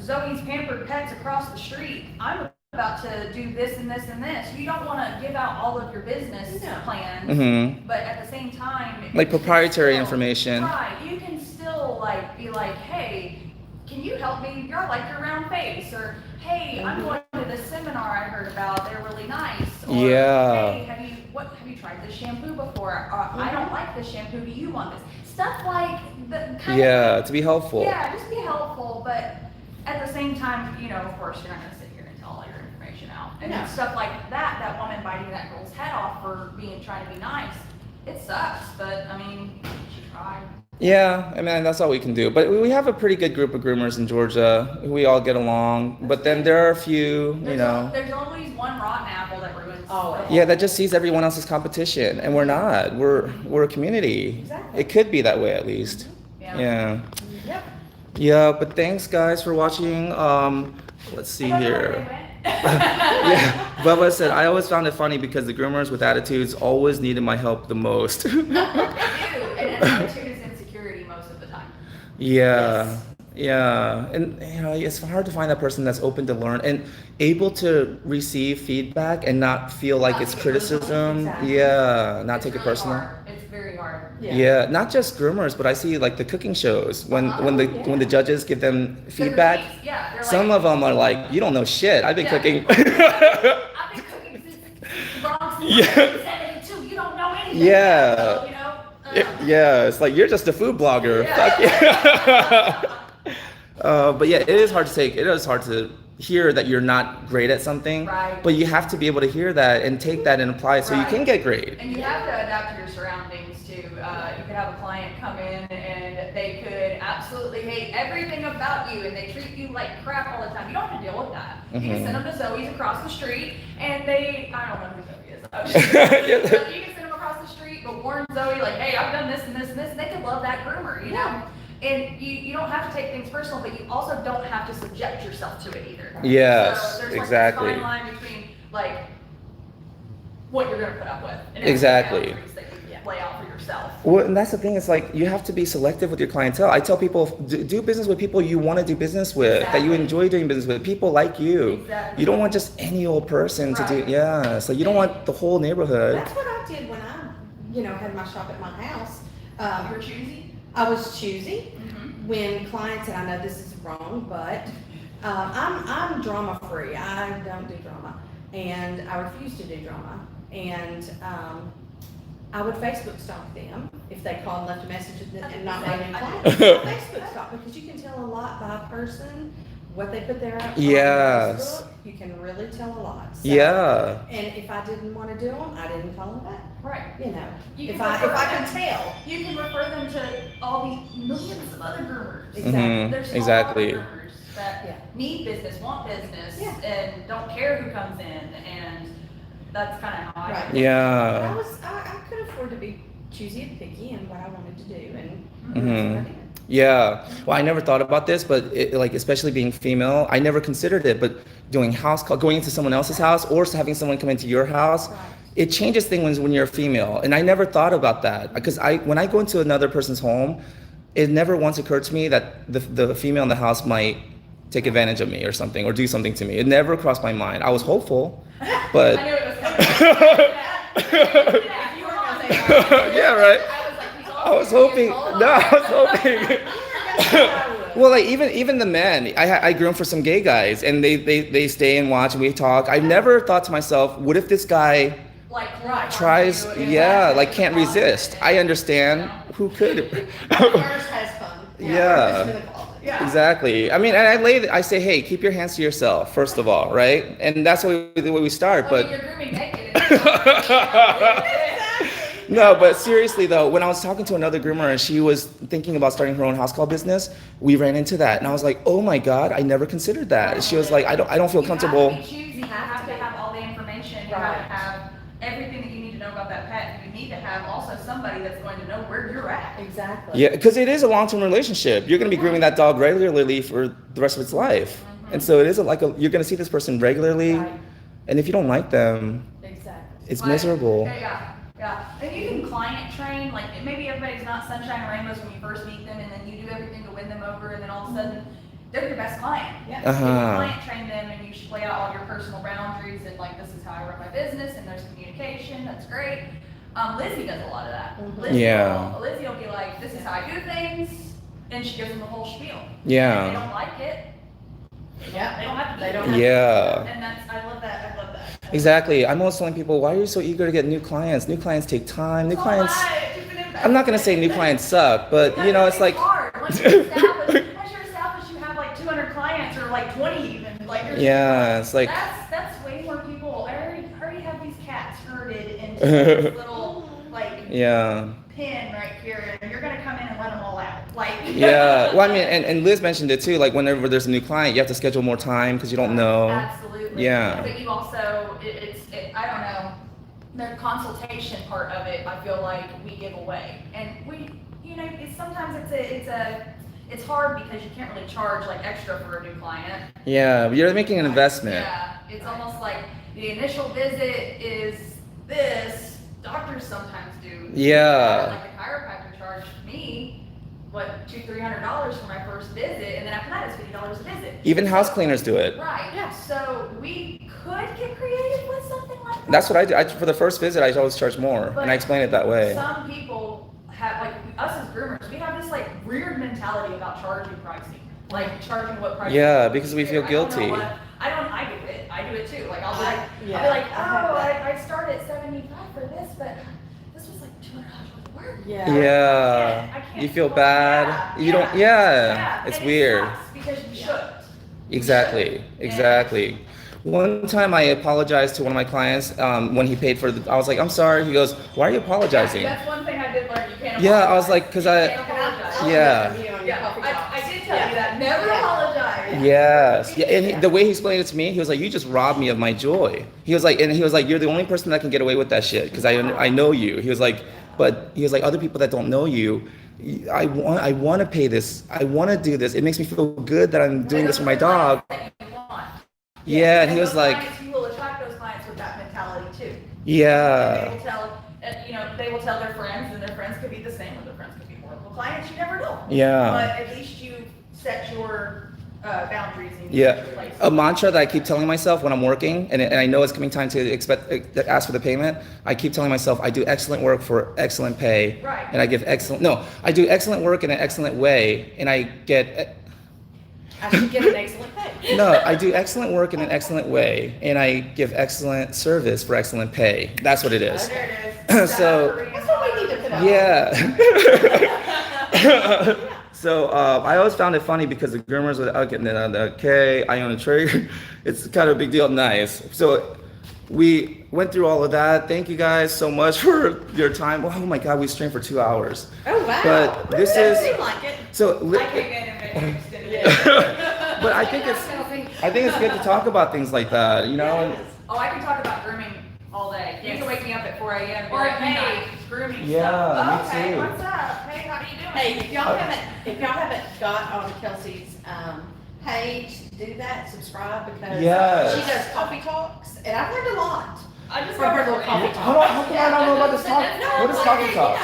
Zoe's Pampered Pets across the street, I'm about to do this and this and this. You don't wanna give out all of your business No. plans, Mm-hmm. but at the same time. Like you can proprietary still- information. Right, you can still like, be like, hey, can you help me? I like your round face, or hey, I'm going to this seminar I heard about, they're really nice. Or, Yeah. hey, have you tried this shampoo before? I don't like this shampoo, do you want this? Stuff like the kind Yeah, of, to be helpful. yeah, just be helpful, but at the same time, you know, of course, you're not gonna sit here and tell all your information out. And No. stuff like that woman biting that girl's head off for trying to be nice, it sucks, but I mean, she tried. Yeah, I mean, that's all we can do. But we have a pretty good group of groomers in Georgia. We all get along. But then there are a few, you know. There's always one rotten apple that ruins. Always. Yeah, that just sees everyone else's competition, and we're not. We're a community. Exactly. It could be that way at least. Yeah. Yeah. Yep. Yeah, but thanks guys for watching. Let's see I don't know where here. they went. Yeah, Bubba said, I always found it funny because the groomers with attitudes always needed my help the most. They do, and attitude is insecurity most of the time. Yeah, yeah, and you know it's hard to find that person that's open to learn and able to receive feedback and not feel like Not it's take it personal. criticism. Exactly. Yeah, not It's take it really personal. hard. It's very hard. Yeah. Not just groomers, but I see like the cooking shows when Uh-huh. when the judges give them feedback. Their critiques, yeah, they're Some like, of them are like, you don't know shit. I've been Yeah. cooking. I've been cooking since the Bronx in Yeah. 1972. You don't know anything. Yeah. So, you know. Yeah, it's like you're just a food blogger. Yeah. Fuck yeah. But yeah, it is hard to take. It is hard to hear that you're not great at something. Right. But you have to be able to hear that and take that and apply it so you Right. can get great. And you have to adapt to your surroundings too. You could have a client come in and they could absolutely hate everything about you and they treat you like crap all the time. You don't have to deal with that. You Mhm. can send them to Zoe's across the street and I don't know who Zoe is. But you can send them across the street, but warn Zoe like, hey, I've done this and this and this, and they could love that groomer, you know? And you don't have to take things personal, but you also don't have to subject yourself to it either. Yes, So there's like exactly. this fine line between like what you're gonna put up with. And Exactly. boundaries that you lay out for yourself. Well, and that's the thing. It's like you have to be selective with your clientele. I tell people, do business with people you want to do business with, that you Exactly. enjoy doing business with, people like you. Exactly. You don't want just any old person to do. Right. Yeah, so you don't want the whole neighborhood. That's what I did when I, had my shop at my house. You're choosy. I was choosy Mm-hmm. when clients, and I know this is wrong, but I'm drama free. I don't do drama, and I refuse to do drama. And I would Facebook stalk them if they called and left a message and not made any clients. Facebook stalk, because you can tell a lot by a person, what they put there on Yes. Facebook. You can really tell a lot. So, Yeah. And if I didn't want to do them, I didn't call them back. Right. You know, You if can I refer could them. tell. You can refer them to all these millions of other groomers. Exactly. There's Exactly. all other groomers. Yeah. that need business, want business, Yeah. and don't care who comes in, and that's kind of how I. Right. Yeah. I could afford to be choosy and picky in what I wanted to do, and Mhm. that's what I did. Yeah. Well, I never thought about this, but like, especially being female, I never considered it. But doing house call, going into someone else's house, or having someone come into your house, Right. it changes things when you're a female. And I never thought about that because when I go into another person's home, it never once occurred to me that the female in the house might take advantage of me or something, or do something to me. It never crossed my mind. I was hopeful, but I knew it was coming. Yeah, you were gonna say that. yeah, right. I was like, he's I was hoping. all No, I was hoping. I would. Well, like even the men, I grew up for some gay guys, and they stay and watch, and we talk. I never thought to myself, what if this guy like tries, yeah, like can't resist? I understand. Who could? Ours has fun. Yeah. Ours is in the closet. Yeah. Exactly. I mean, and I say, hey, keep your hands to yourself, first of all, right? And that's the way we start. Well, But you're grooming naked. no, but seriously though, when I was talking to another groomer and she was thinking about starting her own house call business, we ran into that, and I was like, oh my God, I never considered that. She was like, I don't feel comfortable. You have to be choosy. You have to have all the information. You have to have everything that you need to know about that pet. You need to have also somebody that's going to know where you're at. Exactly. Yeah, because it is a long-term relationship. You're going to be grooming that dog regularly for the rest of its life, and so it is you're going to see this person regularly, Right. and if you don't like them, Exactly. it's Like, miserable. Yeah, yeah. And you can client train, like maybe everybody's not sunshine and rainbows when you first meet them, and then you do everything to win them over, and then all of a sudden they're your best client. Yeah. You can Uh-huh. client train them, and you should lay out all your personal boundaries, and like, this is how I run my business, and there's communication. That's great. Lizzy does a lot of that. Mhm. Yeah. Lizzy will be like, this is how I do things, and she gives them the whole spiel. Yeah. If they don't like it, Yeah. they don't have to. They do don't it. have Yeah. And I love that. I love that. Exactly. I'm always telling people, why are you so eager to get new clients? New clients take time. New So clients. am I. You've been I'm not gonna say new clients suck, but you know, it's like. hard. Once you're established, you have like 200 clients or like 20 even. Like you're Yeah, it's like. that's way more people. I already have these cats herded into this little like Yeah. pen right here, and you're gonna come in and let them all out. Like Yeah. Well, I mean, and Liz mentioned it too. Like whenever there's a new client, you have to schedule more time because you don't know. Absolutely. Yeah. But you also, I don't know, the consultation part of it, I feel like we give away. And sometimes it's hard because you can't really charge like extra for a new client. Yeah, you're making an investment. Yeah, it's almost like the initial visit is this, doctors sometimes do. Yeah. Like a chiropractor charged me, $200-$300 for my first visit, and then after that it's $50 a visit. Even house cleaners do it. Right. Yeah. So we could get creative with something like that. That's what I do. For the first visit, I always charge more, and I explain it that way. Some people have, like us as groomers, we have this like weird mentality about charging pricing, like charging what price. Yeah, because we feel I don't know guilty. I do it too. Like I'll be like, Yeah, I'll be like, I have oh, that. I started at 75 for this, but this was like $200 worth of work. Yeah. Yeah. I can't You feel afford- bad. Yeah, You don't. Yeah. It's and weird. It sucks because you shouldn't. Exactly. Exactly. One time I apologized to one of my clients when he paid for the. I was like, I'm sorry. He goes, why are you apologizing? That's one thing I did learn. You can't. Yeah, I was apologize. like, 'cause You I- can't apologize. Yeah. Yeah, I did tell you that. Never apologize. Yes. Yeah. And the way he explained it to me, he was like, "You just robbed me of my joy." He was like, "You're the only person that can get away with that shit because I know you." He was like, "But he was like, other people that don't know you, I want to pay this. I want to do this. It makes me feel good that I'm doing this for my dog." That you want. Yeah. And he was those like, clients, you will attract those clients with that mentality too. "Yeah." They will tell their friends, and their friends could be the same, or their friends could be horrible clients. You never know. Yeah. But at least you set your boundaries and you Yeah, set your place. a mantra that I keep telling myself when I'm working, and I know it's coming time to ask for the payment. I keep telling myself I do excellent work for excellent pay, Right. and I give excellent. No, I do excellent work in an excellent way, and I get. I should get an excellent pay. No, I do excellent work in an excellent way, and I give excellent service for excellent pay. That's what it is. There it is. So- That's what we need to put out. Yeah. So I always found it funny because the groomers would getting the K, I own a trigger. It's kind of a big deal. Nice. So we went through all of that. Thank you guys so much for your time. Oh my God, we streamed for 2 hours. Oh, wow. But this Doesn't is- seem like it. So I can't get interested in it. But I think it's good to talk about things like that, you know. And, Oh, I can talk about grooming all day. You Yes. can wake me up at 4 a.m. and be Or like, at hey, midnight. grooming Yeah, stuff. me Okay, too. what's up? Hey, how are you doing? Hey, if y'all haven't got on Kelsey's page, do that, subscribe, because Yes. she does coffee talks, and I've learned a lot I just from her little got coffee how talk. come I don't know about this talk? What is coffee talks?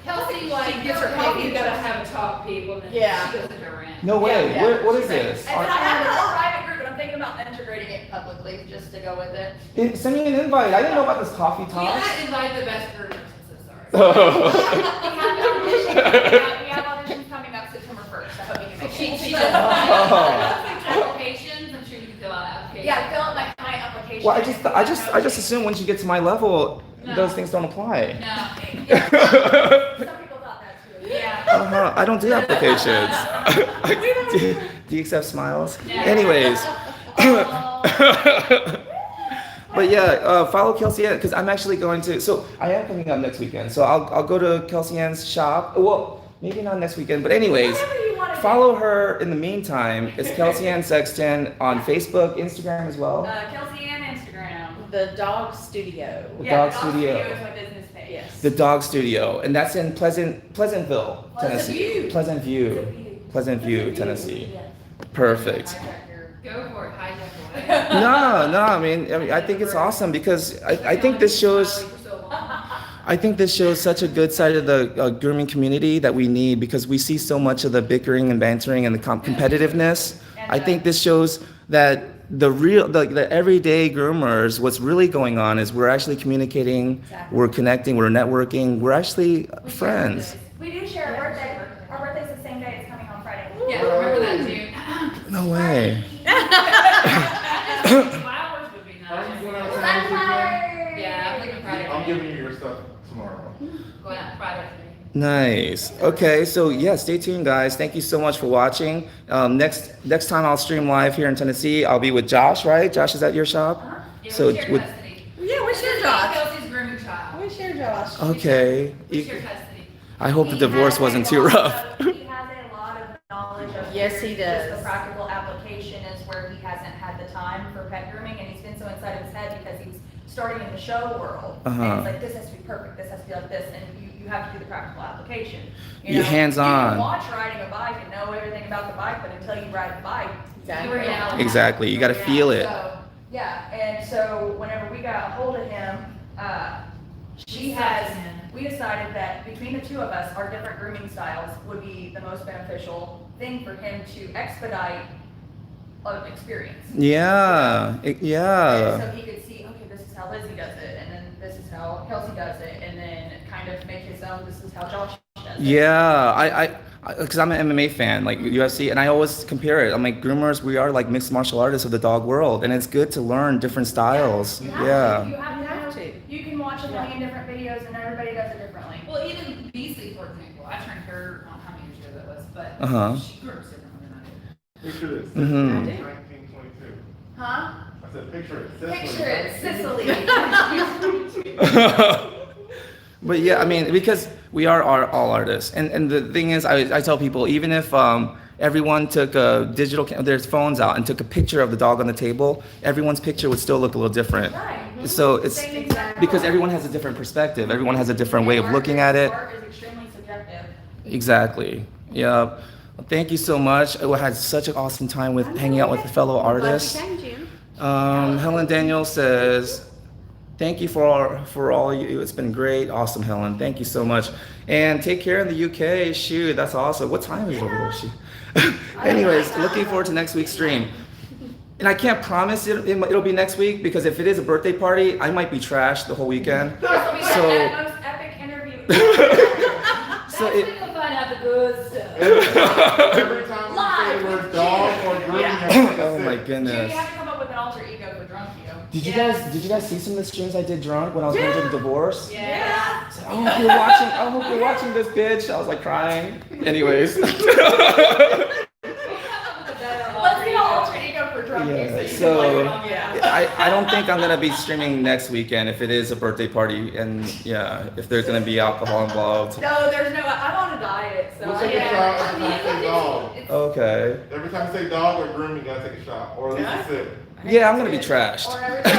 Kelsey, She gives her okay, coffee. you gotta have a talk, people, and then Yeah. she goes into a rant. No way. Yeah, yeah. What is this? And then I have a private group, and I'm thinking about integrating it publicly just to go with it. Send me an invite. I didn't know about this coffee We talk. cannot invite the best groomers, I'm so sorry. We have auditions coming up September 1st. I hope you can make She it. does Oh. applications, I'm sure you can fill out applications. Yeah, fill out my client application. Well, I just assume once you get to my level, No. those things don't apply. No. Yeah, some people thought that too. Yeah. I don't do applications. do you accept smiles? Yeah. Anyways. But yeah, follow Kelsey Ann, because I'm actually going to. So I am coming up next weekend. So I'll go to Kelsey Ann's shop. Well, maybe not next weekend, but anyways, Whatever you want to follow her in the meantime. It's Kelsey Ann Sexton on Facebook, Instagram as well. Kelsey Ann Instagram. The dog studio. The Yeah, Dog Dog Studio. is my business page. Yes. The Dog Studio, and that's in Pleasantville, Tennessee. View. Pleasant View, Tennessee. Perfect. Hijack your- Go for it, hijack away. No, I mean, I think it's awesome because I think this shows. I think this shows such a good side of the grooming community that we need, because we see so much of the bickering and bantering and the competitiveness. I think this shows that the everyday groomers, what's really going on is we're actually communicating, Exactly. we're connecting, we're networking, we're actually friends. We do share a birthday. Our birthday's the same day. It's coming on Friday. Yeah, remember that too. No way. Flowers would be Are you nice. going out of town this weekend? Yeah, I'm leaving Friday. I'm giving you your stuff tomorrow. Going out Friday. Nice. Okay, so yeah, stay tuned, guys. Thank you so much for watching. Next time I'll stream live here in Tennessee. I'll be with Josh, right? Josh is at your shop. Yeah, So we share with- custody. Yeah, we share This is Josh. Kelsey's grooming child. We share Josh. Okay. We share custody. I hope the divorce wasn't too rough. He has a lot of knowledge of. Yes, he just does. The practical application is where he hasn't had the time for pet grooming, and he's been so inside of his head because he was starting in the show world. And Uh-huh. it's like, this has to be perfect, this has to be like this, and you have to do the practical application. You're hands-on. You can watch riding a bike and know everything about the bike, but until you ride the bike, Exactly. Yeah. Exactly. You got to feel it. So, yeah, and so whenever we got a hold of him, we decided that between the two of us, our different grooming styles would be the most beneficial thing for him to expedite an experience. Yeah. And Yeah. so he could see, okay, this is how Lizzy does it, and then this is how Kelsey does it, and then kind of make his own, this is how Josh does it. Yeah. Because I'm an MMA fan, like UFC, and I always compare it. I'm like, groomers, we are like mixed martial artists of the dog world, and it's good to learn different styles. You have to. Yeah. You have You have to. to. You can watch a million different videos, and everybody does it differently. Well, even Beasley, for example, I trained her, I don't know how many years ago that was, but Uh-huh. she grooms differently than I do. Picture this. Mhm. I do. 1922. Huh? I said, picture it. Picture it, Sicily. But yeah, I mean, because we are all artists, and the thing is, I tell people, even if everyone took a their phones out and took a picture of the dog on the table, everyone's picture would still look a little different. Right. So it's Same exact because color. everyone has a different perspective. Everyone has a different way of looking at it. Art is extremely subjective. Exactly. Yeah. Well, thank you so much. I had such an awesome time with hanging out with fellow artists. Glad you came, Jim. Helen Daniel says, "Thank you for all you. It's been great, awesome, Helen. Thank you so much, and take care in the UK. Shoot, that's awesome. What time is it over there? Shoot. Anyways, looking forward to next week's stream. And I can't promise it'll be next week, because if it is a birthday party, I might be trashed the whole weekend. This will be So- the most epic interview. So it, We'll find out the good stuff. Every time we say the word dog or grooming, Yeah. I take a oh my sip. You goodness. have to come up with an alter ego for drunk you. Did you guys see some of the streams I did drunk when I was going through the divorce? Yeah. I said, I hope you're watching this, bitch. I was like crying. Anyways. Let's get an alter ego for drunk Yeah, so I don't think I'm gonna be streaming next weekend if it is a birthday party, and yeah, if there's gonna be alcohol involved. No, there's no, I'm on a diet, so. We'll take a shot every time you say dog. Okay. Every time you say dog or groom, you gotta take a shot, or at least a sip. Yeah, I'm gonna be trashed. Or every time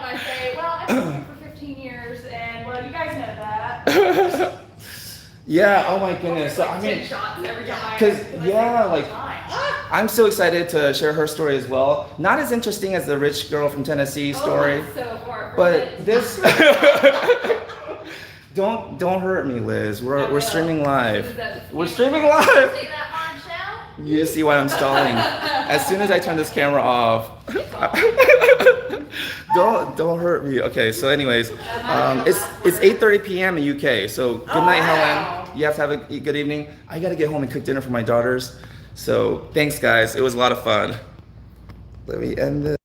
I say, well, I've been here for 15 years, and well, you guys know that. Yeah, oh my goodness. So, I mean, 10 shots every time. 'cause, I yeah, say, like- "Time." I'm so excited to share her story as well. Not as interesting as the rich girl from Tennessee story, Oh, so far. but this. Don't hurt me, Liz. We're streaming live. We're streaming live. See that hard shell? You see why I'm stalling. As soon as I turn this camera off, don't hurt me. Okay, so anyways, it's 8:30 p.m. in UK. So good night, wow. Helen. You have to have a good evening. I gotta get home and cook dinner for my daughters. So thanks, guys. It was a lot of fun. Let me end this.